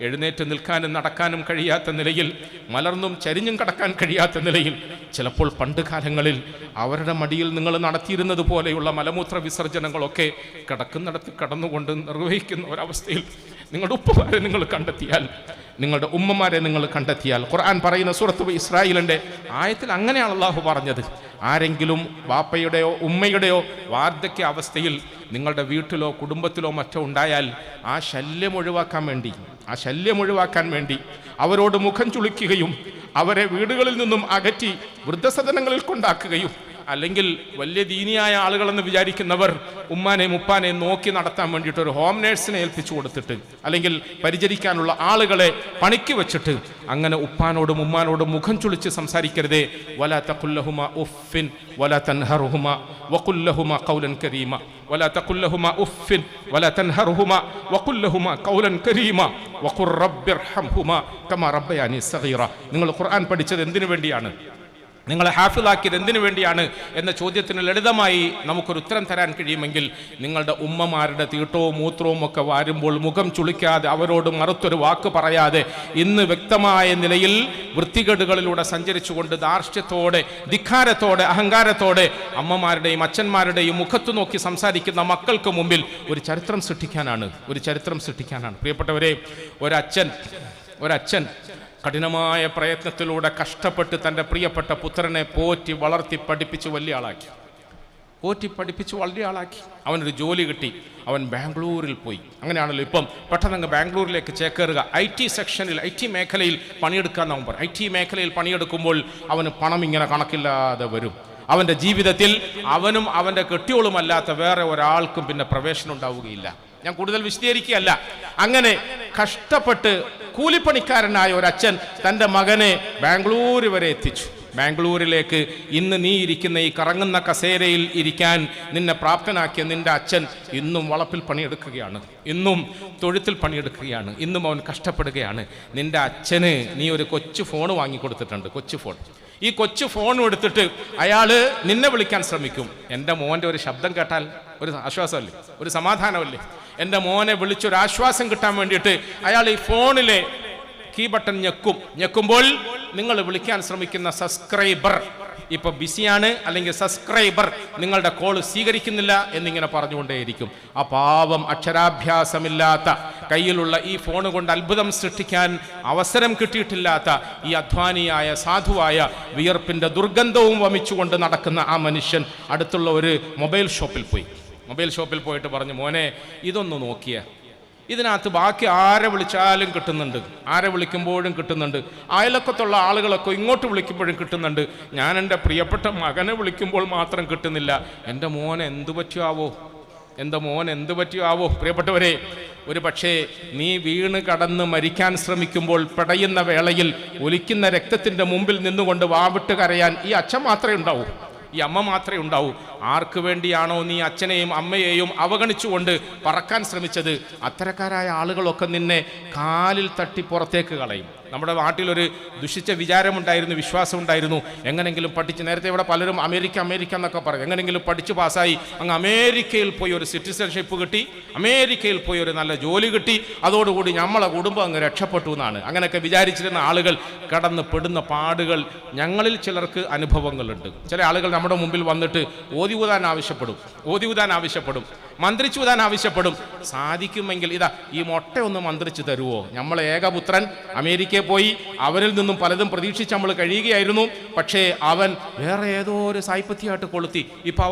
എഴുന്നേറ്റ് നിൽക്കാനും നടക്കാനും കഴിയാത്ത നിലയിൽ, മലർന്നും ചരിഞ്ഞും കടക്കാൻ കഴിയാത്ത നിലയിൽ, ചിലപ്പോൾ പണ്ട് കാലങ്ങളിൽ അവരുടെ മടിയിൽ നിങ്ങൾ നടത്തിയിരുന്നത് പോലെയുള്ള മലമൂത്ര വിസർജനങ്ങളൊക്കെ കിടക്കുന്നിടത്ത് കടന്നുകൊണ്ട് നിർവഹിക്കുന്ന ഒരവസ്ഥയിൽ നിങ്ങളുടെ ഉപ്പമാരെ നിങ്ങൾ കണ്ടെത്തിയാൽ, നിങ്ങളുടെ ഉമ്മമാരെ നിങ്ങൾ കണ്ടെത്തിയാൽ, ഖുർആൻ പറയുന്ന സൂറത്ത് ഇസ്രായേലിൻ്റെ ആയത്തിൽ അങ്ങനെയാണ് അള്ളാഹു പറഞ്ഞത്. ആരെങ്കിലും വാപ്പയുടെയോ ഉമ്മയുടെയോ വാർദ്ധക്യ അവസ്ഥയിൽ നിങ്ങളുടെ വീട്ടിലോ കുടുംബത്തിലോ മറ്റോ ഉണ്ടായാൽ ആ ശല്യം ഒഴിവാക്കാൻ വേണ്ടി അവരോട് മുഖം ചുളിക്കുകയും അവരെ വീടുകളിൽ നിന്നും അകറ്റി വൃദ്ധസദനങ്ങളിൽ കൊണ്ടാക്കുകയും, അല്ലെങ്കിൽ വലിയ ദീനിയായ ആളുകളെന്ന് വിചാരിക്കുന്നവർ ഉമ്മാനെയും ഉപ്പാനെയും നോക്കി നടത്താൻ വേണ്ടിയിട്ട് ഒരു ഹോം നേഴ്സിനെ ഏൽപ്പിച്ചു കൊടുത്തിട്ട്, അല്ലെങ്കിൽ പരിചരിക്കാനുള്ള ആളുകളെ പണിക്ക് വെച്ചിട്ട്, അങ്ങനെ ഉപ്പാനോടും ഉമ്മാനോടും മുഖം ചുളിച്ച് സംസാരിക്കരുതേ. വലാ തഖുല്ലഹുമാ ഉഫ്ഫിൻ വലാ തൻഹറുഹുമാ വഖുല്ലഹുമാ ഖൗലൻ കരീമ വലാ തഖുല്ലഹുമാ ഉഫ്ഫിൻ വലാ തൻഹറുഹുമാ വഖുല്ലഹുമാ ഖൗലൻ കരീമ വഖുർ റബ്ബിർഹംഹുമാ കമാ റബ്ബയാനി സഗീറ. നിങ്ങൾ ഖുർആൻ പഠിച്ചത് എന്തിനു വേണ്ടിയാണ്? നിങ്ങളെ ഹാഫിളാക്കിയത് എന്തിനു വേണ്ടിയാണ് എന്ന ചോദ്യത്തിന് ലളിതമായി നമുക്കൊരു ഉത്തരം തരാൻ കഴിയുമെങ്കിൽ, നിങ്ങളുടെ ഉമ്മമാരുടെ തീട്ടവും മൂത്രവും ഒക്കെ വാരുമ്പോൾ മുഖം ചുളിക്കാതെ, അവരോട് മറുത്തൊരു വാക്ക് പറയാതെ, ഇന്ന് വ്യക്തമായ നിലയിൽ വൃത്തികേടുകളിലൂടെ സഞ്ചരിച്ചുകൊണ്ട് ധാർഷ്ട്യത്തോടെ, ധിക്കാരത്തോടെ, അഹങ്കാരത്തോടെ അമ്മമാരുടെയും അച്ഛന്മാരുടെയും മുഖത്തു നോക്കി സംസാരിക്കുന്ന മക്കൾക്ക് മുമ്പിൽ ഒരു ചരിത്രം സൃഷ്ടിക്കാനാണ്. പ്രിയപ്പെട്ടവരെ, ഒരച്ഛൻ കഠിനമായ പ്രയത്നത്തിലൂടെ കഷ്ടപ്പെട്ട് തൻ്റെ പ്രിയപ്പെട്ട പുത്രനെ പോറ്റി വളർത്തി പഠിപ്പിച്ച് വലിയ ആളാക്കി. അവനൊരു ജോലി കിട്ടി, അവൻ ബാംഗ്ലൂരിൽ പോയി. അങ്ങനെയാണല്ലോ ഇപ്പം പെട്ടെന്ന് ബാംഗ്ലൂരിലേക്ക് ചേക്കേറുക. IT സെക്ഷനിൽ, IT മേഖലയിൽ പണിയെടുക്കാമെന്ന് അവൻ പറയും. IT മേഖലയിൽ പണിയെടുക്കുമ്പോൾ അവന് പണം ഇങ്ങനെ കണക്കില്ലാതെ വരും. അവൻ്റെ ജീവിതത്തിൽ അവനും അവൻ്റെ കെട്ടിയോളുമല്ലാത്ത വേറെ ഒരാൾക്കും പിന്നെ പ്രവേശനം ഉണ്ടാവുകയില്ല. ഞാൻ കൂടുതൽ വിശദീകരിക്കുകയല്ല. അങ്ങനെ കഷ്ടപ്പെട്ട് കൂലിപ്പണിക്കാരനായ ഒരച്ഛൻ തൻ്റെ മകനെ ബാംഗ്ലൂർ വരെ എത്തിച്ചു. ബാംഗ്ലൂരിലേക്ക് ഇന്ന് നീ ഇരിക്കുന്ന ഈ കറങ്ങുന്ന കസേരയിൽ ഇരിക്കാൻ നിന്നെ പ്രാപ്തനാക്കിയ നിന്റെ അച്ഛൻ ഇന്നും വളപ്പിൽ പണിയെടുക്കുകയാണ്, ഇന്നും തൊഴുത്തിൽ പണിയെടുക്കുകയാണ്, ഇന്നും അവൻ കഷ്ടപ്പെടുകയാണ്. നിന്റെ അച്ഛന് നീ ഒരു കൊച്ചു ഫോൺ വാങ്ങിക്കൊടുത്തിട്ടുണ്ട്, കൊച്ചു ഫോൺ. ഈ കൊച്ചു ഫോൺ എടുത്തിട്ട് അയാൾ നിന്നെ വിളിക്കാൻ ശ്രമിക്കും. എൻ്റെ മോൻ്റെ ഒരു ശബ്ദം കേട്ടാൽ ഒരു ആശ്വാസമല്ലേ, ഒരു സമാധാനമല്ലേ? എൻ്റെ മോനെ വിളിച്ചൊരാശ്വാസം കിട്ടാൻ വേണ്ടിയിട്ട് അയാൾ ഈ ഫോണിലെ കീ ബട്ടൺ ഞെക്കുമ്പോൾ നിങ്ങൾ വിളിക്കാൻ ശ്രമിക്കുന്ന സബ്സ്ക്രൈബർ ഇപ്പൊ ബിസിയാണ്, അല്ലെങ്കിൽ സബ്സ്ക്രൈബർ നിങ്ങളുടെ കോൾ സ്വീകരിക്കുന്നില്ല എന്നിങ്ങനെ പറഞ്ഞുകൊണ്ടേയിരിക്കും. ആ പാവം അക്ഷരാഭ്യാസമില്ലാത്ത, കയ്യിലുള്ള ഈ ഫോൺ കൊണ്ട് അത്ഭുതം സൃഷ്ടിക്കാൻ അവസരം കിട്ടിയിട്ടില്ലാത്ത ഈ അധ്വാനിയായ സാധുവായ വിയർപ്പിന്റെ ദുർഗന്ധവും വമിച്ചുകൊണ്ട് നടക്കുന്ന ആ മനുഷ്യൻ അടുത്തുള്ള ഒരു മൊബൈൽ ഷോപ്പിൽ പോയിട്ട് പറഞ്ഞു, മോനെ ഇതൊന്ന് നോക്കിയേ, ഇതിനകത്ത് ബാക്കി ആരെ വിളിച്ചാലും കിട്ടുന്നുണ്ട്, ആരെ വിളിക്കുമ്പോഴും കിട്ടുന്നുണ്ട്, അയലക്കത്തുള്ള ആളുകളൊക്കെ ഇങ്ങോട്ട് വിളിക്കുമ്പോഴും കിട്ടുന്നുണ്ട്, ഞാൻ എൻ്റെ പ്രിയപ്പെട്ട മകനെ വിളിക്കുമ്പോൾ മാത്രം കിട്ടുന്നില്ല. എൻ്റെ മോൻ എന്തു പറ്റിയാവോ? പ്രിയപ്പെട്ടവരെ, ഒരു പക്ഷേ നീ വീണ് കടന്ന് മരിക്കാൻ ശ്രമിക്കുമ്പോൾ പിടയുന്ന വേളയിൽ ഒലിക്കുന്ന രക്തത്തിൻ്റെ മുമ്പിൽ നിന്നുകൊണ്ട് വാവിട്ട് കരയാൻ ഈ അച്ഛൻ മാത്രമേ ഉണ്ടാവൂ, ഈ അമ്മ മാത്രമേ ഉണ്ടാവൂ. ആർക്ക് വേണ്ടിയാണോ നീ അച്ഛനെയും അമ്മയെയും അവഗണിച്ചുകൊണ്ട് പറക്കാൻ ശ്രമിച്ചത്, അത്തരക്കാരായ ആളുകളൊക്കെ നിന്നെ കാലിൽ തട്ടി പുറത്തേക്ക് കളയും. നമ്മുടെ നാട്ടിലൊരു ദുഷിച്ച വിചാരമുണ്ടായിരുന്നു, വിശ്വാസമുണ്ടായിരുന്നു, എങ്ങനെങ്കിലും പഠിച്ച്, നേരത്തെ ഇവിടെ പലരും അമേരിക്ക എന്നൊക്കെ പറയും, എങ്ങനെങ്കിലും പഠിച്ച് പാസ്സായി അങ്ങ് അമേരിക്കയിൽ പോയി ഒരു സിറ്റിസൺഷിപ്പ് കിട്ടി, അമേരിക്കയിൽ പോയി ഒരു നല്ല ജോലി കിട്ടി, അതോടുകൂടി നമ്മളെ കുടുംബം അങ്ങ് രക്ഷപ്പെട്ടു എന്നാണ്. അങ്ങനെയൊക്കെ വിചാരിച്ചിരുന്ന ആളുകൾ കടന്ന് പെടുന്ന പാടുകൾ ഞങ്ങളിൽ ചിലർക്ക് അനുഭവങ്ങളുണ്ട്. ചില ആളുകൾ നമ്മുടെ മുമ്പിൽ വന്നിട്ട് ഓതി ഊതാൻ ആവശ്യപ്പെടും, മന്ത്രിച്ചൂതാൻ ആവശ്യപ്പെടും. സാധിക്കുമെങ്കിൽ ഇതാ ഈ മൊട്ട ഒന്ന് മന്ത്രിച്ചു തരുമോ? നമ്മളെ ഏകപുത്രൻ അമേരിക്കയിൽ പോയി, അവരിൽ നിന്നും പലതും പ്രതീക്ഷിച്ച് നമ്മൾ കഴിയുകയായിരുന്നു. പക്ഷേ അവൻ വേറെ ഏതോ ഒരു സായിപ്പത്തിയായിട്ട് കൊളുത്തി. ഇപ്പം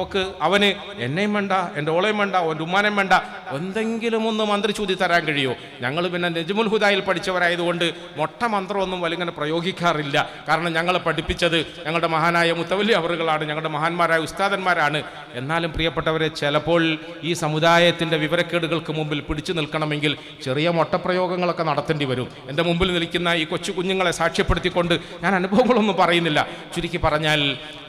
അവന് എന്നെയും വേണ്ട, എൻ്റെ ഓളയും വേണ്ട, എൻ്റെ ഉമ്മാനെയും വേണ്ട, എന്തെങ്കിലും ഒന്ന് മന്ത്രിച്ചൂതി തരാൻ കഴിയുമോ? ഞങ്ങൾ പിന്നെ നജ്മുൽ ഹുദായിൽ പഠിച്ചവരായതുകൊണ്ട് മൊട്ട മന്ത്രമൊന്നും വലിങ്ങനെ പ്രയോഗിക്കാറില്ല. കാരണം ഞങ്ങളെ പഠിപ്പിച്ചത് ഞങ്ങളുടെ മഹാനായ മുത്തവല്ലി അവറുകളാണ്, ഞങ്ങളുടെ മഹാന്മാരായ ഉസ്താദന്മാരാണ്. എന്നാലും പ്രിയപ്പെട്ടവരെ, ചിലപ്പോൾ ഈ സമുദായത്തിൻ്റെ വിവരക്കേടുകൾക്ക് മുമ്പിൽ പിടിച്ചു നിൽക്കണമെങ്കിൽ ചെറിയ മൊട്ടപ്രയോഗങ്ങളൊക്കെ നടത്തേണ്ടി വരും. എൻ്റെ മുമ്പിൽ നിൽക്കുന്ന ഈ കൊച്ചു കുഞ്ഞുങ്ങളെ സാക്ഷ്യപ്പെടുത്തിക്കൊണ്ട് ഞാൻ അനുഭവങ്ങളൊന്നും പറയുന്നില്ല. ചുരുക്കി പറഞ്ഞാൽ,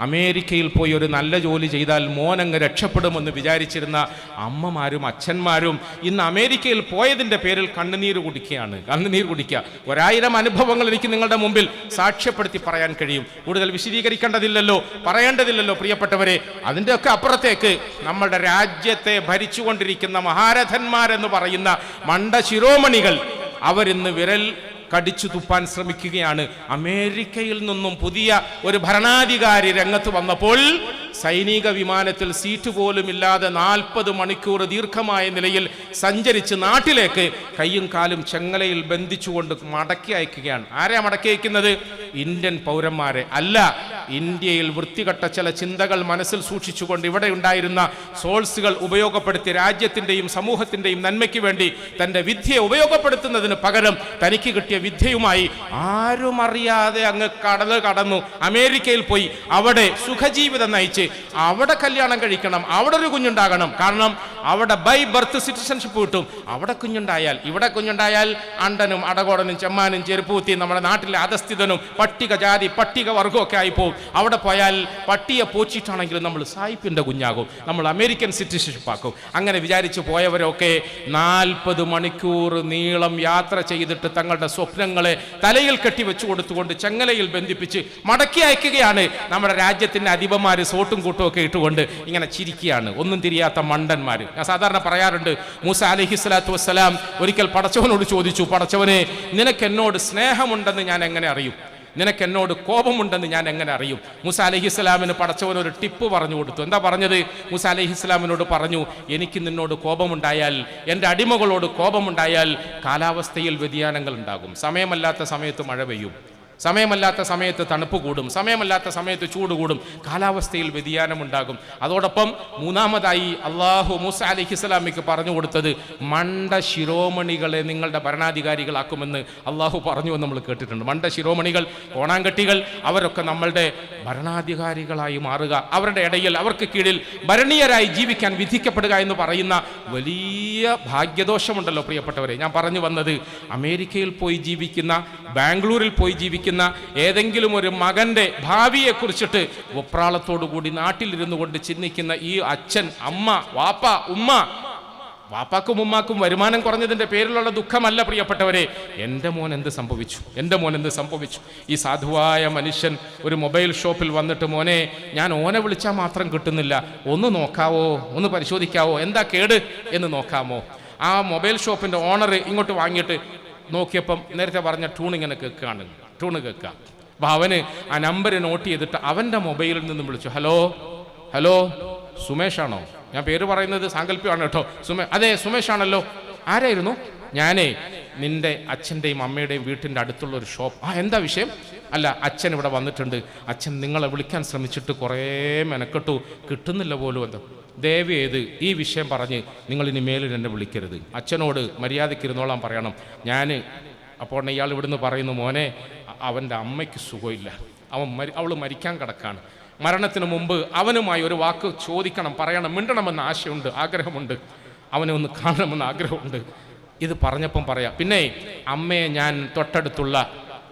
അമേരിക്കയിൽ പോയി ഒരു നല്ല ജോലി ചെയ്താൽ മോനങ്ങ് രക്ഷപ്പെടുമെന്ന് വിചാരിച്ചിരുന്ന അമ്മമാരും അച്ഛന്മാരും ഇന്ന് അമേരിക്കയിൽ പോയതിൻ്റെ പേരിൽ കണ്ണുനീർ കുടിക്കുക. 1000 അനുഭവങ്ങൾ എനിക്ക് നിങ്ങളുടെ മുമ്പിൽ സാക്ഷ്യപ്പെടുത്തി പറയാൻ കഴിയും. കൂടുതൽ വിശദീകരിക്കേണ്ടതില്ലല്ലോ, പറയേണ്ടതില്ലല്ലോ പ്രിയപ്പെട്ടവരെ. അതിൻ്റെയൊക്കെ അപ്പുറത്തേക്ക് നമ്മുടെ രാജ്യത്തെ ഭരിച്ചുകൊണ്ടിരിക്കുന്ന മഹാരഥന്മാരെന്ന് പറയുന്ന മണ്ട ശിരോമണികൾ അവരിന്ന് വിരൽ കടിച്ചു തുപ്പാൻ ശ്രമിക്കുകയാണ്. അമേരിക്കയിൽ നിന്നും പുതിയ ഒരു ഭരണാധികാരി രംഗത്ത് വന്നപ്പോൾ സൈനിക വിമാനത്തിൽ സീറ്റ് പോലും ഇല്ലാതെ 40 മണിക്കൂർ ദീർഘമായ നിലയിൽ സഞ്ചരിച്ച് നാട്ടിലേക്ക് കയ്യും കാലും ചെങ്ങലയിൽ ബന്ധിച്ചുകൊണ്ട് മടക്കി അയക്കുകയാണ്. ആരെയാ മടക്കി അയക്കുന്നത്? ഇന്ത്യൻ പൗരന്മാരെ അല്ല. ഇന്ത്യയിൽ വൃത്തികെട്ട ചില ചിന്തകൾ മനസ്സിൽ സൂക്ഷിച്ചുകൊണ്ട് ഇവിടെ ഉണ്ടായിരുന്ന സോഴ്സുകൾ ഉപയോഗപ്പെടുത്തി രാജ്യത്തിൻ്റെയും സമൂഹത്തിൻ്റെയും നന്മയ്ക്ക് വേണ്ടി തൻ്റെ വിദ്യയെ ഉപയോഗപ്പെടുത്തുന്നതിന് പകരം തനിക്ക് കിട്ടിയ വിദ്യയുമായി ആരും അറിയാതെ അങ്ങ് കടന്നു അമേരിക്കയിൽ പോയി അവിടെ സുഖജീവിതം നയിച്ച് അവിടെ കല്യാണം കഴിക്കണം, അവിടെ ഒരു കുഞ്ഞുണ്ടാകണം. കാരണം അവിടെ ബൈ ബർത്ത് സിറ്റിസൺഷിപ്പ് കിട്ടും. അവിടെ കുഞ്ഞുണ്ടായാൽ അണ്ടനും അടകോടനും ചെമ്മാനും ചെരുപ്പൂത്തിയും നമ്മുടെ നാട്ടിലെ അധസ്ഥിതനും പട്ടികജാതി പട്ടികവർഗവും ഒക്കെ ആയിപ്പോവും. അവിടെ പോയാൽ പട്ടിയെ പോച്ചിട്ടാണെങ്കിലും നമ്മൾ സായിപ്പിൻ്റെ കുഞ്ഞാകും, നമ്മൾ അമേരിക്കൻ സിറ്റിസൺഷിപ്പ് ആക്കും. അങ്ങനെ വിചാരിച്ചു പോയവരൊക്കെ 40 മണിക്കൂർ നീളം യാത്ര ചെയ്തിട്ട് തങ്ങളുടെ സ്വപ്നങ്ങളെ തലയിൽ കെട്ടിവെച്ചു കൊടുത്തുകൊണ്ട് ചെങ്ങലയിൽ ബന്ധിപ്പിച്ച് മടക്കി അയക്കുകയാണ്. നമ്മുടെ രാജ്യത്തിൻ്റെ അധിപന്മാർ സോട്ടും കൂട്ടും ഒക്കെ ഇട്ടുകൊണ്ട് ഇങ്ങനെ ചിരിക്കുകയാണ്, ഒന്നും തിരിയാത്ത മണ്ടന്മാർ. ഞാൻ സാധാരണ പറയാറുണ്ട്, മൂസ അലൈഹിസ്സലാത്തു വസ്സലാം ഒരിക്കൽ പടച്ചവനോട് ചോദിച്ചു, പടച്ചവനെ, നിനക്ക് എന്നോട് സ്നേഹമുണ്ടെന്ന് ഞാൻ എങ്ങനെ അറിയും? നിനക്ക് എന്നോട് കോപമുണ്ടെന്ന് ഞാൻ എങ്ങനെ അറിയും? മൂസ അലൈഹിസ്സലാമിന് പടച്ചവൻ ഒരു ടിപ്പ് പറഞ്ഞു കൊടുത്തു. എന്താ പറഞ്ഞത്? മൂസ അലൈഹിസ്സലാമിനോട് പറഞ്ഞു, എനിക്ക് നിന്നോട് കോപമുണ്ടായാൽ, എൻ്റെ അടിമകളോട് കോപമുണ്ടായാൽ കാലാവസ്ഥയിൽ വ്യതിയാനങ്ങൾ ഉണ്ടാകും. സമയമല്ലാത്ത സമയത്ത് മഴ പെയ്യും, സമയമല്ലാത്ത സമയത്ത് തണുപ്പ് കൂടും, സമയമല്ലാത്ത സമയത്ത് ചൂട് കൂടും, കാലാവസ്ഥയിൽ വ്യതിയാനമുണ്ടാകും. അതോടൊപ്പം മൂന്നാമതായി അള്ളാഹു മൂസ അലൈഹിസ്സലാമിക്ക് പറഞ്ഞു കൊടുത്തത്, മണ്ട ശിരോമണികളെ നിങ്ങളുടെ ഭരണാധികാരികളാക്കുമെന്ന് അള്ളാഹു പറഞ്ഞു എന്ന് നമ്മൾ കേട്ടിട്ടുണ്ട്. മണ്ട ശിരോമണികൾ, കോണാങ്കട്ടികൾ, അവരൊക്കെ നമ്മളുടെ ഭരണാധികാരികളായി മാറുക, അവരുടെ ഇടയിൽ അവർക്ക് കീഴിൽ ഭരണീയരായി ജീവിക്കാൻ വിധിക്കപ്പെടുക എന്ന് പറയുന്ന വലിയ ഭാഗ്യദോഷമുണ്ടല്ലോ പ്രിയപ്പെട്ടവരെ. ഞാൻ പറഞ്ഞു വന്നത്, അമേരിക്കയിൽ പോയി ജീവിക്കുന്ന, ബാംഗ്ലൂരിൽ പോയി ജീവിക്കുന്ന ഏതെങ്കിലും ഒരു മകന്റെ ഭാവിയെ കുറിച്ചിട്ട് വെപ്രാളത്തോടുകൂടി നാട്ടിലിരുന്നു കൊണ്ട് ചിന്തിക്കുന്ന ഈ അച്ഛൻ, അമ്മ, വാപ്പ, ഉമ്മ, വാപ്പാക്കും ഉമ്മാക്കും വരുമാനം കുറഞ്ഞതിൻ്റെ പേരിലുള്ള ദുഃഖമല്ല പ്രിയപ്പെട്ടവരെ. എൻ്റെ മോൻ എന്ത് സംഭവിച്ചു? ഈ സാധുവായ മനുഷ്യൻ ഒരു മൊബൈൽ ഷോപ്പിൽ വന്നിട്ട്, മോനെ, ഞാൻ ഓനെ വിളിച്ചാൽ മാത്രം കിട്ടുന്നില്ല, ഒന്ന് നോക്കാവോ, ഒന്ന് പരിശോധിക്കാവോ, എന്താ കേട് എന്ന് നോക്കാമോ? ആ മൊബൈൽ ഷോപ്പിൻ്റെ ഓണർ ഇങ്ങോട്ട് വാങ്ങിയിട്ട്, നോക്കിയപ്പം നേരത്തെ പറഞ്ഞ ട്യൂൺ ഇങ്ങനെ കേൾക്കുകയാണ്, ട്യൂണ് കേൾക്കുക. അപ്പം അവന് ആ നമ്പർ നോട്ട് ചെയ്തിട്ട് അവൻ്റെ മൊബൈലിൽ നിന്നും വിളിച്ചു, ഹലോ ഹലോ സുമേഷാണോ? ഞാൻ പേര് പറയുന്നത് സാങ്കല്പികമാണ് കേട്ടോ. അതെ സുമേഷാണല്ലോ. ആരായിരുന്നു? ഞാനേ നിന്റെ അച്ഛൻ്റെയും അമ്മയുടെയും വീട്ടിൻ്റെ അടുത്തുള്ള ഒരു ഷോപ്പ്. എന്താ വിഷയം? അല്ല, അച്ഛൻ ഇവിടെ വന്നിട്ടുണ്ട്. അച്ഛൻ നിങ്ങളെ വിളിക്കാൻ ശ്രമിച്ചിട്ട് കുറേ മെനക്കെട്ടു, കിട്ടുന്നില്ല പോലും. എന്താ ദയവ് ചെയ്ത് ഈ വിഷയം പറഞ്ഞ് നിങ്ങൾ ഇനി മേലിൽ എന്നെ വിളിക്കരുത്. അച്ഛനോട് മര്യാദയ്ക്ക് ഇരുന്നോളാൻ പറയണം. അപ്പോൾ ഇയാൾ ഇവിടുന്ന് പറയുന്നു, മോനെ അവൻ്റെ അമ്മയ്ക്ക് സുഖമില്ല, അവൾ മരിക്കാൻ കിടക്കാണ്. മരണത്തിന് മുമ്പ് അവനുമായി ഒരു വാക്ക് ചോദിക്കണം, പറയണം, മിണ്ടണമെന്ന് ആശയമുണ്ട്, ആഗ്രഹമുണ്ട്, അവനെ ഒന്ന് കാണണമെന്ന് ആഗ്രഹമുണ്ട്. ഇത് പറഞ്ഞപ്പം പറയാം. പിന്നെ അമ്മയെ ഞാൻ തൊട്ടടുത്തുള്ള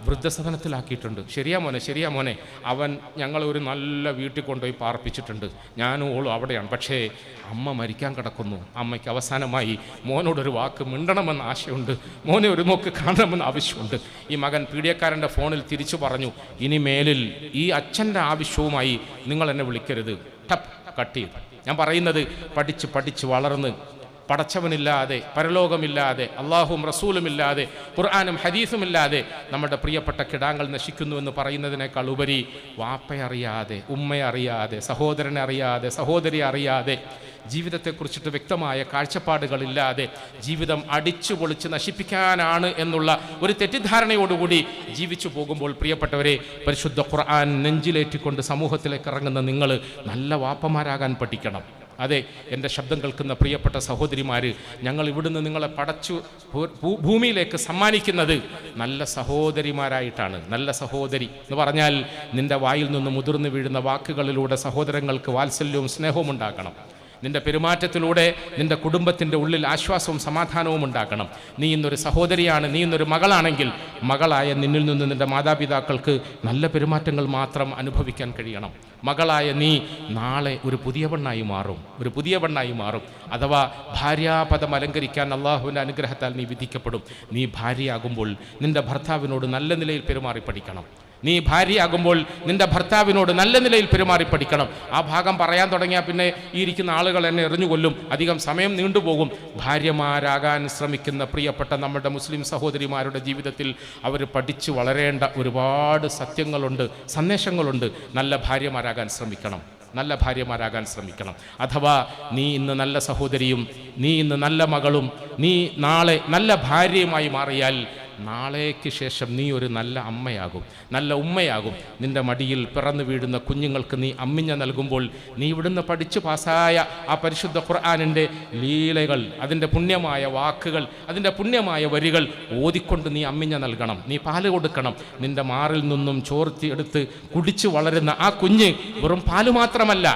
വൃദ്ധസദനത്തിലാക്കിയിട്ടുണ്ട്. ശരിയാ മോനെ, അവൻ ഞങ്ങളെ ഒരു നല്ല വീട്ടിൽ കൊണ്ടുപോയി പാർപ്പിച്ചിട്ടുണ്ട്. ഞാനും ഓളും അവിടെയാണ്. പക്ഷേ അമ്മ മരിക്കാൻ കിടക്കുന്നു. അമ്മയ്ക്ക് അവസാനമായി മോനോടൊരു വാക്ക് മിണ്ടണമെന്ന് ആശയമുണ്ട്, മോനെ ഒരു നോക്ക് കാണണമെന്ന് ആവശ്യമുണ്ട്. ഈ മകൻ പീഡിയക്കാരൻ്റെ ഫോണിൽ തിരിച്ചു പറഞ്ഞു, ഇനി മേലിൽ ഈ അച്ഛൻ്റെ ആവശ്യവുമായി നിങ്ങൾ എന്നെ വിളിക്കരുത്. ടപ്പ് കട്ട് ചെയ്തു. ഞാൻ പറയുന്നത് പഠിച്ച് വളർന്ന് പടച്ചവനില്ലാതെ, പരലോകമില്ലാതെ, അള്ളാഹും റസൂലുമില്ലാതെ, ഖുർആനും ഹദീസുമില്ലാതെ നമ്മുടെ പ്രിയപ്പെട്ട കിടാങ്ങൾ നശിക്കുന്നു എന്ന് പറയുന്നതിനേക്കാൾ ഉപരി വാപ്പയറിയാതെ, ഉമ്മയറിയാതെ, സഹോദരനെ അറിയാതെ, സഹോദരി അറിയാതെ, ജീവിതത്തെക്കുറിച്ചിട്ട് വ്യക്തമായ കാഴ്ചപ്പാടുകളില്ലാതെ ജീവിതം അടിച്ചു പൊളിച്ച് നശിപ്പിക്കാനാണ് എന്നുള്ള ഒരു തെറ്റിദ്ധാരണയോടുകൂടി ജീവിച്ചു പോകുമ്പോൾ പ്രിയപ്പെട്ടവരെ, പരിശുദ്ധ ഖുർആൻ നെഞ്ചിലേറ്റിക്കൊണ്ട് സമൂഹത്തിലേക്ക് ഇറങ്ങുന്ന നിങ്ങൾ നല്ല വാപ്പമാരാകാൻ പഠിക്കണം. അതെ, എൻ്റെ ശബ്ദം കേൾക്കുന്ന പ്രിയപ്പെട്ട സഹോദരിമാർ, ഞങ്ങൾ ഇവിടുന്ന് നിങ്ങളെ പടച്ചു ഭൂമിയിലേക്ക് സമ്മാനിക്കുന്നത് നല്ല സഹോദരിമാരായിട്ടാണ്. നല്ല സഹോദരി എന്ന് പറഞ്ഞാൽ നിൻ്റെ വായിൽ നിന്ന് മുതിർന്നു വീഴുന്ന വാക്കുകളിലൂടെ സഹോദരങ്ങൾക്ക് വാത്സല്യവും സ്നേഹവും ഉണ്ടാക്കണം. നിന്റെ പെരുമാറ്റത്തിലൂടെ നിന്റെ കുടുംബത്തിൻ്റെ ഉള്ളിൽ ആശ്വാസവും സമാധാനവും ഉണ്ടാക്കണം. നീ ഇന്നൊരു സഹോദരിയാണ്, നീ ഇന്നൊരു മകളാണെങ്കിൽ മകളായ നിന്നിൽ നിന്ന് നിന്റെ മാതാപിതാക്കൾക്ക് നല്ല പെരുമാറ്റങ്ങൾ മാത്രം അനുഭവിക്കാൻ കഴിയണം. മകളായ നീ നാളെ ഒരു പുതിയ പെണ്ണായി മാറും. അഥവാ ഭാര്യാപദം അലങ്കരിക്കാൻ അള്ളാഹുവിൻ്റെ അനുഗ്രഹത്താൽ നീ വിധിക്കപ്പെടും. നീ ഭാര്യയാകുമ്പോൾ നിന്റെ ഭർത്താവിനോട് നല്ല നിലയിൽ പെരുമാറി പഠിക്കണം. നീ ഭാര്യയാകുമ്പോൾ നിന്റെ ഭർത്താവിനോട് നല്ല നിലയിൽ പെരുമാറി പഠിക്കണം. ആ ഭാഗം പറയാൻ തുടങ്ങിയാൽ പിന്നെ ഈ ഇരിക്കുന്ന ആളുകൾ എന്നെ എറിഞ്ഞുകൊല്ലും, അധികം സമയം നീണ്ടുപോകും. ഭാര്യമാരാകാൻ ശ്രമിക്കുന്ന പ്രിയപ്പെട്ട നമ്മുടെ മുസ്ലിം സഹോദരിമാരുടെ ജീവിതത്തിൽ അവർ പഠിച്ചു വളരേണ്ട ഒരുപാട് സത്യങ്ങളുണ്ട്, സന്ദേശങ്ങളുണ്ട്. നല്ല ഭാര്യമാരാകാൻ ശ്രമിക്കണം. അഥവാ നീ ഇന്ന് നല്ല സഹോദരിയും, നീ ഇന്ന് നല്ല മകളും, നീ നാളെ നല്ല ഭാര്യയുമായി മാറിയാൽ നാളേക്ക് ശേഷം നീ ഒരു നല്ല അമ്മയാകും, നല്ല ഉമ്മയാകും. നിൻ്റെ മടിയിൽ പിറന്നു വീഴുന്ന കുഞ്ഞുങ്ങൾക്ക് നീ അമ്മിഞ്ഞ നൽകുമ്പോൾ നീ ഇവിടുന്ന് പഠിച്ചു പാസ്സായ ആ പരിശുദ്ധ ഖുർആനിൻ്റെ ലീലകൾ, അതിൻ്റെ പുണ്യമായ വാക്കുകൾ, അതിൻ്റെ പുണ്യമായ വരികൾ ഓതിക്കൊണ്ട് നീ അമ്മിഞ്ഞ നൽകണം. നീ പാല് കൊടുക്കണം. നിൻ്റെ മാറിൽ നിന്നും ചോർത്തി എടുത്ത് കുടിച്ചു വളരുന്ന ആ കുഞ്ഞ് വെറും പാല് മാത്രമല്ല,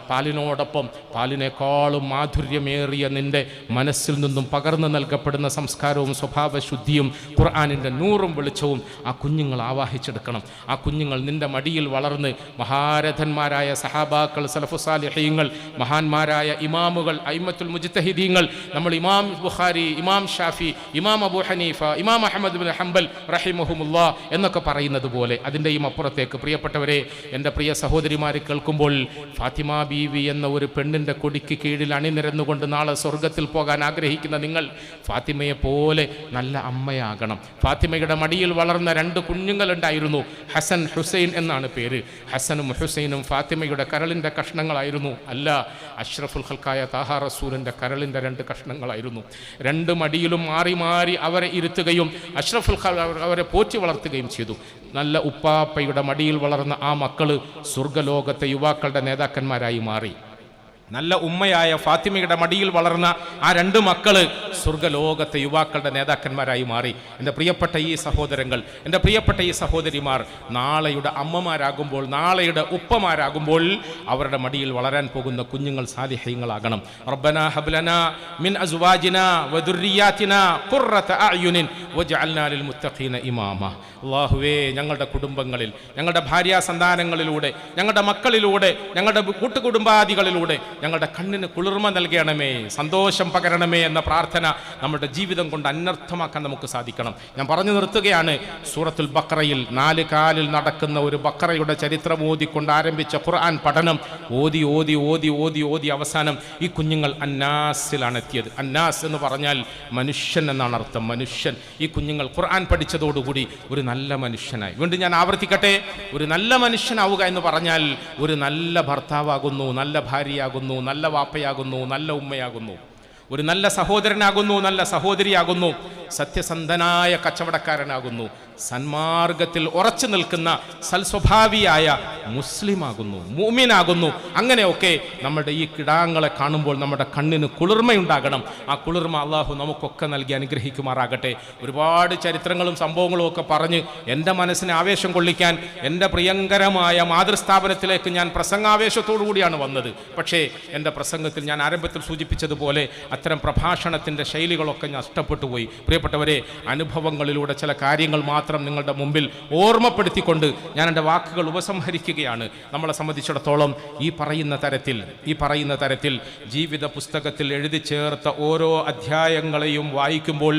പാലിനോടൊപ്പം പാലിനേക്കാളും മാധുര്യമേറിയ നിൻ്റെ മനസ്സിൽ നിന്നും പകർന്നു നൽകപ്പെടുന്ന സംസ്കാരവും സ്വഭാവശുദ്ധിയും ഖുർആനിൻ്റെ നൂറും വെളിച്ചവും ആ കുഞ്ഞുങ്ങൾ ആവാഹിച്ചെടുക്കണം. ആ കുഞ്ഞുങ്ങൾ നിൻ്റെ മടിയിൽ വളർന്ന് മഹാരഥന്മാരായ സഹാബാക്കൾ, സലഫുസാലിഹീങ്ങൾ, മഹാന്മാരായ ഇമാമുകൾ, അയിമ്മത്തുൽ മുജ്തഹിദീങ്ങൾ, നമ്മൾ ഇമാം ബുഖാരി, ഇമാം ഷാഫി, ഇമാം അബൂ ഹനീഫ, ഇമാം അഹ്മദ് ബിൻ ഹംബൽ റഹിമഹുമുല്ലാ എന്നൊക്കെ പറയുന്നത് പോലെ അതിൻ്റെയും അപ്പുറത്തേക്ക് പ്രിയപ്പെട്ടവരെ, എൻ്റെ പ്രിയ സഹോദരിമാരെ കേൾക്കുമ്പോൾ ഫാത്തിമ ബീവി എന്ന ഒരു പെണ്ണിൻ്റെ കൊടിക്ക് കീഴിൽ അണിനിരന്നുകൊണ്ട് നാളെ സ്വർഗത്തിൽ പോകാൻ ആഗ്രഹിക്കുന്ന നിങ്ങൾ ഫാത്തിമയെ പോലെ നല്ല അമ്മയാകണം. ഫാത്തിമയുടെ മടിയിൽ വളർന്ന 2 കുഞ്ഞുങ്ങളുണ്ടായിരുന്നു. ഹസൻ, ഹുസൈൻ എന്നാണ് പേര്. ഹസനും ഹുസൈനും ഫാത്തിമയുടെ കരളിൻ്റെ കഷ്ണങ്ങളായിരുന്നു. അല്ല, അഷ്റഫുൽ ഖൽക്കായ താഹ റസൂലിൻ്റെ കരളിൻ്റെ 2 കഷ്ണങ്ങളായിരുന്നു. 2 മടിയിലും മാറി മാറി അവരെ ഇരുത്തുകയും അഷ്റഫുൽ അവരെ പോറ്റി വളർത്തുകയും ചെയ്തു. നല്ല ഉപ്പാപ്പയുടെ മടിയിൽ വളർന്ന ആ മക്കൾ സ്വർഗലോകത്തെ യുവാക്കളുടെ നേതാക്കന്മാരായി മാറി. നല്ല ഉമ്മയായ ഫാത്തിമയുടെ മടിയിൽ വളർന്ന ആ 2 മക്കള് സ്വർഗലോകത്തെ യുവാക്കളുടെ നേതാക്കന്മാരായി മാറി. എൻ്റെ പ്രിയപ്പെട്ട ഈ സഹോദരങ്ങൾ, എൻ്റെ പ്രിയപ്പെട്ട ഈ സഹോദരിമാർ നാളെയുടെ അമ്മമാരാകുമ്പോൾ, നാളെയുടെ ഉപ്പമാരാകുമ്പോൾ അവരുടെ മടിയിൽ വളരാൻ പോകുന്ന കുഞ്ഞുങ്ങൾ സാലിഹീങ്ങളാകണം. റബ്ബനാ ഹബ്ലനാ മിൻ അസ്വാജിനാ വദുർരിയാതിനാ ഖുർറത അഅ്യുനിൻ വജഅൽനാ ലിൽ മുത്തഖീന ഇമാമ. അല്ലാഹുവേ, ഞങ്ങളുടെ കുടുംബങ്ങളിൽ, ഞങ്ങളുടെ ഭാര്യാ സന്താനങ്ങളിലൂടെ, ഞങ്ങളുടെ മക്കളിലൂടെ, ഞങ്ങളുടെ കൂട്ടുകുടുംബാദികളിലൂടെ ഞങ്ങളുടെ കണ്ണിന് കുളിർമ നൽകണമേ, സന്തോഷം പകരണമേ എന്ന പ്രാർത്ഥന നമ്മുടെ ജീവിതം കൊണ്ട് അനർത്ഥമാക്കാൻ നമുക്ക് സാധിക്കണം. ഞാൻ പറഞ്ഞു നിർത്തുകയാണ്. സൂറത്തുൽ ബഖറയിൽ 4 കാലിൽ നടക്കുന്ന ഒരു ബഖറയുടെ ചരിത്രം ഓതിക്കൊണ്ട് ആരംഭിച്ച ഖുർആൻ പഠനം ഓതി ഓതി ഓതി ഓതി ഓതി അവസാനം ഈ കുഞ്ഞുങ്ങൾ അന്നാസിലാണ് എത്തിയത്. അന്നാസ് എന്ന് പറഞ്ഞാൽ മനുഷ്യൻ എന്നാണ് അർത്ഥം, മനുഷ്യൻ. ഈ കുഞ്ഞുങ്ങൾ ഖുർആൻ പഠിച്ചതോടുകൂടി ഒരു നല്ല മനുഷ്യനായി. വീണ്ടും ഞാൻ ആവർത്തിക്കട്ടെ, ഒരു നല്ല മനുഷ്യനാവുക എന്ന് പറഞ്ഞാൽ ഒരു നല്ല ഭർത്താവാകുന്നു, നല്ല ഭാര്യയാകുന്നു, നല്ല വാപ്പയാകുന്നു, നല്ല ഉമ്മയാകുന്നു, ഒരു നല്ല സഹോദരനാകുന്നു, നല്ല സഹോദരിയാകുന്നു, സത്യസന്ധനായ കച്ചവടക്കാരനാകുന്നു, സന്മാർഗത്തിൽ ഉറച്ചു നിൽക്കുന്ന സൽസ്വഭാവിയായ മുസ്ലിമാകുന്നു, മുഅ്മിനാകുന്നു. അങ്ങനെയൊക്കെ നമ്മുടെ ഈ കിടാങ്ങളെ കാണുമ്പോൾ നമ്മുടെ കണ്ണിന് കുളിർമയുണ്ടാകണം. ആ കുളിർമ അള്ളാഹു നമുക്കൊക്കെ നൽകി അനുഗ്രഹിക്കുമാറാകട്ടെ. ഒരുപാട് ചരിത്രങ്ങളും സംഭവങ്ങളും ഒക്കെ പറഞ്ഞ് എൻ്റെ മനസ്സിനെ ആവേശം കൊള്ളിക്കാൻ എൻ്റെ പ്രിയങ്കരമായ മാതൃസ്ഥാപനത്തിലേക്ക് ഞാൻ പ്രസംഗാവേശത്തോടു കൂടിയാണ് വന്നത്. പക്ഷേ എൻ്റെ പ്രസംഗത്തിൽ ഞാൻ ആരംഭത്തിൽ സൂചിപ്പിച്ചതുപോലെ അത്തരം പ്രഭാഷണത്തിൻ്റെ ശൈലികളൊക്കെ നഷ്ടപ്പെട്ടു പോയി. പ്രിയപ്പെട്ടവരെ, അനുഭവങ്ങളിലൂടെ ചില കാര്യങ്ങൾ മാത്രം നിങ്ങളുടെ മുമ്പിൽ ഓർമ്മപ്പെടുത്തിക്കൊണ്ട് ഞാൻ എൻ്റെ വാക്കുകൾ ഉപസംഹരിക്കുകയാണ്. നമ്മളെ സംബന്ധിച്ചിടത്തോളം ഈ പറയുന്ന തരത്തിൽ ജീവിത പുസ്തകത്തിൽ എഴുതി ചേർത്ത ഓരോ അധ്യായങ്ങളെയും വായിക്കുമ്പോൾ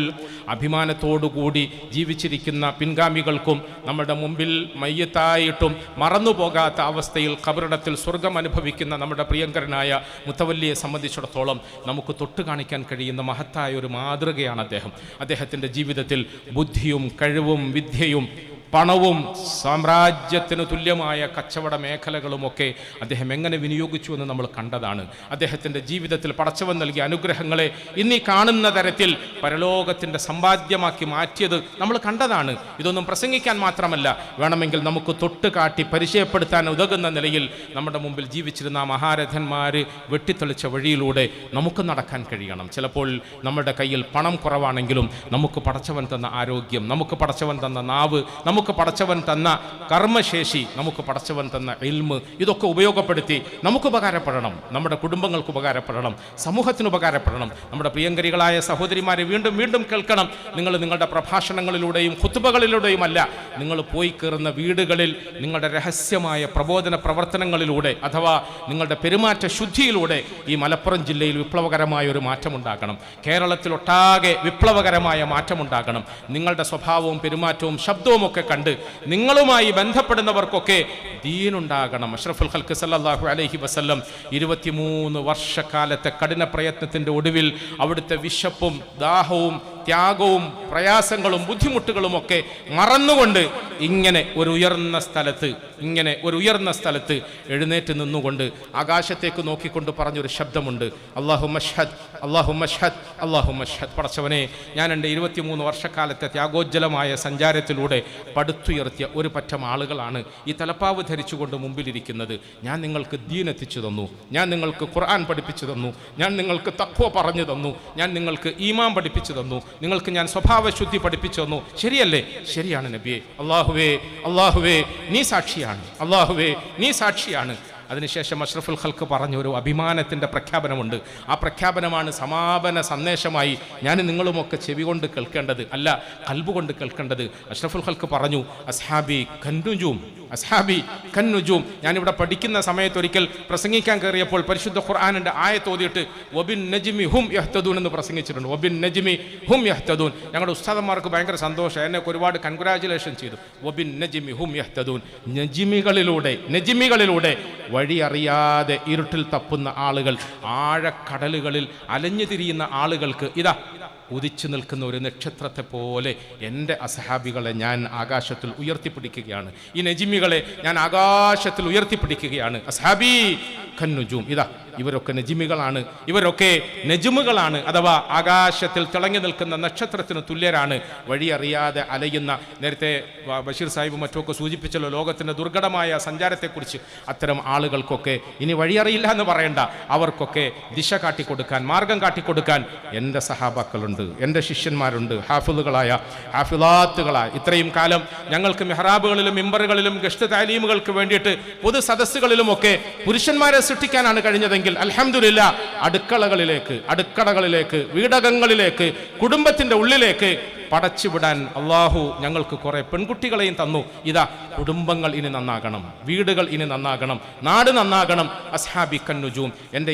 അഭിമാനത്തോടുകൂടി ജീവിച്ചിരിക്കുന്ന പിൻഗാമികൾക്കും നമ്മുടെ മുമ്പിൽ മയ്യത്തായിട്ടും മറന്നുപോകാത്ത അവസ്ഥയിൽ ഖബറിടത്തിൽ സ്വർഗം അനുഭവിക്കുന്ന നമ്മുടെ പ്രിയങ്കരനായ മുത്തവല്ലിയെ സംബന്ധിച്ചിടത്തോളം നമുക്ക് തൊട്ട് കാണിക്കാൻ കഴിയുന്ന മഹത്തായ ഒരു മാതൃകയാണ് അദ്ദേഹം. അദ്ദേഹത്തിൻ്റെ ജീവിതത്തിൽ ബുദ്ധിയും കഴിവും വിദ്യയും പണവും സാമ്രാജ്യത്തിന് തുല്യമായ കച്ചവട മേഖലകളുമൊക്കെ അദ്ദേഹം എങ്ങനെ വിനിയോഗിച്ചു എന്ന് നമ്മൾ കണ്ടതാണ്. അദ്ദേഹത്തിൻ്റെ ജീവിതത്തിൽ പടച്ചവൻ നൽകിയ അനുഗ്രഹങ്ങളെ ഇന്നീ കാണുന്ന തരത്തിൽ പരലോകത്തിൻ്റെ സമ്പാദ്യമാക്കി മാറ്റിയത് നമ്മൾ കണ്ടതാണ്. ഇതൊന്നും പ്രസംഗിക്കാൻ മാത്രമല്ല, വേണമെങ്കിൽ നമുക്ക് തൊട്ട് കാട്ടി പരിചയപ്പെടുത്താൻ ഉതകുന്ന നിലയിൽ നമ്മുടെ മുമ്പിൽ ജീവിച്ചിരുന്ന മഹാരഥന്മാർ വെട്ടിത്തെളിച്ച വഴിയിലൂടെ നമുക്ക് നടക്കാൻ കഴിയണം. ചിലപ്പോൾ നമ്മുടെ കയ്യിൽ പണം കുറവാണെങ്കിലും നമുക്ക് പടച്ചവൻ തന്ന ആരോഗ്യം, നമുക്ക് പടച്ചവൻ തന്ന നാവ്, നമുക്ക് പടച്ചവൻ തന്ന കർമ്മശേഷി, നമുക്ക് പടച്ചവൻ തന്ന ഇൽമ്, ഇതൊക്കെ ഉപയോഗപ്പെടുത്തി നമുക്ക് ഉപകാരപ്പെടണം, നമ്മുടെ കുടുംബങ്ങൾക്ക് ഉപകാരപ്പെടണം, സമൂഹത്തിന് ഉപകാരപ്പെടണം. നമ്മുടെ പ്രിയങ്കരികളായ സഹോദരിമാരെ വീണ്ടും വീണ്ടും കേൾക്കണം. നിങ്ങൾ നിങ്ങളുടെ പ്രഭാഷണങ്ങളിലൂടെയും ഖുത്ബകളിലൂടെയും അല്ല, നിങ്ങൾ പോയി കയറുന്ന വീടുകളിൽ നിങ്ങളുടെ രഹസ്യമായ പ്രബോധന പ്രവർത്തനങ്ങളിലൂടെ അഥവാ നിങ്ങളുടെ പെരുമാറ്റ ശുദ്ധിയിലൂടെ ഈ മലപ്പുറം ജില്ലയിൽ വിപ്ലവകരമായ ഒരു മാറ്റമുണ്ടാകണം. കേരളത്തിലൊട്ടാകെ വിപ്ലവകരമായ മാറ്റമുണ്ടാകണം. നിങ്ങളുടെ സ്വഭാവവും പെരുമാറ്റവും ശബ്ദവും ഒക്കെ കണ്ട് നിങ്ങളുമായി ബന്ധപ്പെടുന്നവർക്കൊക്കെ ദീനുണ്ടാകണം. അഷ്റഫുൽ ഖൽഖ് സല്ലല്ലാഹു അലൈഹി വസല്ലം 23 വർഷക്കാലത്തെ കഠിന പ്രയത്നത്തിൻ്റെ ഒടുവിൽ അവിടുത്തെ വിശപ്പും ദാഹവും ത്യാഗവും പ്രയാസങ്ങളും ബുദ്ധിമുട്ടുകളും ഒക്കെ മറന്നുകൊണ്ട് ഇങ്ങനെ ഒരു ഉയർന്ന സ്ഥലത്ത് എഴുന്നേറ്റ് നിന്നുകൊണ്ട് ആകാശത്തേക്ക് നോക്കിക്കൊണ്ട് പറഞ്ഞൊരു ശബ്ദമുണ്ട്, അല്ലാഹുമ്മ അശ്ഹദ്, അല്ലാഹുമ്മ അശ്ഹദ്, അല്ലാഹുമ്മ അശ്ഹദ്. പടച്ചവനെ, ഞാൻ എൻ്റെ 23 വർഷക്കാലത്തെ ത്യാഗോജ്ജലമായ സഞ്ചാരത്തിലൂടെ പടുത്തുയർത്തിയ ഒരു പറ്റം ആളുകളാണ് ഈ തലപ്പാവ് ധരിച്ചുകൊണ്ട് മുമ്പിലിരിക്കുന്നത്. ഞാൻ നിങ്ങൾക്ക് ദീൻ എത്തിച്ചു തന്നു, ഞാൻ നിങ്ങൾക്ക് ഖുർആൻ പഠിപ്പിച്ചു തന്നു, ഞാൻ നിങ്ങൾക്ക് തഖ്വ പറഞ്ഞു തന്നു, ഞാൻ നിങ്ങൾക്ക് ഈമാൻ പഠിപ്പിച്ചു തന്നു, നിങ്ങൾക്ക് ഞാൻ സ്വഭാവശുദ്ധി പഠിപ്പിച്ചു തന്നു. ശരിയല്ലേ? ശരിയാണ് നബിയെ. അല്ലാഹുവേ നീ സാക്ഷിയാണ്, അല്ലാഹുവേ നീ സാക്ഷിയാണ്. അതിനുശേഷം അഷ്റഫുൽ ഖൽഖ് പറഞ്ഞ ഒരു അഭിമാനത്തിൻ്റെ പ്രഖ്യാപനമുണ്ട്. ആ പ്രഖ്യാപനമാണ് സമാപന സന്ദേശമായി ഞാൻ നിങ്ങളുമൊക്കെ ചെവി കൊണ്ട് കേൾക്കേണ്ടത്, അല്ല ഖൽബ് കൊണ്ട് കേൾക്കേണ്ടത്. അഷ്റഫുൽ ഖൽഖ് പറഞ്ഞു, അസ്ഹാബി കന്നുജൂം, അസ്ഹാബി കന്നുജൂം. ഞാനിവിടെ പഠിക്കുന്ന സമയത്ത് ഒരിക്കൽ പ്രസംഗിക്കാൻ കയറിയപ്പോൾ പരിശുദ്ധ ഖുർആനിൻ്റെ ആയത്ത് ഓതിയിട്ട് വബിൻ നജ്മി ഹും യഹ്തദൂൻ എന്ന് പ്രസംഗിച്ചിട്ടുണ്ട്. വബിൻ നജ്മി ഹും യഹ്തദൂൻ. ഞങ്ങളുടെ ഉസ്താദന്മാർക്ക് ഭയങ്കര സന്തോഷം, എന്നെ ഒരുപാട് കൺഗ്രാജുലേഷൻ ചെയ്തു. വബിൻ നജ്മി ഹും യഹ്തദൂൻ. നജ്മികളിലൂടെ വഴി അറിയാതെ ഇരുട്ടിൽ തപ്പുന്ന ആളുകൾ, ആഴക്കടലുകളിൽ അലഞ്ഞു തിരിയുന്ന ആളുകൾക്ക് ഇതാ ഉദിച്ചു നിൽക്കുന്ന ഒരു നക്ഷത്രത്തെ പോലെ എൻ്റെ അസഹാബികളെ ഞാൻ ആകാശത്തിൽ ഉയർത്തിപ്പിടിക്കുകയാണ്. ഈ നജിമികളെ ഞാൻ ആകാശത്തിൽ ഉയർത്തിപ്പിടിക്കുകയാണ്. അസ്ഹാബി ഖന്നുജൂം. ഇതാ ഇവരൊക്കെ നജിമികളാണ്, ഇവരൊക്കെ നജുമുകളാണ്, അഥവാ ആകാശത്തിൽ തിളങ്ങി നിൽക്കുന്ന നക്ഷത്രത്തിന് തുല്യരാണ്. വഴിയറിയാതെ അലയുന്ന, നേരത്തെ ബഷീർ സാഹിബ് മറ്റുമൊക്കെ സൂചിപ്പിച്ചല്ലോ ലോകത്തിൻ്റെ ദുർഘടമായ സഞ്ചാരത്തെക്കുറിച്ച്. അത്തരം ആളുകൾക്കൊക്കെ ഇനി വഴിയറിയില്ല എന്ന് പറയണ്ട, അവർക്കൊക്കെ ദിശ കാട്ടിക്കൊടുക്കാൻ, മാർഗം കാട്ടിക്കൊടുക്കാൻ എൻ്റെ സഹാബാക്കളുണ്ട്, എൻ്റെ ശിഷ്യന്മാരുണ്ട്, ഹാഫിളാത്തുകളായ. ഇത്രയും കാലം ഞങ്ങൾക്ക് മെഹ്റാബുകളിലും മിമ്പറുകളിലും ഗഷ്ത് താലീമുകൾക്ക് വേണ്ടിയിട്ട് പൊതു സദസ്സുകളിലുമൊക്കെ പുരുഷന്മാരെ സൃഷ്ടിക്കാനാണ് കഴിഞ്ഞതെങ്കിൽ അൽഹംദുലില്ലാ അടുക്കളകളിലേക്ക്, വീടകങ്ങളിലേക്ക്, കുടുംബത്തിൻ്റെ ഉള്ളിലേക്ക് പടച്ചുവിടാൻ അള്ളാഹു ഞങ്ങൾക്ക് കുറേ പെൺകുട്ടികളെയും തന്നു. ഇതാ കുടുംബങ്ങൾ ഇനി നന്നാകണം, വീടുകൾ ഇനി നന്നാകണം, നാട് നന്നാകണം. അസ്ഹാബി കന്നുജൂം, എൻ്റെ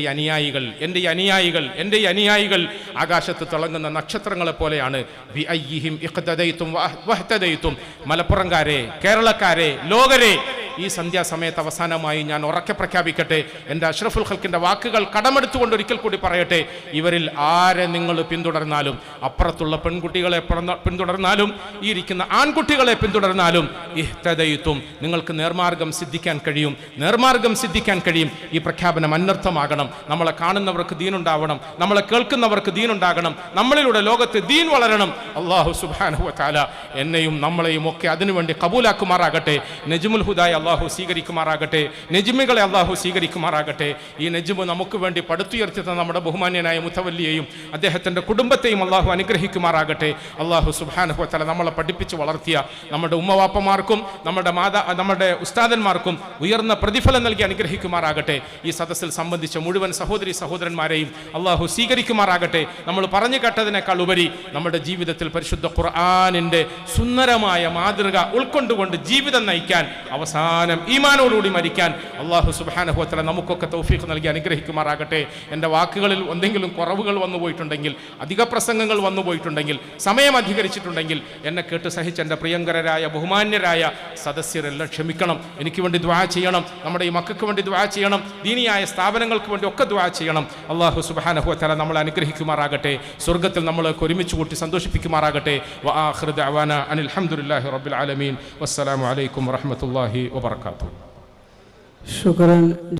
അനുയായികൾ ആകാശത്ത് തിളങ്ങുന്ന നക്ഷത്രങ്ങളെ പോലെയാണ്. ബി അയ്യിഹിം ഇഖ്തദൈതും വഹ്തദൈതും, മലപ്പുറംകാരെ, കേരളക്കാരെ, ലോകരെ, ഈ സന്ധ്യാസമയത്ത് അവസാനമായി ഞാൻ ഉറക്കെ പ്രഖ്യാപിക്കട്ടെ, എൻ്റെ അഷ്റഫുൽ ഖൽക്കിൻ്റെ വാക്കുകൾ കടമെടുത്തുകൊണ്ട് ഒരിക്കൽ കൂടി പറയട്ടെ. ഇവരിൽ ആരെ നിങ്ങൾ പിന്തുടർന്നാലും, അപ്പുറത്തുള്ള പെൺകുട്ടികളെ പിന്തുടർന്നാലും, ഈ ഇരിക്കുന്ന ആൺകുട്ടികളെ പിന്തുടർന്നാലും, ഇഹ്തദൈതും, നിങ്ങൾക്ക് നേർമാർഗം സിദ്ധിക്കാൻ കഴിയും. ഈ പ്രഖ്യാപനം അനർത്ഥമാകണം. നമ്മളെ കാണുന്നവർക്ക് ദീനുണ്ടാവണം, നമ്മളെ കേൾക്കുന്നവർക്ക് ദീനുണ്ടാകണം, നമ്മളിലൂടെ ലോകത്ത് ദീൻ വളരണം. അല്ലാഹു സുബ്ഹാനഹു വ തആല എന്നെയും നമ്മളെയും ഒക്കെ അതിനുവേണ്ടി കബൂലാക്കുമാറാകട്ടെ. നജ്മുൽ ഹുദായ അല്ലാഹു സ്വീകരിക്കുമാറാകട്ടെ, നജ്മികളെ അല്ലാഹു സ്വീകരിക്കുമാറാകട്ടെ. ഈ നജ്മ് നമുക്ക് വേണ്ടി പടുത്തുയർത്തി തന്ന നമ്മുടെ ബഹുമാന്യനായ മുത്തവല്ലിയെയും അദ്ദേഹത്തിൻ്റെ കുടുംബത്തെയും അല്ലാഹു അനുഗ്രഹിക്കുമാറാകട്ടെ. അല്ലാഹു സുബ്ഹാനഹു വ തആല നമ്മളെ പഠിപ്പിച്ച് വളർത്തിയ നമ്മുടെ ഉമ്മവാപ്പമാർക്കും നമ്മുടെ ഉസ്താദന്മാർക്കും ഉയർന്ന പ്രതിഫലം നൽകി അനുഗ്രഹിക്കുമാറാകട്ടെ. ഈ സദസ്സിൽ സംബന്ധിച്ച മുഴുവൻ സഹോദരന്മാരെയും അല്ലാഹു സ്വീകരിക്കുമാറാകട്ടെ. നമ്മൾ പറഞ്ഞു കേട്ടതിനേക്കാൾ ഉപരി നമ്മുടെ ജീവിതത്തിൽ പരിശുദ്ധ ഖുർആനിൻ്റെ സുന്ദരമായ മാതൃക ഉൾക്കൊണ്ടുകൊണ്ട് ജീവിതം നയിക്കാൻ, അവസാനം ഈമാനോടുകൂടി മരിക്കാൻ അല്ലാഹു സുബ്ഹാനഹു വ തആല നമുക്കൊക്കെ തൗഫീഖ് നൽകി അനുഗ്രഹിക്കുമാറാകട്ടെ. എൻ്റെ വാക്കുകളിൽ എന്തെങ്കിലും കുറവുകൾ വന്നു പോയിട്ടുണ്ടെങ്കിൽ, അധിക പ്രസംഗങ്ങൾ വന്നു പോയിട്ടുണ്ടെങ്കിൽ, സമയം അധികരിച്ചിട്ടുണ്ടെങ്കിൽ എന്നെ കേട്ട് സഹിച്ച എൻ്റെ പ്രിയങ്കരരായ ബഹുമാന്യരായ സദസ്യരെല്ലാം ക്ഷമിക്കണം. എനിക്ക് വേണ്ടി ദുആ ചെയ്യണം, നമ്മുടെ ഈ മക്കൾക്ക് വേണ്ടി ദുആ ചെയ്യണം, ദീനിയായ സ്ഥാപനങ്ങൾക്ക് വേണ്ടി ഒക്കെ ദുആ ചെയ്യണം. അല്ലാഹു സുബ്ഹാനഹു വ തആല നമ്മളെ അനുഗ്രഹിക്കുമാറാകട്ടെ. സ്വർഗ്ഗത്തിൽ നമ്മളെ ഒരുമിച്ച് കൂട്ടി സന്തോഷിപ്പിക്കുമാറാകട്ടെ. വആഖിറു ദഅവാനാ അനിൽ ഹംദുലില്ലാഹി റബ്ബിൽ ആലമീൻ. വസ്സലാമു അലൈക്കും വറഹ്മത്തുള്ളാഹി വബറകാതുഹു. ശുക്രൻ.